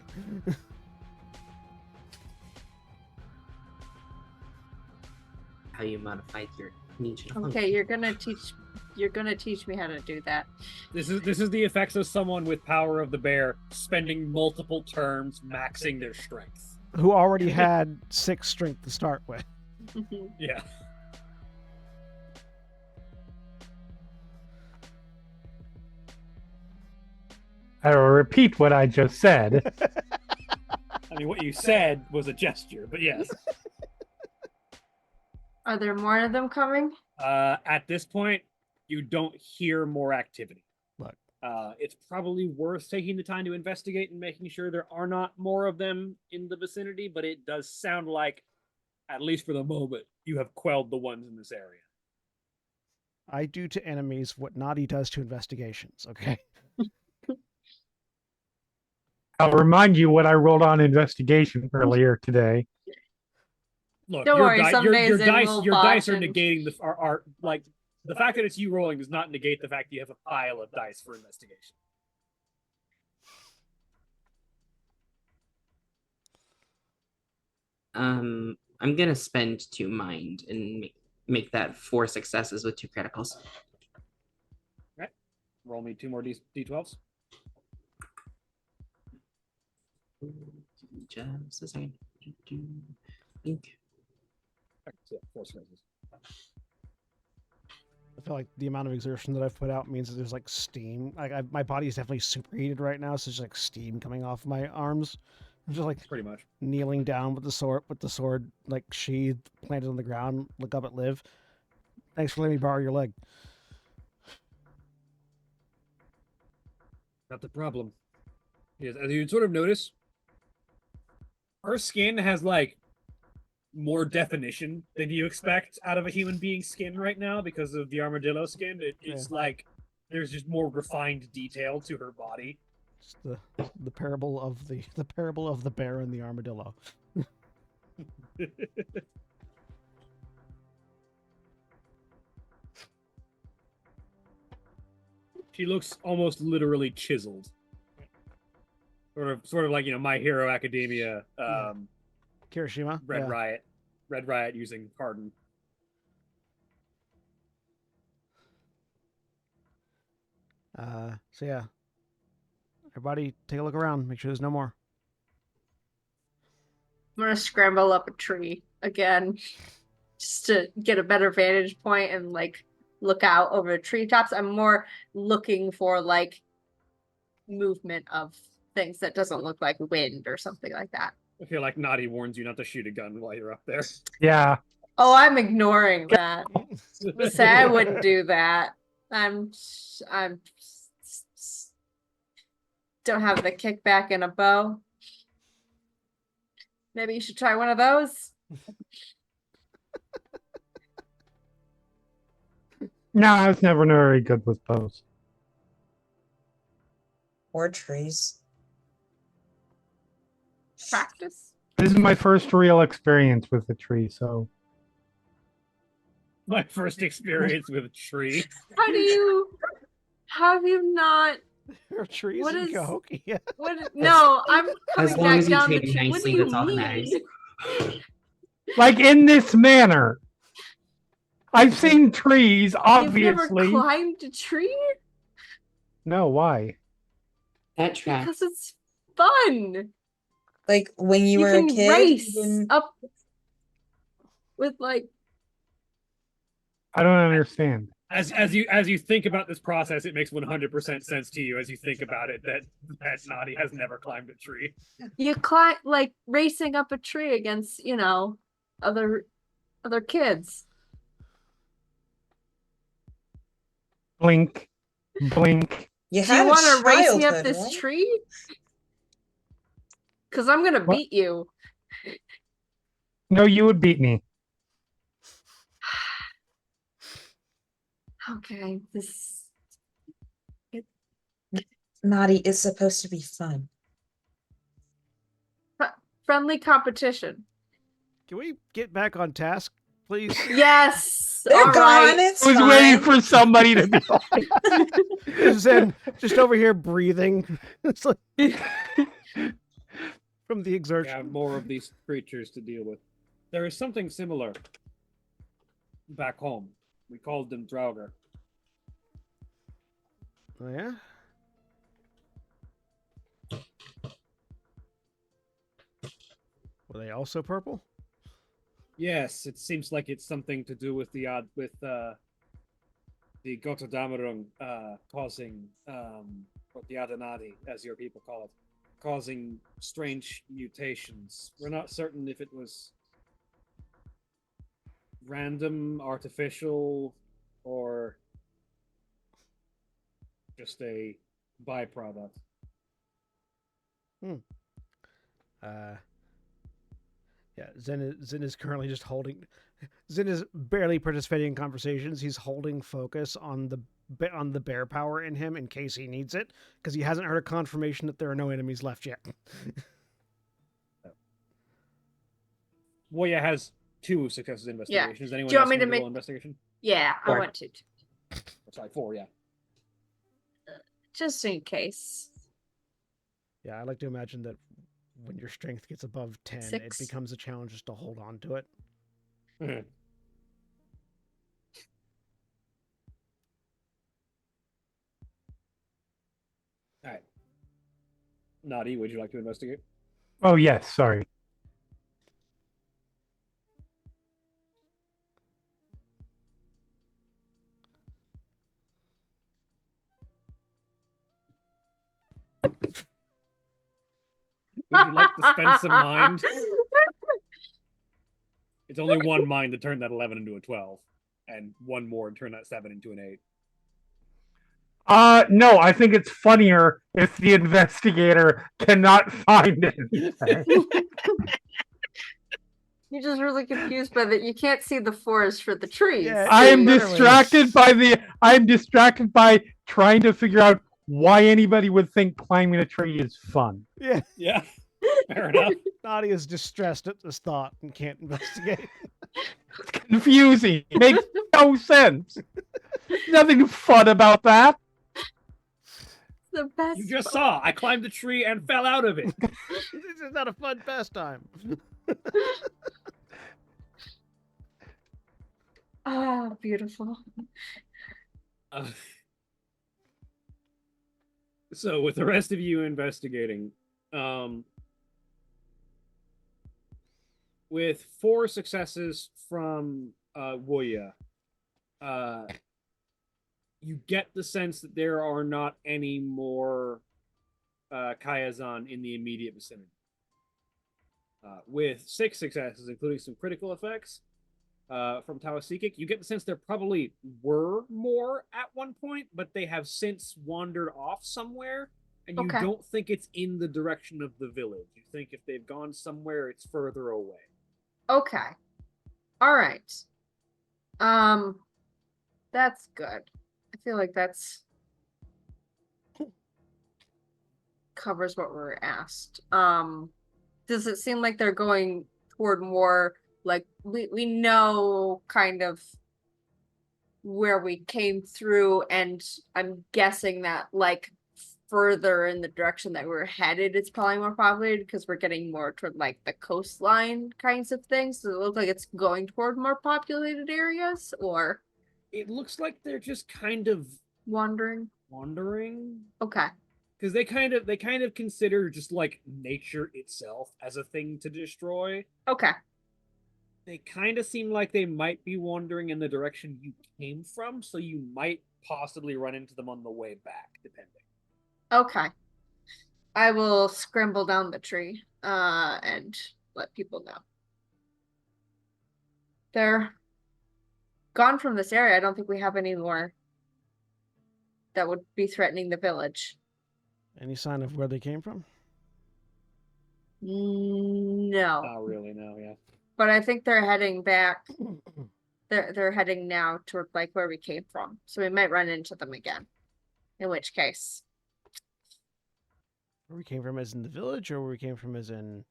How you modified your niche. Okay, you're gonna teach You're gonna teach me how to do that. This is the effects of someone with power of the bear spending multiple turns maxing their strength. Who already had 6 strength to start with. Yeah. I will repeat what I just said. I mean, what you said was a gesture, but yes. Are there more of them coming? At this point, you don't hear more activity. Look. It's probably worth taking the time to investigate and making sure there are not more of them in the vicinity, but it does sound like, at least for the moment, you have quelled the ones in this area. I do to enemies what Naughty does to investigations, okay? I'll remind you what I rolled on investigation earlier today. Look, Don't your, worry, di- some your, days your it dice will your dice are botch and- negating are like the fact that it's you rolling does not negate the fact that you have a pile of dice for investigation. I'm gonna spend 2 mind and make that 4 successes with 2 criticals. Roll me 2 more d12s. Just a second. Think. Yeah, 4 successes. I feel like the amount of exertion that I've put out means that there's like steam. My body is definitely superheated right now, so there's like steam coming off my arms. I'm just like Pretty much. kneeling down with the sword like sheathed, planted on the ground. Look up at Liv. Thanks for letting me borrow your leg. Not the problem. Yes, as you sort of notice, her skin has like more definition than you expect out of a human being's skin right now because of the armadillo skin. It's like there's just more refined detail to her body. It's the parable of the bear and the armadillo. She looks almost literally chiseled. Sort of like, My Hero Academia, Kirishima. Red Riot using Pardon. So yeah. Everybody take a look around. Make sure there's no more. I'm gonna scramble up a tree again, just to get a better vantage point and like look out over the treetops. I'm more looking for like movement of things that doesn't look like wind or something like that. I feel like Naughty warns you not to shoot a gun while you're up there. Yeah. Oh, I'm ignoring that. Say I wouldn't do that. I'm don't have the kickback in a bow. Maybe you should try one of those. No, I was never very good with bows. Or trees. Practice. This is my first real experience with a tree, so My first experience with a tree. Have you not? There are trees What in is- Cahokia. What? No, I'm As coming long back as you down the treat me tree. What do nicely, you that's all that matters. mean? like in this manner. I've seen trees, You've never obviously. climbed a tree? No, why? That tracks. Because it's fun. Like when you You were a can kid. race you didn't- up with like I don't understand. As you think about this process, it makes 100% sense to you as you think about it that Naughty has never climbed a tree. you climb like racing up a tree against other kids. Blink, blink. You Do you had a want to race me up childhood, this right? tree? Because I'm gonna What? beat you. No, you would beat me. Okay, this Naughty is supposed to be fun. friendly competition. Can we get back on task, please? Yes. They're all gone. right. It's I was fine. waiting for somebody to be like, Zen just over here breathing. It's like from the We exertion. have more of these creatures to deal with. There is something similar back home. We called them Draugr. Oh, yeah? Were they also purple? Yes, it seems like it's something to do with the Gotterdammerung causing or the Adenadi, as your people call it, causing strange mutations. We're not certain if it was random, artificial, or just a byproduct. Uh, yeah, Zen is currently just holding. Zen is barely participating in conversations. He's holding focus on the bear power in him in case he needs it, because he hasn't heard a confirmation that there are no enemies left yet. Woya has 2 successes in Yeah. investigation. Is anyone Do you else want me going to to roll make- investigation? Yeah, I Sorry. want to. Sorry, 4, yeah. Just in case. Yeah, I like to imagine that when your strength gets above 10, 6. it becomes a challenge just to hold on to it. All right. Nadi, would you like to investigate? Oh yes, sorry. Would you like to spend some mind? It's only 1 mind to turn that 11 into a 12, and 1 more to turn that 7 into an 8. No, I think it's funnier if the investigator cannot find anything. You're just really confused by that. You can't see the forest for the trees. Yeah, I am literally. distracted by trying to figure out why anybody would think climbing a tree is fun. Yeah, Yeah, fair enough. Nadi is distressed at this thought and can't investigate. It's confusing. It makes no sense. Nothing fun about that. The best. You just saw I climbed the tree and fell out of it. This is not a fun pastime. Ah, beautiful. Uh, so, with the rest of you investigating, with 4 successes from Woya, you get the sense that there are not any more Kayazan in the immediate vicinity. With 6 successes, including some critical effects from Tawasikik, you get the sense there probably were more at one point, but they have since wandered off somewhere, and you Okay. don't think it's in the direction of the village. You think if they've gone somewhere, it's further away. Okay. All right. That's good. I feel like that's covers what we were asked. Does it seem like they're going toward more like we know kind of where we came through, and I'm guessing that like further in the direction that we're headed, it's probably more populated because we're getting more toward like the coastline kinds of things. Does it look like it's going toward more populated areas or It looks like they're just kind of wandering? Okay. because they kind of consider just like nature itself as a thing to destroy. Okay. They kind of seem like they might be wandering in the direction you came from, so you might possibly run into them on the way back, depending. Okay. I will scramble down the tree and let people know. They're gone from this area. I don't think we have any more that would be threatening the village. Any sign of where they came from? No. Not really, no, yeah. But I think they're heading back. They're heading now toward like where we came from. So we might run into them again. In which case. Where we came from as in the village, or where we came from as in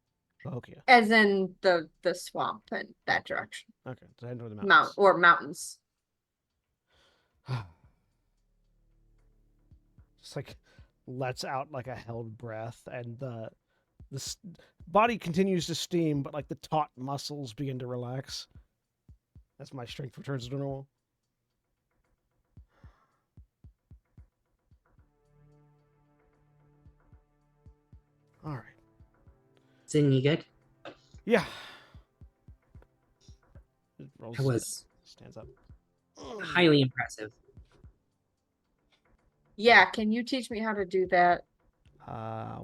Bohokia? As in the swamp and that direction. Okay, so heading toward the mountains. Mountains. Just like lets out like a held breath, and the body continues to steam, but like the taut muscles begin to relax. That's my strength returns to normal. Isn't you good? Yeah. It rolls, That was stands up. highly impressive. Yeah, can you teach me how to do that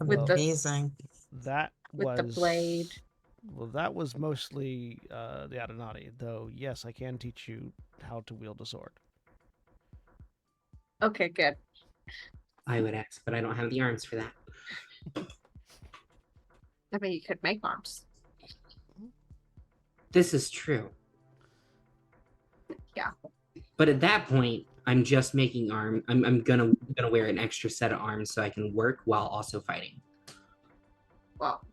with the Amazing. that with was the blade? Well, that was mostly the Adenati, though. Yes, I can teach you how to wield a sword. Okay, good. I would ask, but I don't have the arms for that. I mean, you could make arms. This is true. Yeah. But at that point, I'm just making arm. I'm gonna wear an extra set of arms so I can work while also fighting. Well,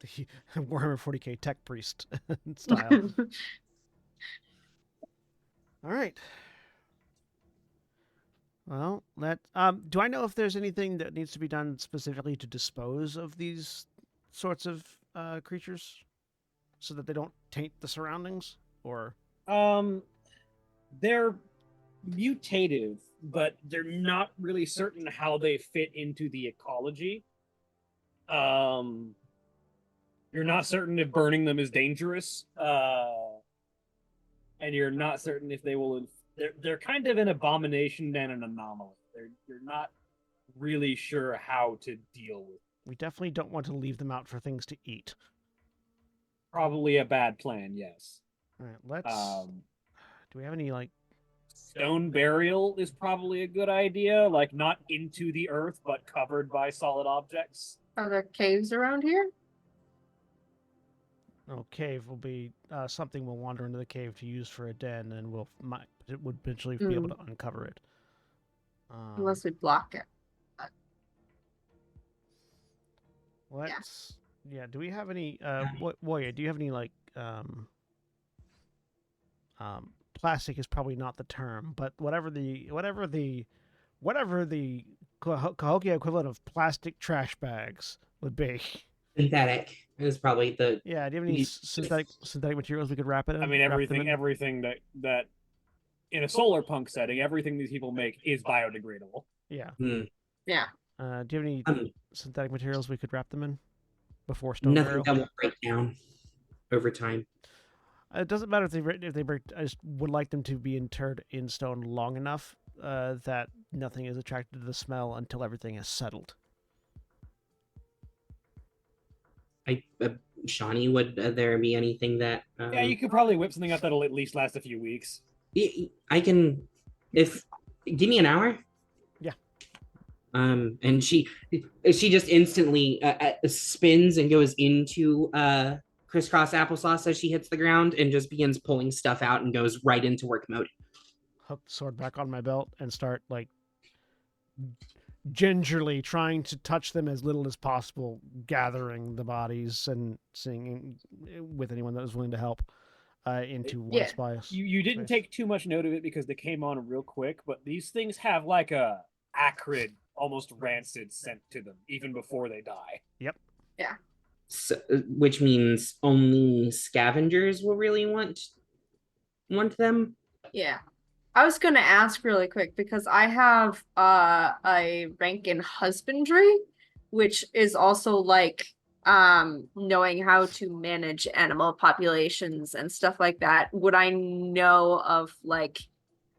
The Warhammer 40k tech priest style. All right. Well, let do I know if there's anything that needs to be done specifically to dispose of these sorts of creatures so that they don't taint the surroundings? Or They're mutative, but they're not really certain how they fit into the ecology. You're not certain if burning them is dangerous, and you're not certain if they will. They're kind of an abomination and an anomaly. You're not really sure how to deal with. we definitely don't want to leave them out for things to eat. Probably a bad plan. Yes. All right, let's. Do we have any like? Stone burial is probably a good idea, like not into the earth, but covered by solid objects. are there caves around here? No, cave will be something we'll wander into the cave to use for a den, and it would eventually be able to uncover it. Unless we block it. Let's. Yeah. Do we have any? Woya, do you have any like? Plastic is probably not the term, but whatever the Cahokia equivalent of plastic trash bags would be. Synthetic is probably the. Yeah. Do you have any synthetic materials we could wrap it in? I mean, everything that in a solar punk setting, everything these people make is biodegradable. Yeah. Yeah. Do you have any synthetic materials we could wrap them in before stone Nothing burial? that will break down over time. It doesn't matter if they break. I just would like them to be interred in stone long enough that nothing is attracted to the smell until everything has settled. Shawnee, would there be anything that? Yeah, you could probably whip something up that'll at least last a few weeks. I can, if give me an hour. Yeah. And she just instantly spins and goes into crisscross applesauce as she hits the ground and just begins pulling stuff out and goes right into work mode. Hook the sword back on my belt and start like gingerly trying to touch them as little as possible, gathering the bodies and seeing with anyone that was willing to help into one space. You didn't take too much note of it because they came on real quick, but these things have like a acrid, almost rancid scent to them even before they die. Yep. Yeah. So, which means only scavengers will really want them. Yeah. I was gonna ask really quick because I have a rank in husbandry, which is also like knowing how to manage animal populations and stuff like that. Would I know of like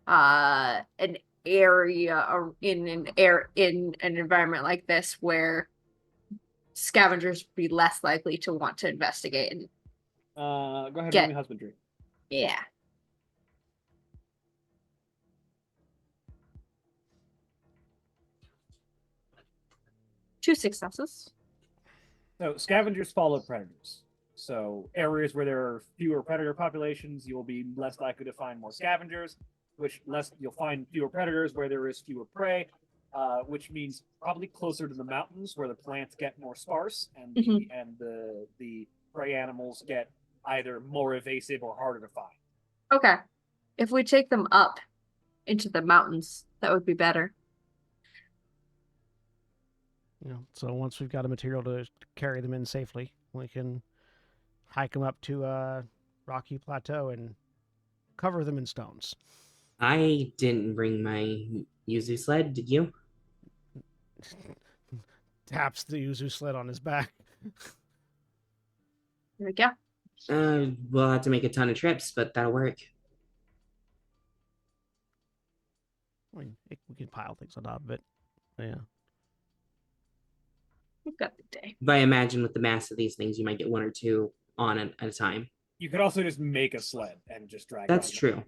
an area or in an environment like this where scavengers would be less likely to want to investigate and go ahead and give me husbandry. Yeah. Two successes. So scavengers follow predators. So areas where there are fewer predator populations, you'll be less likely to find more scavengers, you'll find fewer predators where there is fewer prey, which means probably closer to the mountains where the plants get more sparse and the prey animals get either more evasive or harder to find. Okay. If we take them up into the mountains, that would be better. So once we've got a material to carry them in safely, we can hike them up to a rocky plateau and cover them in stones. I didn't bring my Yuzu sled, did you? taps the Yuzu sled on his back. There we go. We'll have to make a ton of trips, but that'll work. I mean, we can pile things on top of it. Yeah. We've got the day. But I imagine with the mass of these things, you might get one or two on at a time. You could also just make a sled and just drag. That's it true.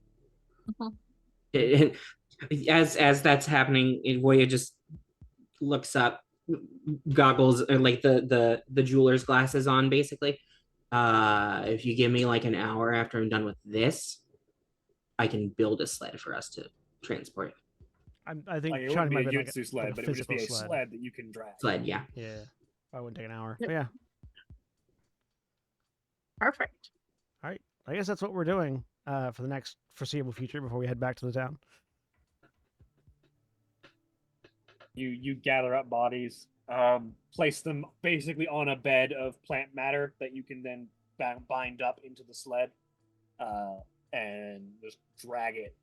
Mhm. As that's happening, Voya just looks up, goggles, or like the jeweler's glasses on, basically. If you give me like an hour after I'm done with this, I can build a sled for us to transport. I think Like, it Shawnee wouldn't be might a be like jutsu sled, like a but it would just be a physical sled that you can drag. Sled, yeah. Yeah. I wouldn't take an hour. Yep. But yeah. Perfect. All right. I guess that's what we're doing for the next foreseeable future before we head back to the town. You gather up bodies, place them basically on a bed of plant matter that you can then bind up into the sled, and just drag it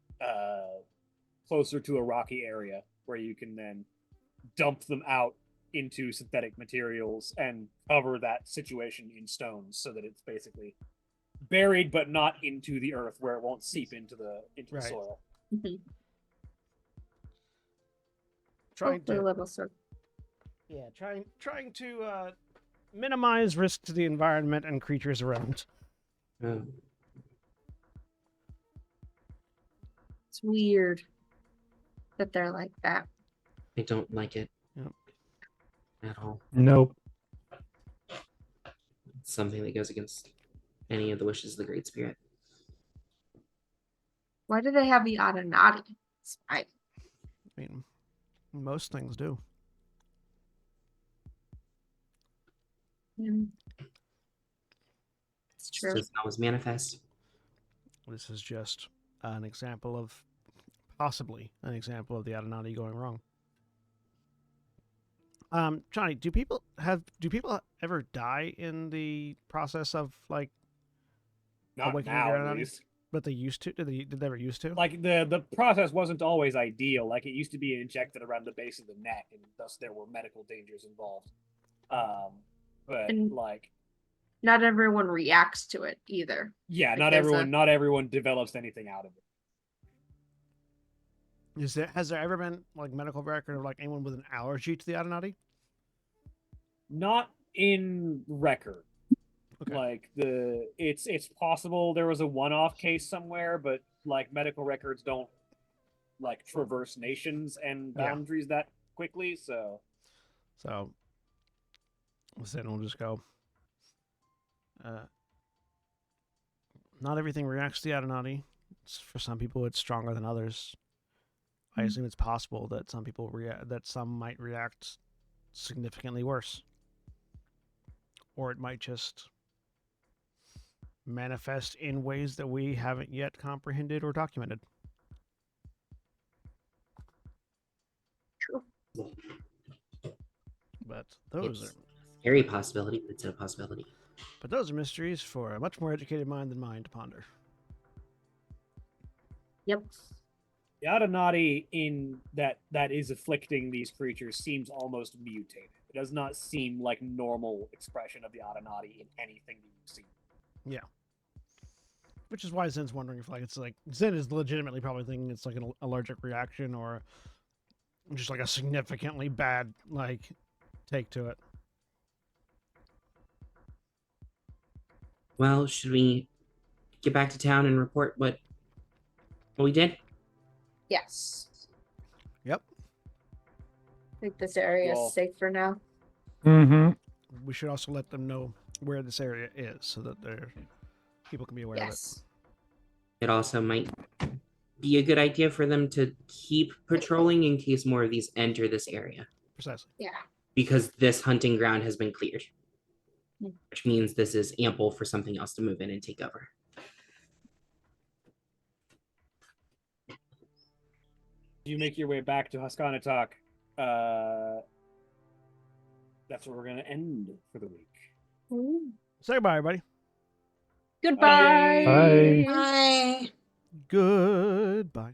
closer to a rocky area where you can then dump them out into synthetic materials and cover that situation in stones so that it's basically buried but not into the earth where it won't seep into the Right. soil. Mhm. Trying Hopefully to level so. Yeah, trying to minimize risk to the environment and creatures around. It's weird that they're like that. I don't like it Yep. at all. Nope. It's something that goes against any of the wishes of the Great Spirit. Why do they have the Adenati? I mean, most things do. It's true. Doesn't always manifest. This is just an example of, possibly an example of the Adenati going wrong. Johnny, do people ever die in the process of like Not awakening now, the at Adenati? least. But they used to? Did they ever used to? Like the process wasn't always ideal. Like it used to be injected around the base of the neck, and thus there were medical dangers involved. But And- like, Not everyone reacts to it either. yeah, Like, not there's not everyone develops anything out of it. Has there ever been like medical record of like anyone with an allergy to the Adenati? Not in record. Okay. Like it's possible there was a one-off case somewhere, but like medical records don't like traverse nations and Yeah. boundaries that quickly. So So then we'll just go. Not everything reacts to the Adenati. For some people, it's stronger than others. I assume it's possible that some might react significantly worse, or it might just manifest in ways that we haven't yet comprehended or documented. True. But those It's a scary possibility, but it's a possibility. are mysteries for a much more educated mind than mine to ponder. Yep. the Adenati in that is afflicting these creatures seems almost mutated. It does not seem like normal expression of the Adenati in anything that you've seen. Which is why Zen's wondering if like it's like Zen is legitimately probably thinking it's like an allergic reaction or just like a significantly bad like take to it. Well, should we get back to town and report what we did? Yes. Yep. I think this area Well- is safe for now. Mm-hmm. We should also let them know where this area is so that people can be aware Yes. It also might be a good idea for them to keep patrolling in case more of these enter this area, of it. Precisely. Yeah. because this hunting ground has been cleared, Hmm. which means this is ample for something else to move in and take over. You make your way back to Haskanatak. That's where we're going to end for the week. Ooh. Say goodbye, everybody. Goodbye. Bye. Bye. Goodbye.